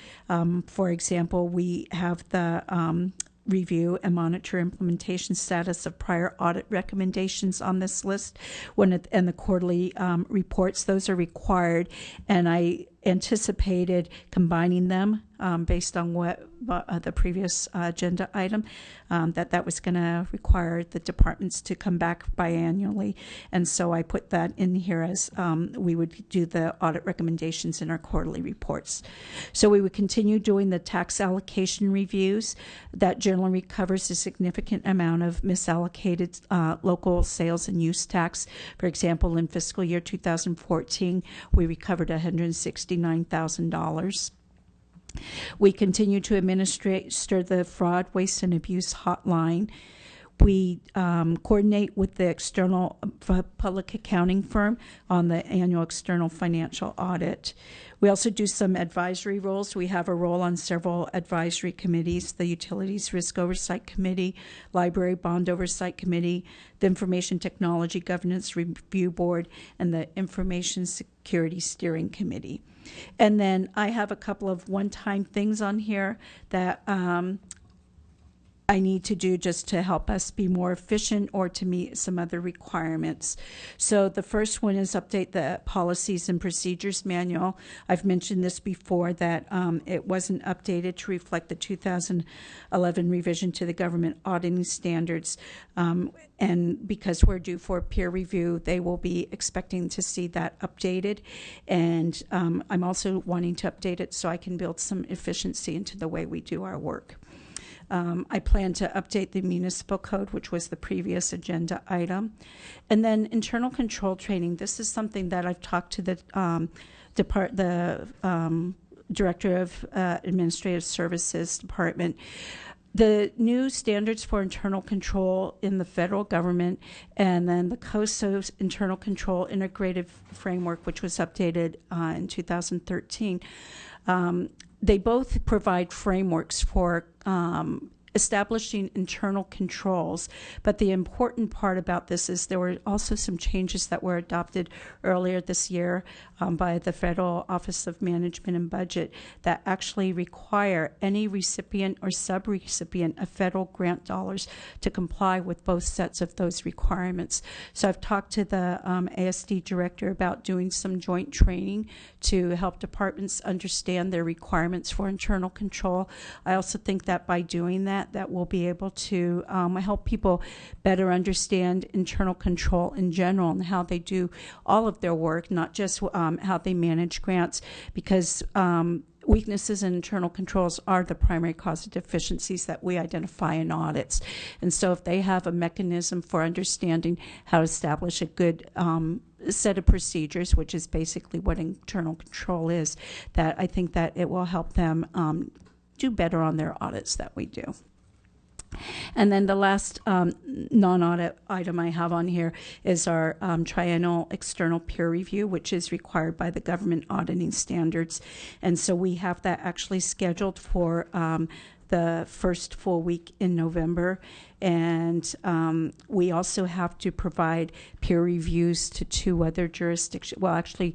For example, we have the review and monitor implementation status of prior audit recommendations on this list. And the quarterly reports, those are required. And I anticipated combining them based on what the previous agenda item, that was going to require the departments to come back biannually. And so I put that in here as we would do the audit recommendations in our quarterly reports. So we would continue doing the tax allocation reviews. That generally recovers a significant amount of misallocated local sales and use tax. For example, in fiscal year 2014, we recovered $169,000. We continue to administer the fraud, waste, and abuse hotline. We coordinate with the external public accounting firm on the annual external financial audit. We also do some advisory roles. We have a role on several advisory committees: the Utilities Risk Oversight Committee, Library Bond Oversight Committee, the Information Technology Governance Review Board, and the Information Security Steering Committee. And then I have a couple of one-time things on here that I need to do just to help us be more efficient or to meet some other requirements. So the first one is update the policies and procedures manual. I've mentioned this before, that it wasn't updated to reflect the 2011 revision to the government auditing standards. And because we're due for peer review, they will be expecting to see that updated. And I'm also wanting to update it so I can build some efficiency into the way we do our work. I plan to update the municipal code, which was the previous agenda item. And then internal control training. This is something that I've talked to the Director of Administrative Services Department. The new standards for internal control in the federal government, and then the COSO internal control integrated framework, which was updated in 2013, they both provide frameworks for establishing internal controls. But the important part about this is there were also some changes that were adopted earlier this year by the Federal Office of Management and Budget that actually require any recipient or subrecipient of federal grant dollars to comply with both sets of those requirements. So I've talked to the ASD director about doing some joint training to help departments understand their requirements for internal control. I also think that by doing that we'll be able to help people better understand internal control in general and how they do all of their work, not just how they manage grants, because weaknesses in internal controls are the primary cause of deficiencies that we identify in audits. And so if they have a mechanism for understanding how to establish a good set of procedures, which is basically what internal control is, that I think that it will help them do better on their audits that we do. And then the last non-audit item I have on here is our triennial external peer review, which is required by the government auditing standards. And so we have that actually scheduled for the first full week in November. And we also have to provide peer reviews to 2 other jurisdictions. Well, actually,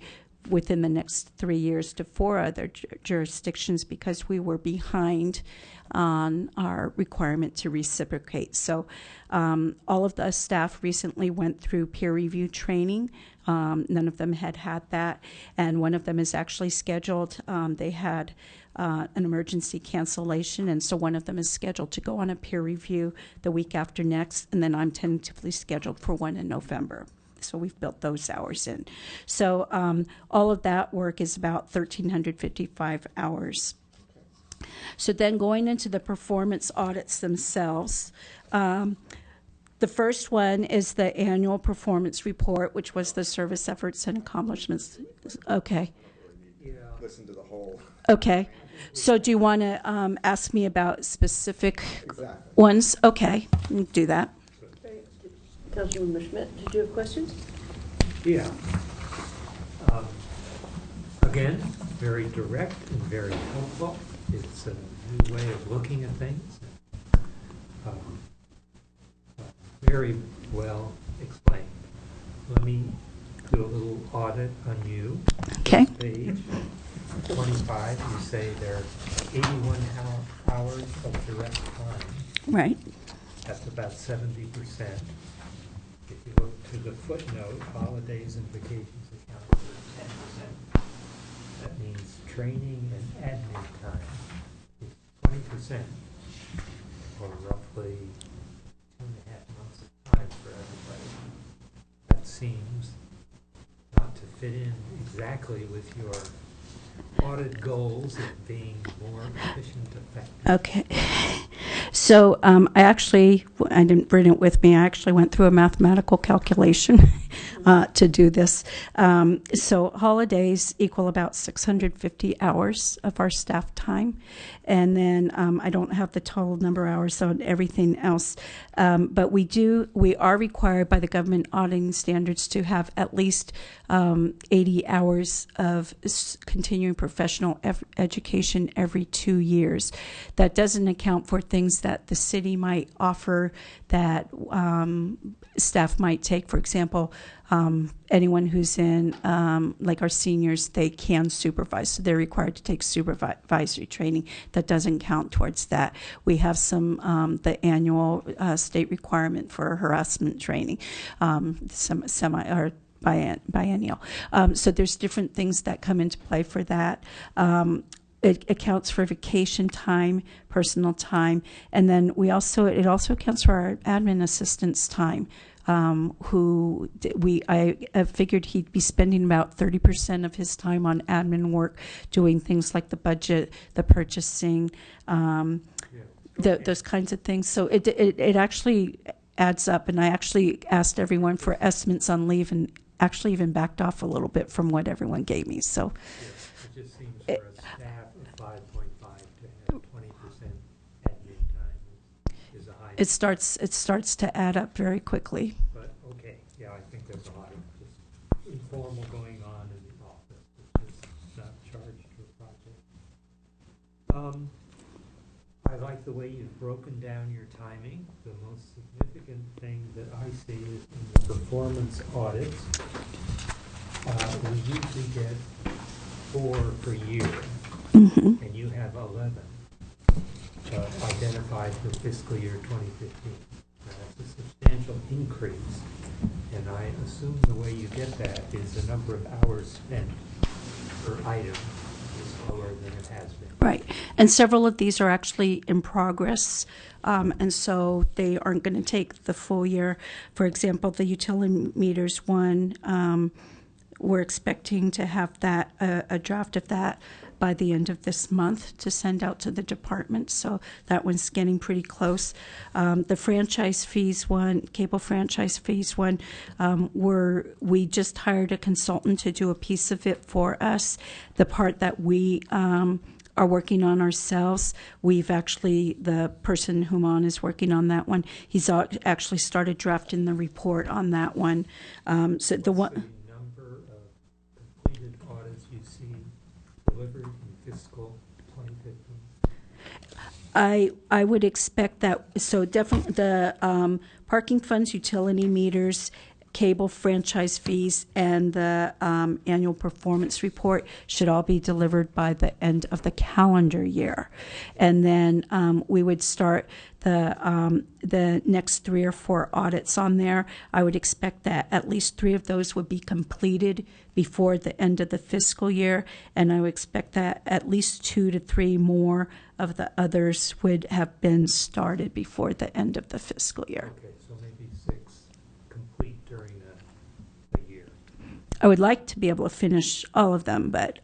within the next 3 years to 4 other jurisdictions because we were behind on our requirement to reciprocate. So all of the staff recently went through peer review training. None of them had that, and one of them is actually scheduled. They had an emergency cancellation, and so one of them is scheduled to go on a peer review the week after next, and then I'm tentatively scheduled for one in November. So we've built those hours in. So all of that work is about 1,355 hours. So then going into the performance audits themselves, the first one is the annual performance report, which was the service efforts and accomplishments. Okay. Listen to the whole. Okay. So do you want to ask me about specific ones? Okay, do that. Councilmember Schmidt, did you have questions? Yeah. Again, very direct and very helpful. It's a new way of looking at things. Very well explained. Let me do a little audit on you. Okay. Page 25, you say there are 81 hours of direct time. Right. That's about 70%. If you look to the footnote, holidays and vacations account for 10%. That means training and admin time is 20%, or roughly 2.5 months of time for everybody. That seems not to fit in exactly with your audit goals of being more efficient, effective. Okay. So I didn't bring it with me. I actually went through a mathematical calculation to do this. So holidays equal about 650 hours of our staff time. And then I don't have the total number of hours on everything else. But we are required by the government auditing standards to have at least 80 hours of continuing professional education every 2 years. That doesn't account for things that the city might offer that staff might take. For example, anyone who's in, like our seniors, they can supervise, so they're required to take supervisory training. That doesn't count towards that. We have some, the annual state requirement for harassment training, or biennial. So there's different things that come into play for that. It accounts for vacation time, personal time, and then it also accounts for our admin assistant's time. I figured he'd be spending about 30% of his time on admin work, doing things like the budget, the purchasing, those kinds of things. So it actually adds up, and I actually asked everyone for estimates on leave, and actually even backed off a little bit from what everyone gave me. So it just seems for a staff of 5.5 to have 20% admin time is a high. it starts to add up very quickly. But okay, yeah, I think there's a lot of just informal going on in the office, which is not charged to a project. I like the way you've broken down your timing. The most significant thing that I see is in the performance audits, we usually get 4 per year, and you have 11 identified for fiscal year 2015. Now, that's a substantial increase, and I assume the way you get that is the number of hours spent per item is lower than it has been. Right, and several of these are actually in progress, and so they aren't going to take the full year. For example, the utility meters one, we're expecting to have that a draft of that by the end of this month to send out to the department. So that one's getting pretty close. The franchise fees one, cable franchise fees one, we just hired a consultant to do a piece of it for us. The part that we are working on ourselves, the person Human is working on that one. He's actually started drafting the report on that one. So the one. Number of completed audits you've seen delivered in fiscal 2015? I would expect that. So definitely the parking funds, utility meters, cable franchise fees and the annual performance report should all be delivered by the end of the calendar year. And then we would start the next 3 or 4 audits on there. I would expect that at least 3 of those would be completed before the end of the fiscal year, and I would expect that at least 2 to 3 more of the others would have been started before the end of the fiscal year. Okay, so maybe 6 complete during a year. I would like to be able to finish all of them, but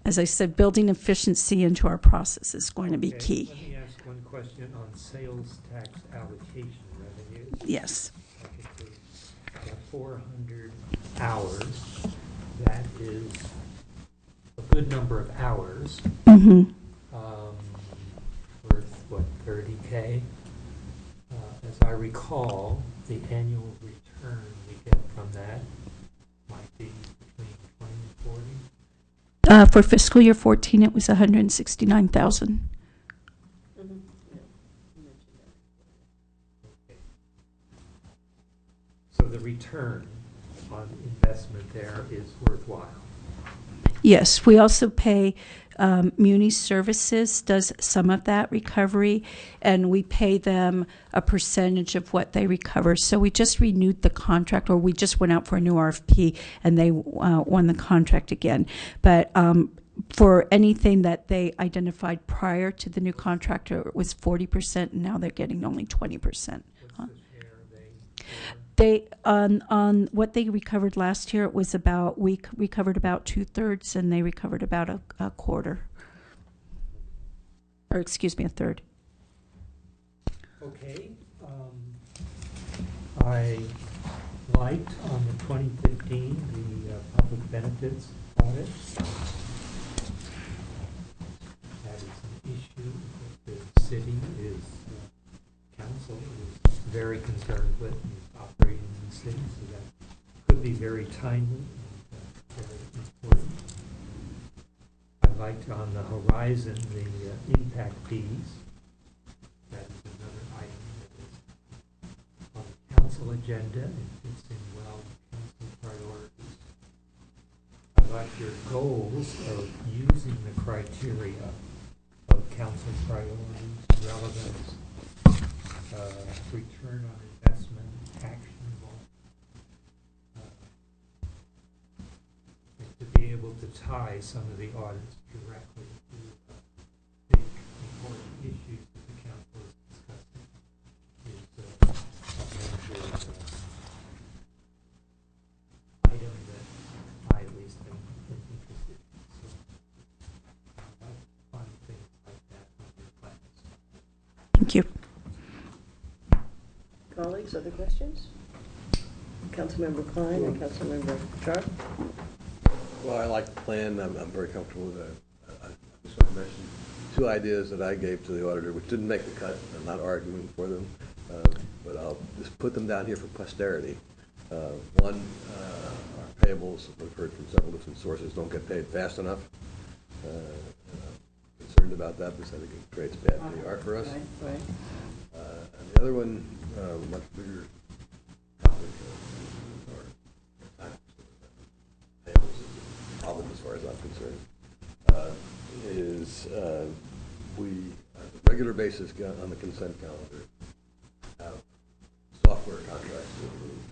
as I said, building efficiency into our process is going to be key. Let me ask one question on sales tax allocation revenues. Yes. Okay, so 400 hours, that is a good number of hours. Mm-hmm. Worth, what, 30K? As I recall, the annual return we get from that might be between 20 and 40. For fiscal year 14, it was 169,000. So the return on investment there is worthwhile. Yes, we also pay, Muni Services does some of that recovery, and we pay them a percentage of what they recover. So we just renewed the contract, or we just went out for a new RFP, and they won the contract again. But for anything that they identified prior to the new contractor, it was 40%, and now they're getting only 20%. They on what they recovered last year, it was about, we recovered about 2/3, and they recovered about a quarter, or excuse me, a third. Okay. I liked on the 2015 the public benefits audit. That is an issue that the city is, council is very concerned with. Operating in the city, so that could be very timely and very important. I liked on the horizon the impact fees. That is another item that is on the council agenda and fits in well with council priorities. I like your goals of using the criteria of council priorities, relevance, return on investment, actionable, and to be able to tie some of the audits directly to big important issues that the council is discussing is a major item that I at least am interested in. So I like to find things like that on your plans. Thank you. Colleagues, other questions? Councilmember Klein and Councilmember Sharp? Well, I like the plan. I'm very comfortable with that. I just want to mention 2 ideas that I gave to the auditor, which didn't make the cut. I'm not arguing for them, but I'll just put them down here for posterity. One, our payables, we've heard from several different sources, don't get paid fast enough. I'm concerned about that because I think it creates bad PR for us. Right. And the other one, much bigger topic, or payables is a problem as far as I'm concerned, is we, on a regular basis on the consent calendar, have software contracts to approve.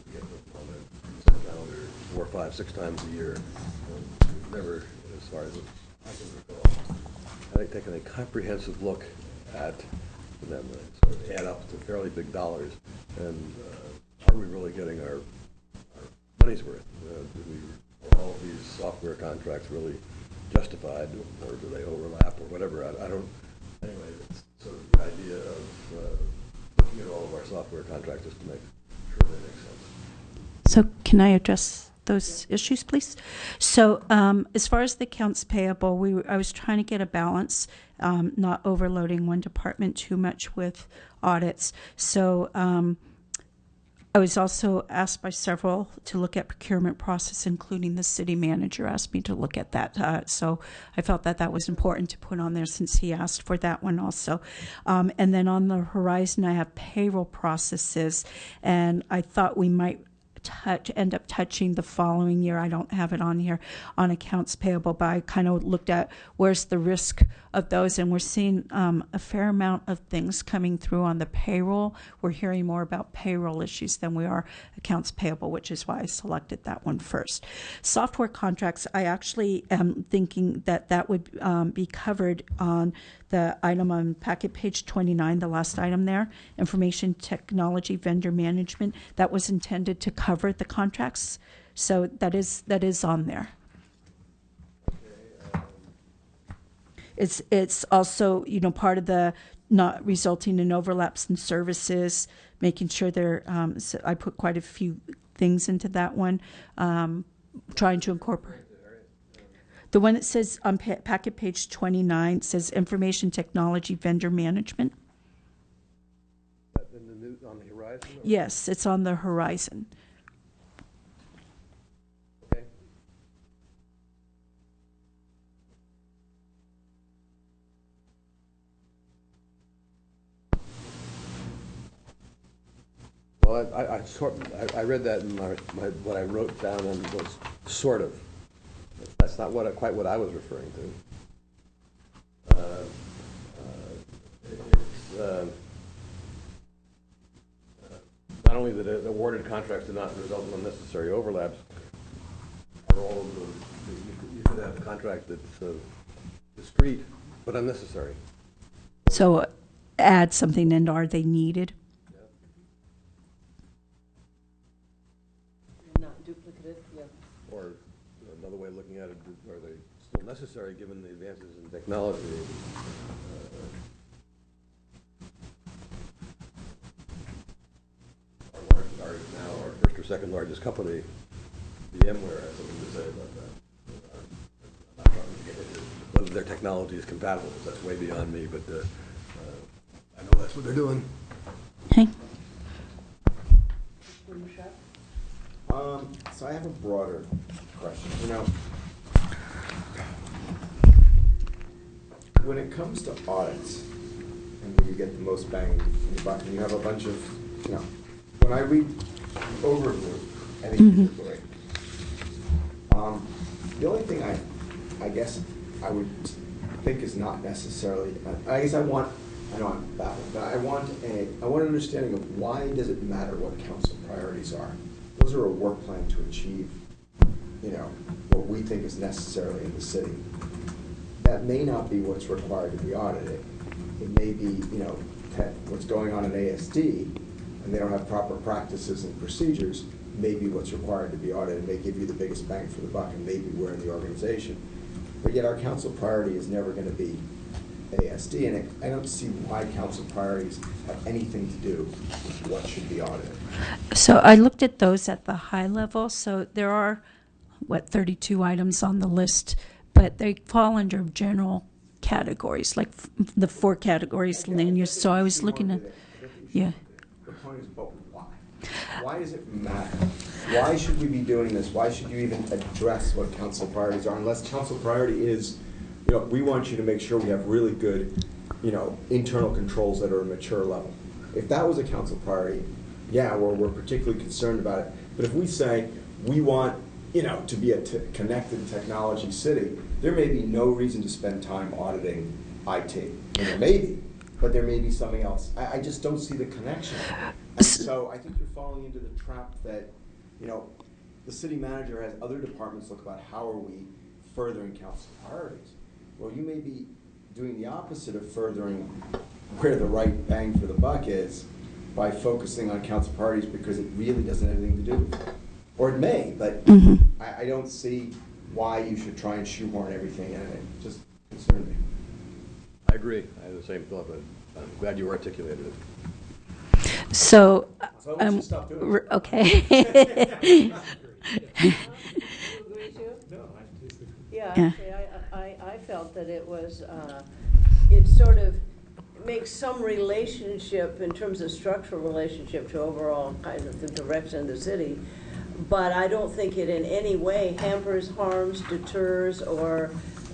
We get them on the consent calendar 4, 5, 6 times a year. We've never, as far as I can recall, I think taking a comprehensive look at them, sort of add up to fairly big dollars, and are we really getting our money's worth? Are all of these software contracts really justified, or do they overlap, or whatever? I don't. Anyway, it's sort of the idea of looking at all of our software contracts just to make sure they make sense. So can I address those issues, please? So as far as the accounts payable, I was trying to get a balance, not overloading one department too much with audits. So I was also asked by several to look at procurement process, including the city manager asked me to look at that. So I felt that that was important to put on there since he asked for that one also. And then on the horizon, I have payroll processes, and I thought we might end up touching the following year. I don't have it on here on accounts payable, but I kind of looked at where's the risk of those, and we're seeing a fair amount of things coming through on the payroll. We're hearing more about payroll issues than we are accounts payable, which is why I selected that one first. Software contracts, I actually am thinking that that would be covered on the item on packet page 29, the last item there, information technology vendor management. That was intended to cover the contracts, so that is on there. It's also, you know, part of the not resulting in overlaps in services, making sure they're, so I put quite a few things into that one, trying to incorporate. The one that says on packet page 29 says information technology vendor management. On the horizon? Yes, it's on the horizon. Okay. Well, I read that in what I wrote down and was sort of. That's not quite what I was referring to. It's not only that the awarded contracts do not result in unnecessary overlaps, are all of you could have a contract that's discrete but unnecessary. So add something in, are they needed? Not duplicative, yeah. Or another way of looking at it, are they still necessary given the advances in technology? Our first or second largest company, VMware, has something to say about that. I'm not trying to get into whether their technology is compatible. That's way beyond me, but I know that's what they're doing. Okay. So I have a broader question. You know, when it comes to audits and where you get the most bang for the buck, and you have a bunch of, you know, when I read overview, I think these are great. The only thing I guess I would think is not necessarily, I guess I know I'm baffled, but I want an understanding of why does it matter what council priorities are. Those are a work plan to achieve, you know, what we think is necessarily in the city. That may not be what's required to be audited. It may be, you know, what's going on in ASD, and they don't have proper practices and procedures, may be what's required to be audited, may give you the biggest bang for the buck, and maybe we're in the organization. But yet our council priority is never going to be ASD, and I don't see why council priorities have anything to do with what should be audited. So I looked at those at the high level. So there are, 32 items on the list, but they fall under general categories, like the 4 categories land use. So I was looking at, yeah. The point is, but why? Why does it matter? Why should we be doing this? Why should you even address what council priorities are, unless council priority is, you know, we want you to make sure we have really good, you know, internal controls that are a mature level. If that was a council priority, yeah, we're particularly concerned about it. But if we say we want, you know, to be a connected technology city, there may be no reason to spend time auditing IT. And there may be, but there may be something else. I just don't see the connection. And so I think you're falling into the trap that, you know, the city manager has other departments look about how are we furthering council priorities. Well, you may be doing the opposite of furthering where the right bang for the buck is by focusing on council priorities because it really doesn't have anything to do with it. Or it may, but I don't see why you should try and shoehorn everything in it. It just concerns me. I agree. I have the same thought, but I'm glad you articulated it. So, I want you to stop doing it. okay. Yeah, actually, I felt that it was, it's sort of, make some relationship in terms of structural relationship to overall kind of the direction of the city. But I don't think it in any way hampers, harms, deters, or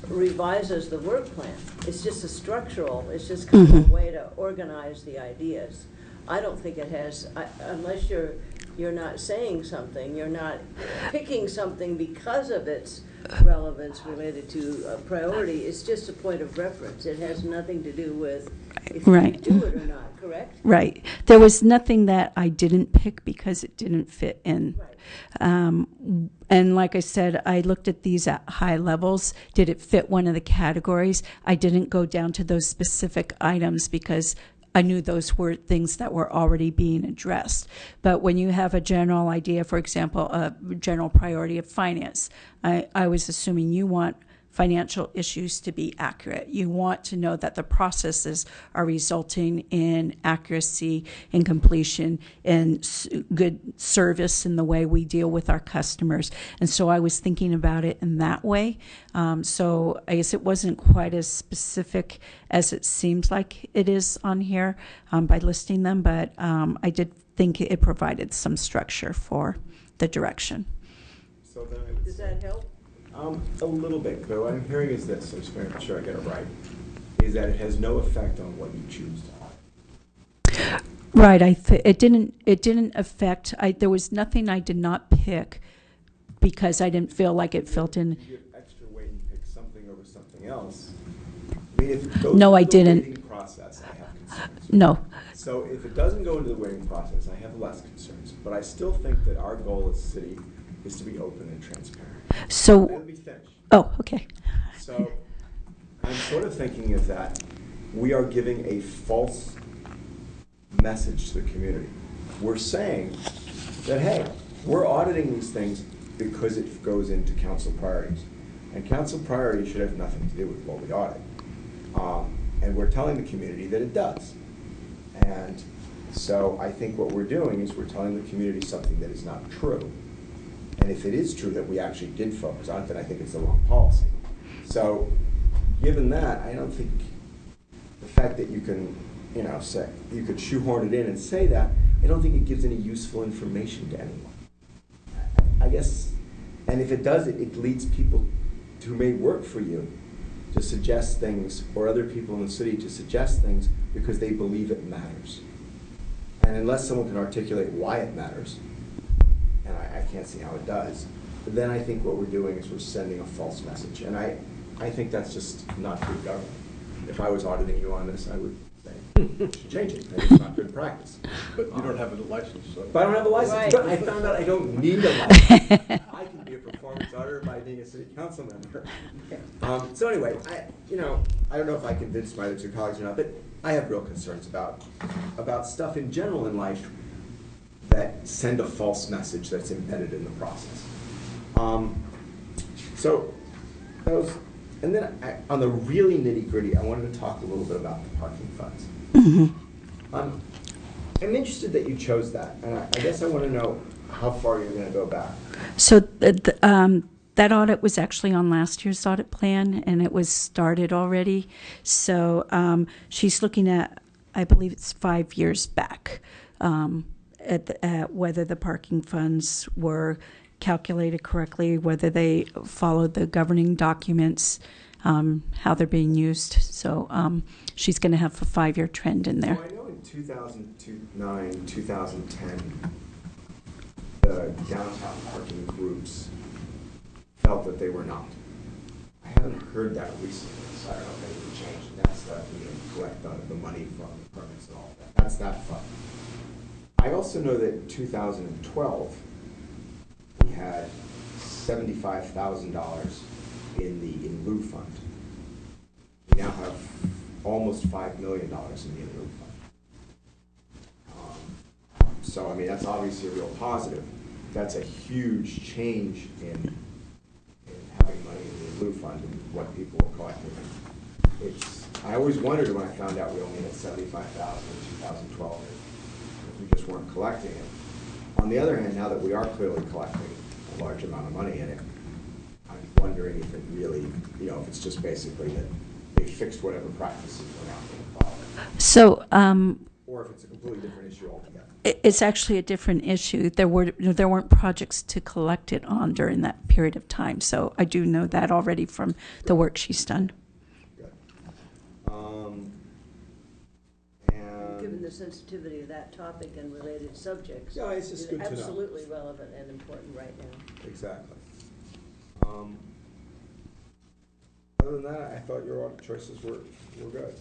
revises the work plan. It's just a structural, it's just kind of a way to organize the ideas. I don't think it has, unless you're not saying something, you're not picking something because of its relevance related to a priority. It's just a point of reference. It has nothing to do with if you do it or not, correct? Right. There was nothing that I didn't pick because it didn't fit in. Right. And like I said, I looked at these at high levels. Did it fit one of the categories? I didn't go down to those specific items because I knew those were things that were already being addressed. But when you have a general idea, for example, a general priority of finance, I was assuming you want financial issues to be accurate. You want to know that the processes are resulting in accuracy and completion and good service in the way we deal with our customers. And so I was thinking about it in that way. So I guess it wasn't quite as specific as it seems like it is on here by listing them, but I did think it provided some structure for the direction. So then I would Does that help? A little bit, but what I'm hearing is this, I'm just going to make sure I get it right, is that it has no effect on what you choose to audit. Right, it didn't affect, there was nothing I did not pick because I didn't feel like it felt in. If you give extra weight and pick something over something else, I mean, if it goes No, I into the didn't. weighting process, I have concerns. No. So if it doesn't go into the weighting process, I have less concerns. But I still think that our goal as a city is to be open and transparent. So, Let me finish. oh, okay. So I'm sort of thinking is that we are giving a false message to the community. We're saying that, hey, we're auditing these things because it goes into council priorities. And council priorities should have nothing to do with what we audit. And we're telling the community that it does. And so I think what we're doing is we're telling the community something that is not true. And if it is true that we actually did focus on it, then I think it's the wrong policy. So given that, I don't think the fact that you can, say, you could shoehorn it in and say that, I don't think it gives any useful information to anyone. I guess, and if it does, it leads people who may work for you to suggest things, or other people in the city to suggest things because they believe it matters. And unless someone can articulate why it matters, and I can't see how it does, but then I think what we're doing is we're sending a false message. And I think that's just not good government. If I was auditing you on this, I would say, you should change it. I think it's not good practice. But you don't have a license, so. But I don't have a license. Right. But I found out I don't need a license. I can be a performance auditor by being a city council member. So anyway, I don't know if I convinced my other two colleagues or not, but I have real concerns about stuff in general in life that send a false message that's embedded in the process. And then on the really nitty-gritty, I wanted to talk a little bit about the parking funds. I'm interested that you chose that, and I guess I want to know how far you're going to go back. So that audit was actually on last year's audit plan, and it was started already. So she's looking at, I believe it's 5 years back, at whether the parking funds were calculated correctly, whether they followed the governing documents, how they're being used. So she's going to have a 5-year trend in there. So I know in 2009, 2010, the downtown parking groups felt that they were not. I haven't heard that recently, so I don't know if anything changed. And that's the collect the money from the permits and all that. That's that fund. I also know that in 2012, we had $75,000 in the in lieu fund. We now have almost $5 million in the in lieu fund. So I mean, that's obviously a real positive. That's a huge change in having money in the in lieu fund and what people are collecting. I always wondered when I found out we only had $75,000 in 2012 if we just weren't collecting it. On the other hand, now that we are clearly collecting a large amount of money in it, I'm wondering if it really, if it's just basically that they fixed whatever practices were not being followed. So, Or if it's a completely different issue altogether. it's actually a different issue. There weren't projects to collect it on during that period of time. So I do know that already from the work she's done. Good. Given the sensitivity of that topic and related subjects, Yeah, it's just good to know. absolutely relevant and important right now. Exactly. Other than that, I thought your audit choices were good.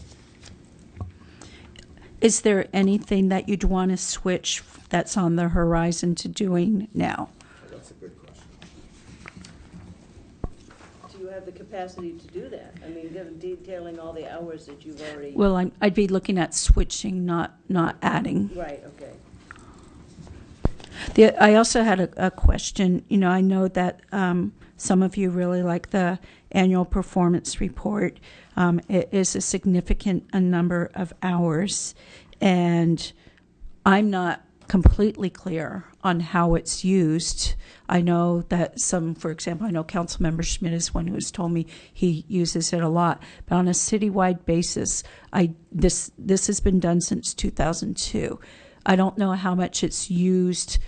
Is there anything that you'd want to switch that's on the horizon to doing now? That's a good question. Do you have the capacity to do that? I mean, detailing all the hours that you've already. Well, I'd be looking at switching, not adding. Right, okay. I also had a question. You know, I know that some of you really like the annual performance report. It is a significant number of hours, and I'm not completely clear on how it's used. I know that for example, I know Councilmember Schmidt is one who has told me he uses it a lot. But on a citywide basis, this has been done since 2002. I don't know how much it's used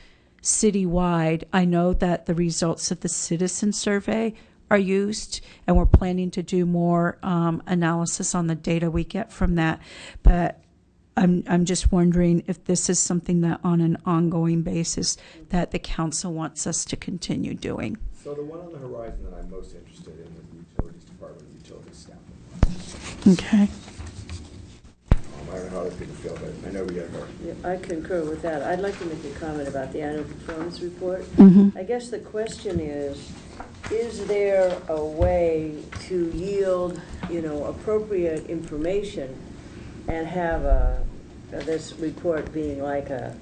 citywide. I know that the results of the citizen survey are used, and we're planning to do more analysis on the data we get from that. But I'm just wondering if this is something that on an ongoing basis that the council wants us to continue doing. So the one on the horizon that I'm most interested in is the Utilities Department, Utilities staff. Okay. I don't know how other people feel, but I know we gotta go. Yeah, I concur with that. I'd like to make a comment about the annual performance report. I guess the question is there a way to yield, appropriate information and have this report being like a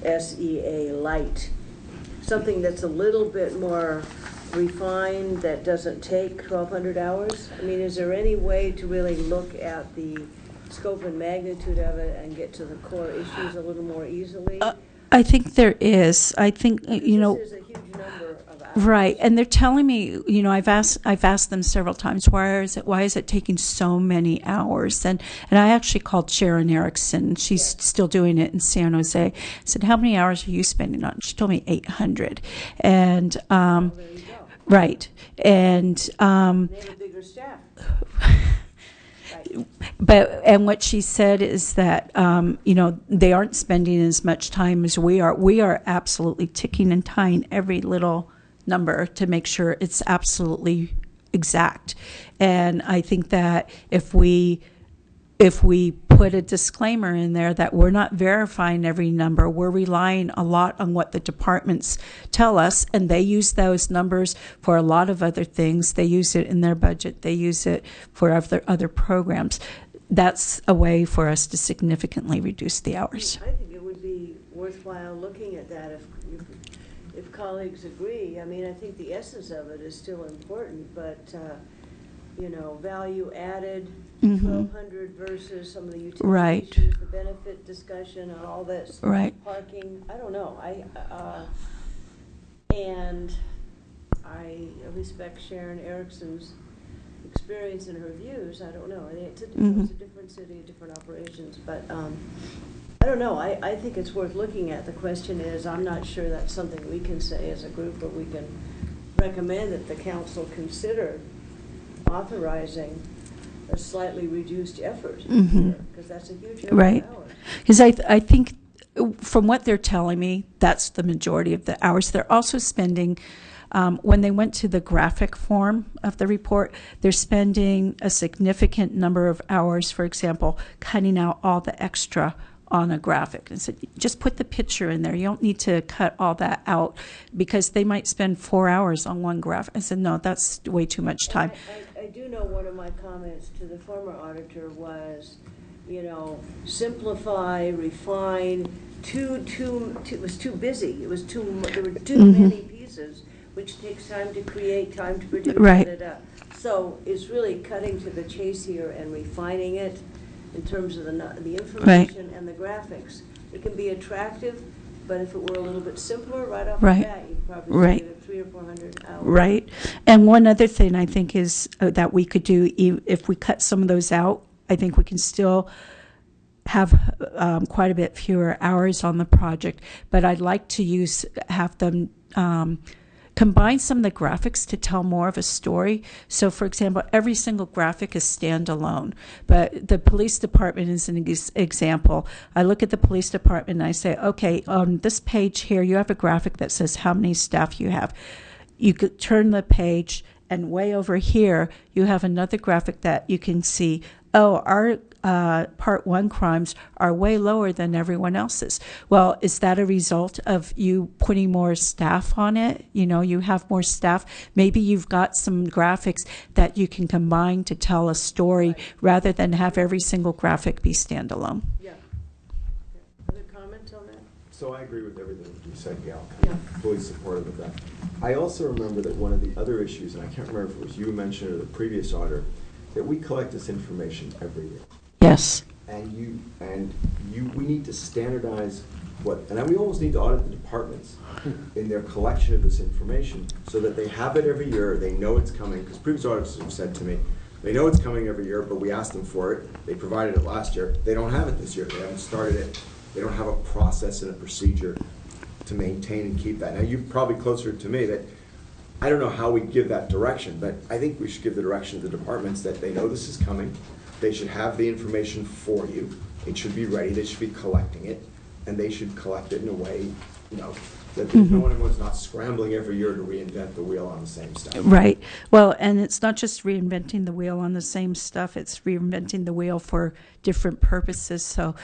SEA light, something that's a little bit more refined, that doesn't take 1,200 hours? I mean, is there any way to really look at the scope and magnitude of it and get to the core issues a little more easily? I think there is. I think, This is a huge number of hours. Right, and they're telling me, I've asked them several times, why is it taking so many hours? And I actually called Sharon Erickson. She's still doing it in San Jose. I said, how many hours are you spending on it? She told me 800. And There you go. right, and They have a bigger staff. and what she said is that they aren't spending as much time as we are. We are absolutely ticking and tying every little number to make sure it's absolutely exact. And I think that if we put a disclaimer in there that we're not verifying every number, we're relying a lot on what the departments tell us, and they use those numbers for a lot of other things. They use it in their budget. They use it for other programs. That's a way for us to significantly reduce the hours. I think it would be worthwhile looking at that if colleagues agree. I mean, I think the essence of it is still important, but value added, 1,200 versus some of the utility issues, the benefit discussion, and all this. Parking, I don't know. And I respect Sharon Erickson's experience and her views. I don't know. It's a different city, different operations, but I don't know. I think it's worth looking at. The question is, I'm not sure that's something we can say as a group, or we can recommend that the council consider authorizing a slightly reduced effort, because that's a huge number of hours. Because I think from what they're telling me, that's the majority of the hours. They're also spending, when they went to the graphic form of the report, they're spending a significant number of hours, for example, cutting out all the extra on a graphic. And said, just put the picture in there. You don't need to cut all that out, because they might spend 4 hours on one graphic. I said, no, that's way too much time. I do know one of my comments to the former auditor was, simplify, refine. It was too busy. There were too many pieces, which takes time to create, time to produce. So it's really cutting to the chase here and refining it in terms of the information and the graphics. It can be attractive, but if it were a little bit simpler right off the bat, you'd probably see it at 3 or 400 hours. Right. And one other thing I think is that we could do, if we cut some of those out, I think we can still have quite a bit fewer hours on the project. But I'd like to have them combine some of the graphics to tell more of a story. So, for example, every single graphic is standalone, but the police department is an example. I look at the police department and I say, okay, on this page here, you have a graphic that says how many staff you have. You could turn the page, and way over here, you have another graphic that you can see, oh, our Part 1 crimes are way lower than everyone else's. Well, is that a result of you putting more staff on it? You know, you have more staff. Maybe you've got some graphics that you can combine to tell a story rather than have every single graphic be standalone. Yeah. Other comments on that? So I agree with everything you said, Gail. Yeah. Fully supportive of that. I also remember that one of the other issues, and I can't remember if it was you mentioned or the previous auditor, that we collect this information every year. Yes. And we need to standardize and we almost need to audit the departments in their collection of this information so that they have it every year, they know it's coming, because previous auditors have said to me, they know it's coming every year, but we asked them for it, they provided it last year, they don't have it this year, they haven't started it, they don't have a process and a procedure to maintain and keep that. Now, you're probably closer to me that I don't know how we give that direction, but I think we should give the direction to the departments that they know this is coming. They should have the information for you. It should be ready. They should be collecting it, and they should collect it in a way, you know, that no one's not scrambling every year to reinvent the wheel on the same stuff. Right. Well, and it's not just reinventing the wheel on the same stuff, it's reinventing the wheel for different purposes. So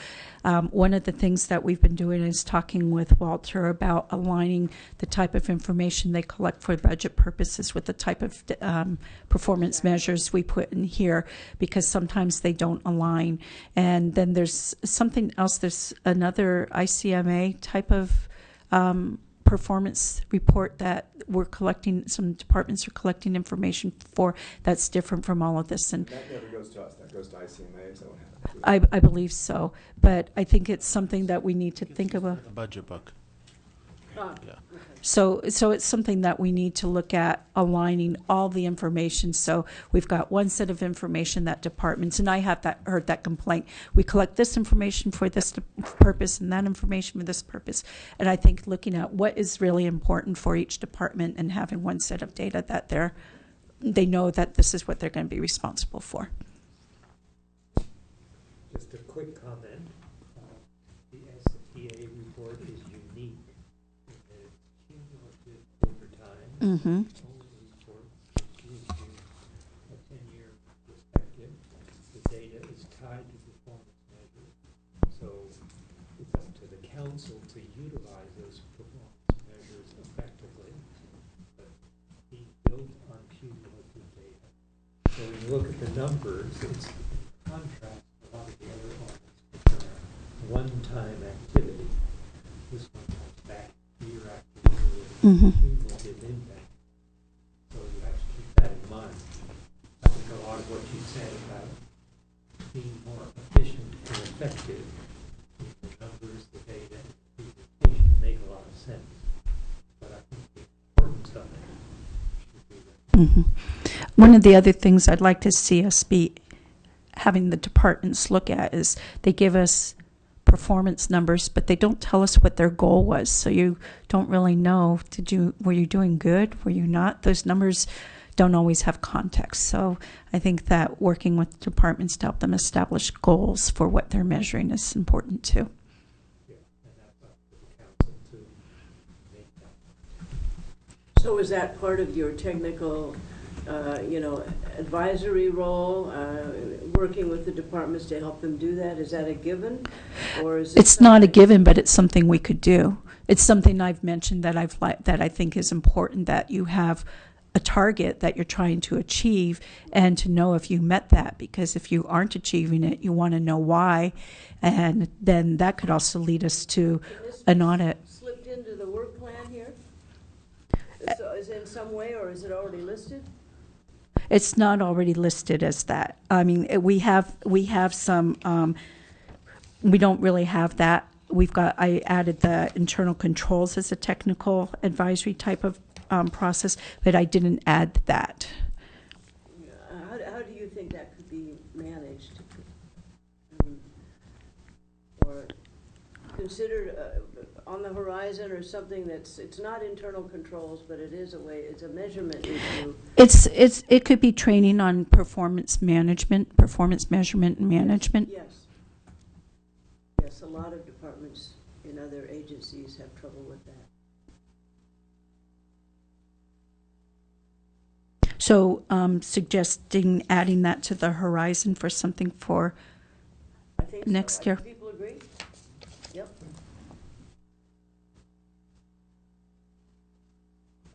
one of the things that we've been doing is talking with Walter about aligning the type of information they collect for budget purposes with the type of performance measures we put in here, because sometimes they don't align. And then there's something else, there's another ICMA type of performance report that we're collecting, some departments are collecting information for, that's different from all of this. And that never goes to us, that goes to ICMA, is that what happens? I believe so, but I think it's something that we need to think about. The budget book. Yeah. So it's something that we need to look at, aligning all the information. So we've got one set of information that departments, and I have heard that complaint. We collect this information for this purpose and that information for this purpose. And I think looking at what is really important for each department and having one set of data that they know that this is what they're going to be responsible for. Just a quick comment. The SDA report is unique. Over time, Mm-hmm. only report gives you a 10-year perspective. The data is tied to performance measures, so it's up to the council to utilize those performance measures effectively, but being built on cumulative data. So when you look at the numbers, it's in contrast to a lot of the other audits, which are one-time activity. This one comes back year after year with cumulative impact. So you have to keep that in mind. I think a lot of what you said about being more efficient and effective with the numbers, the data, and the presentation make a lot of sense. But I think the importance of it should be there. One of the other things I'd like to see us be having the departments look at is they give us performance numbers, but they don't tell us what their goal was. So you don't really know, were you doing good? Were you not? Those numbers don't always have context. So I think that working with departments to help them establish goals for what they're measuring is important too. Yeah, and that's up to the council to make that. So is that part of your technical, advisory role, working with the departments to help them do that? Is that a given, or is it? It's not a given, but it's something we could do. It's something I've mentioned that that I think is important, that you have a target that you're trying to achieve and to know if you met that, because if you aren't achieving it, you want to know why, and then that could also lead us to an audit. Slipped into the work plan here? So is it in some way, or is it already listed? It's not already listed as that. I mean, we have some, we don't really have that. I added the internal controls as a technical advisory type of process, but I didn't add that. How do you think that could be managed? Or considered on the horizon, or something it's not internal controls, but it is it's a measurement issue. It could be training on performance management, performance measurement and management. Yes. Yes, a lot of departments in other agencies have trouble with that. So suggesting adding that to the horizon for something for I think next year. People agree? Yep.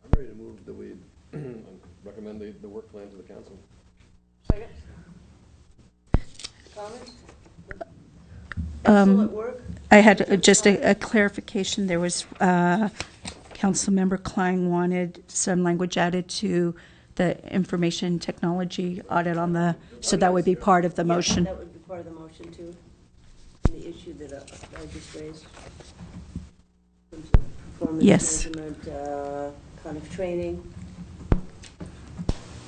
I'm ready to move that we recommend the work plan to the council. Second? Comments? Excellent work. I had just a clarification. There was Councilmember Klein wanted some language added to the information technology audit on the, so that would be part of the motion. That would be part of the motion too. The issue that I just raised. Performance Yes. measurement, kind of training.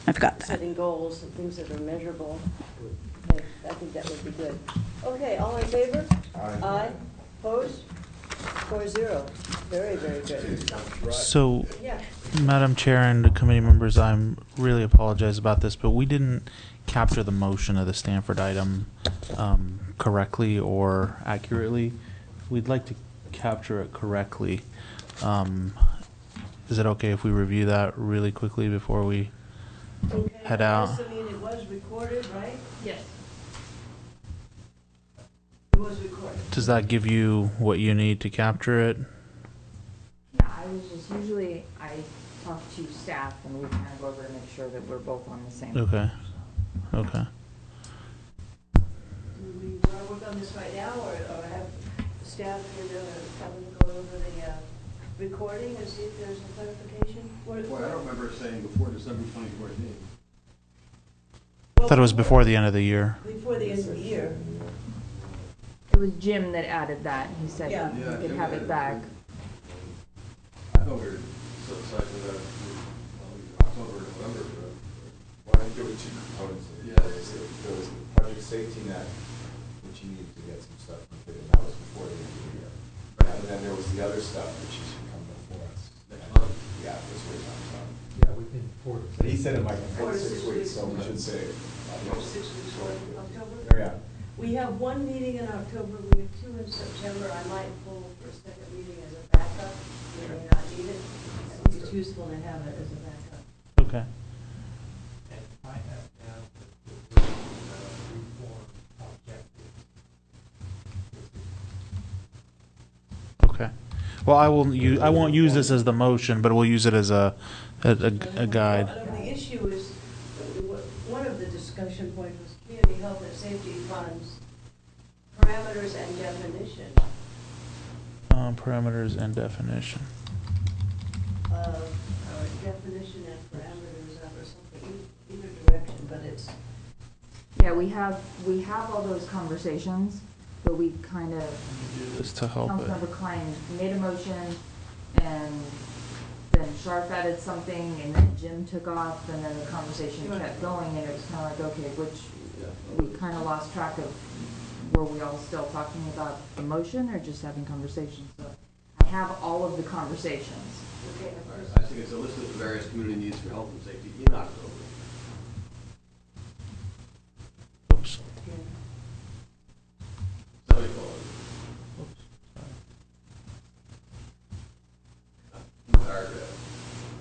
I've got that. Setting goals and things that are measurable. Okay, I think that would be good. Okay, all in favor? Aye. Opposed? 4-0. Very, very good. So, Yeah. Madam Chair and committee members, I'm really apologize about this, but we didn't capture the motion of the Stanford item correctly or accurately. We'd like to capture it correctly. Is it okay if we review that really quickly before we head out? I mean, it was recorded, right? Yes. It was recorded. Does that give you what you need to capture it? Yeah, I was just, usually I talk to staff and we kind of go over to make sure that we're both on the same. Okay. Okay. Do we want to work on this right now, or have staff have them go over the recording and see if there's a clarification? Well, I don't remember saying before December 2014. I thought it was before the end of the year. Before the end of the year. It was Jim that added that. He said Yeah. we could have it back. I thought we were so excited that October, November. Well, I think there were two components. Yeah. There was the project safety net, which you needed to get some stuff completed, and that was before the end of the year. Right. And then there was the other stuff which is come before us. Next month. Yeah, that's what we're talking about. Yeah, within 4 to 6. He said it might be 4 to 6 weeks, so we should say. 4 to 6 weeks for October? Yeah. We have one meeting in October, we have 2 in September. I might pull for a second meeting as a backup. We may not need it. I think it's useful to have it as a backup. Okay. And I have now the reform objective. Okay. Well, I won't use this as the motion, but we'll use it as a guide. The issue is, one of the discussion points was community health and safety funds, parameters and definition. Parameters and definition. Definition and parameters or something, either direction, but it's. Yeah, we have all those conversations, but we kind of. Just to help it. Councilmember Klein made a motion, and then Sharp added something, and then Jim took off, and then the conversation kept going, and it was kind of like, okay, we kind of lost track of, were we all still talking about the motion or just having conversations? So I have all of the conversations. Okay. I think it's a list of the various community needs for health and safety in October. Oops. Semicolon. Paragraph.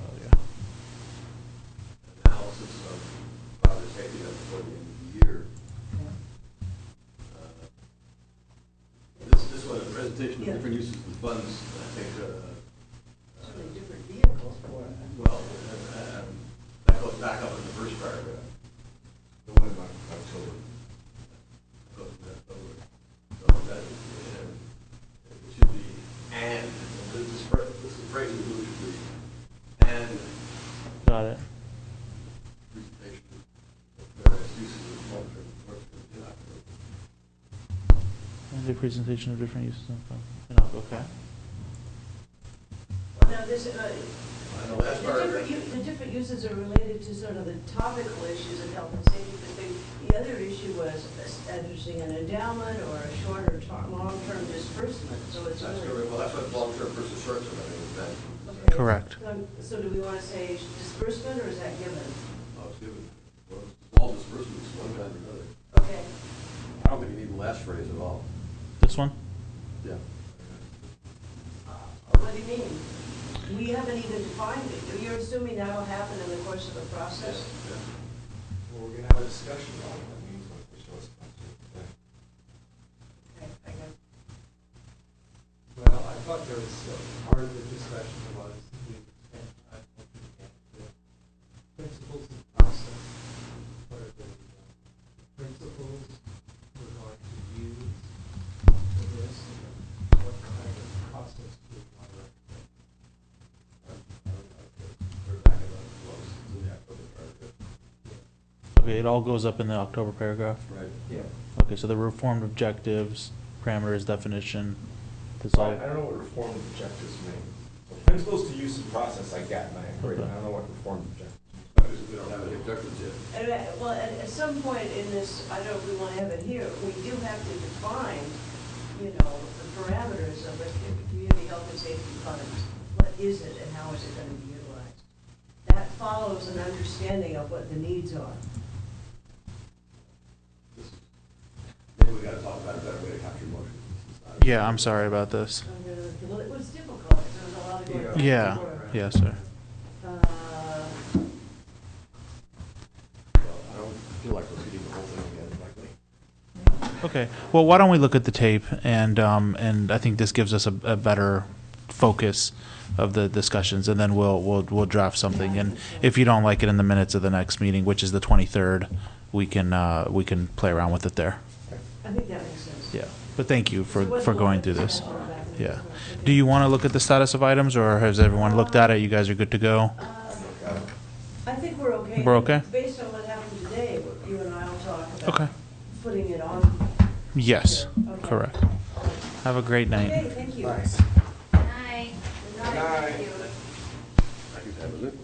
Oh, yeah. Analysis of project safety net before the end of the year. This one, a presentation of different uses of the funds, I think, Certainly different vehicles for it. well, that goes back up in the first paragraph. The one in October. Goes back over. So that, it should be and, this phrase is really should be and Got it. presentation of various uses of long-term workforce in October. And the presentation of different uses of funds. Okay. Now, this, I know that's part of it. The different uses are related to sort of the topical issues of health and safety, but the other issue was establishing an endowment or a shorter, long-term disbursement, so it's That's really. correct. Well, that's what long-term versus short-term, I think, is that. Okay. Correct. So do we want to say disbursement, or is that given? Oh, it's given. Well, all disbursements, one kind or another. Okay. I don't think you need the last phrase at all. This one? Yeah. What do you mean? We haven't even defined it. You're assuming that'll happen in the course of the process? Yeah. Well, we're gonna have a discussion about what that means when we show us. Okay, I got it. Well, I thought there was, part of the discussion was we spent time looking at the principles and process. What are the principles we're going to use for this, and what kind of process do we want to recommend? We're back at the close to the October paragraph. Okay, it all goes up in the October paragraph? Right. Yeah. Okay, so the reformed objectives, parameters, definition, this all, I don't know what reformed objectives mean. So principles to use and process, I get, and I agree. Okay. I don't know what reformed objectives mean. We don't have any objectives yet. And, well, at some point in this, I don't know if we want to have it here, we do have to define, the parameters of the community health and safety fund. What is it and how is it going to be utilized? That follows an understanding of what the needs are. Maybe we gotta talk about a better way to capture emotion. yeah, I'm sorry about this. Well, it was difficult, there was a lot of going back and Yeah, forth. yes, sir. Well, I don't feel like repeating the whole thing again, likely. Okay, well, why don't we look at the tape, and I think this gives us a better focus of the discussions, and then we'll draft something, and if you don't like it in the minutes of the next meeting, which is the 23rd, we can play around with it there. I think that makes sense. Yeah, but thank you So it for wasn't going like through this. back and forth. Yeah. Do you want to look at the status of items, or has everyone looked at it? You guys are good to go? I think we're okay. We're okay? Based on what happened today, you and I will talk about Okay. putting it on. Yes, Okay. correct. Have a great night. Okay, thank you. Nice. Night. Good night. Thank you. I can have it.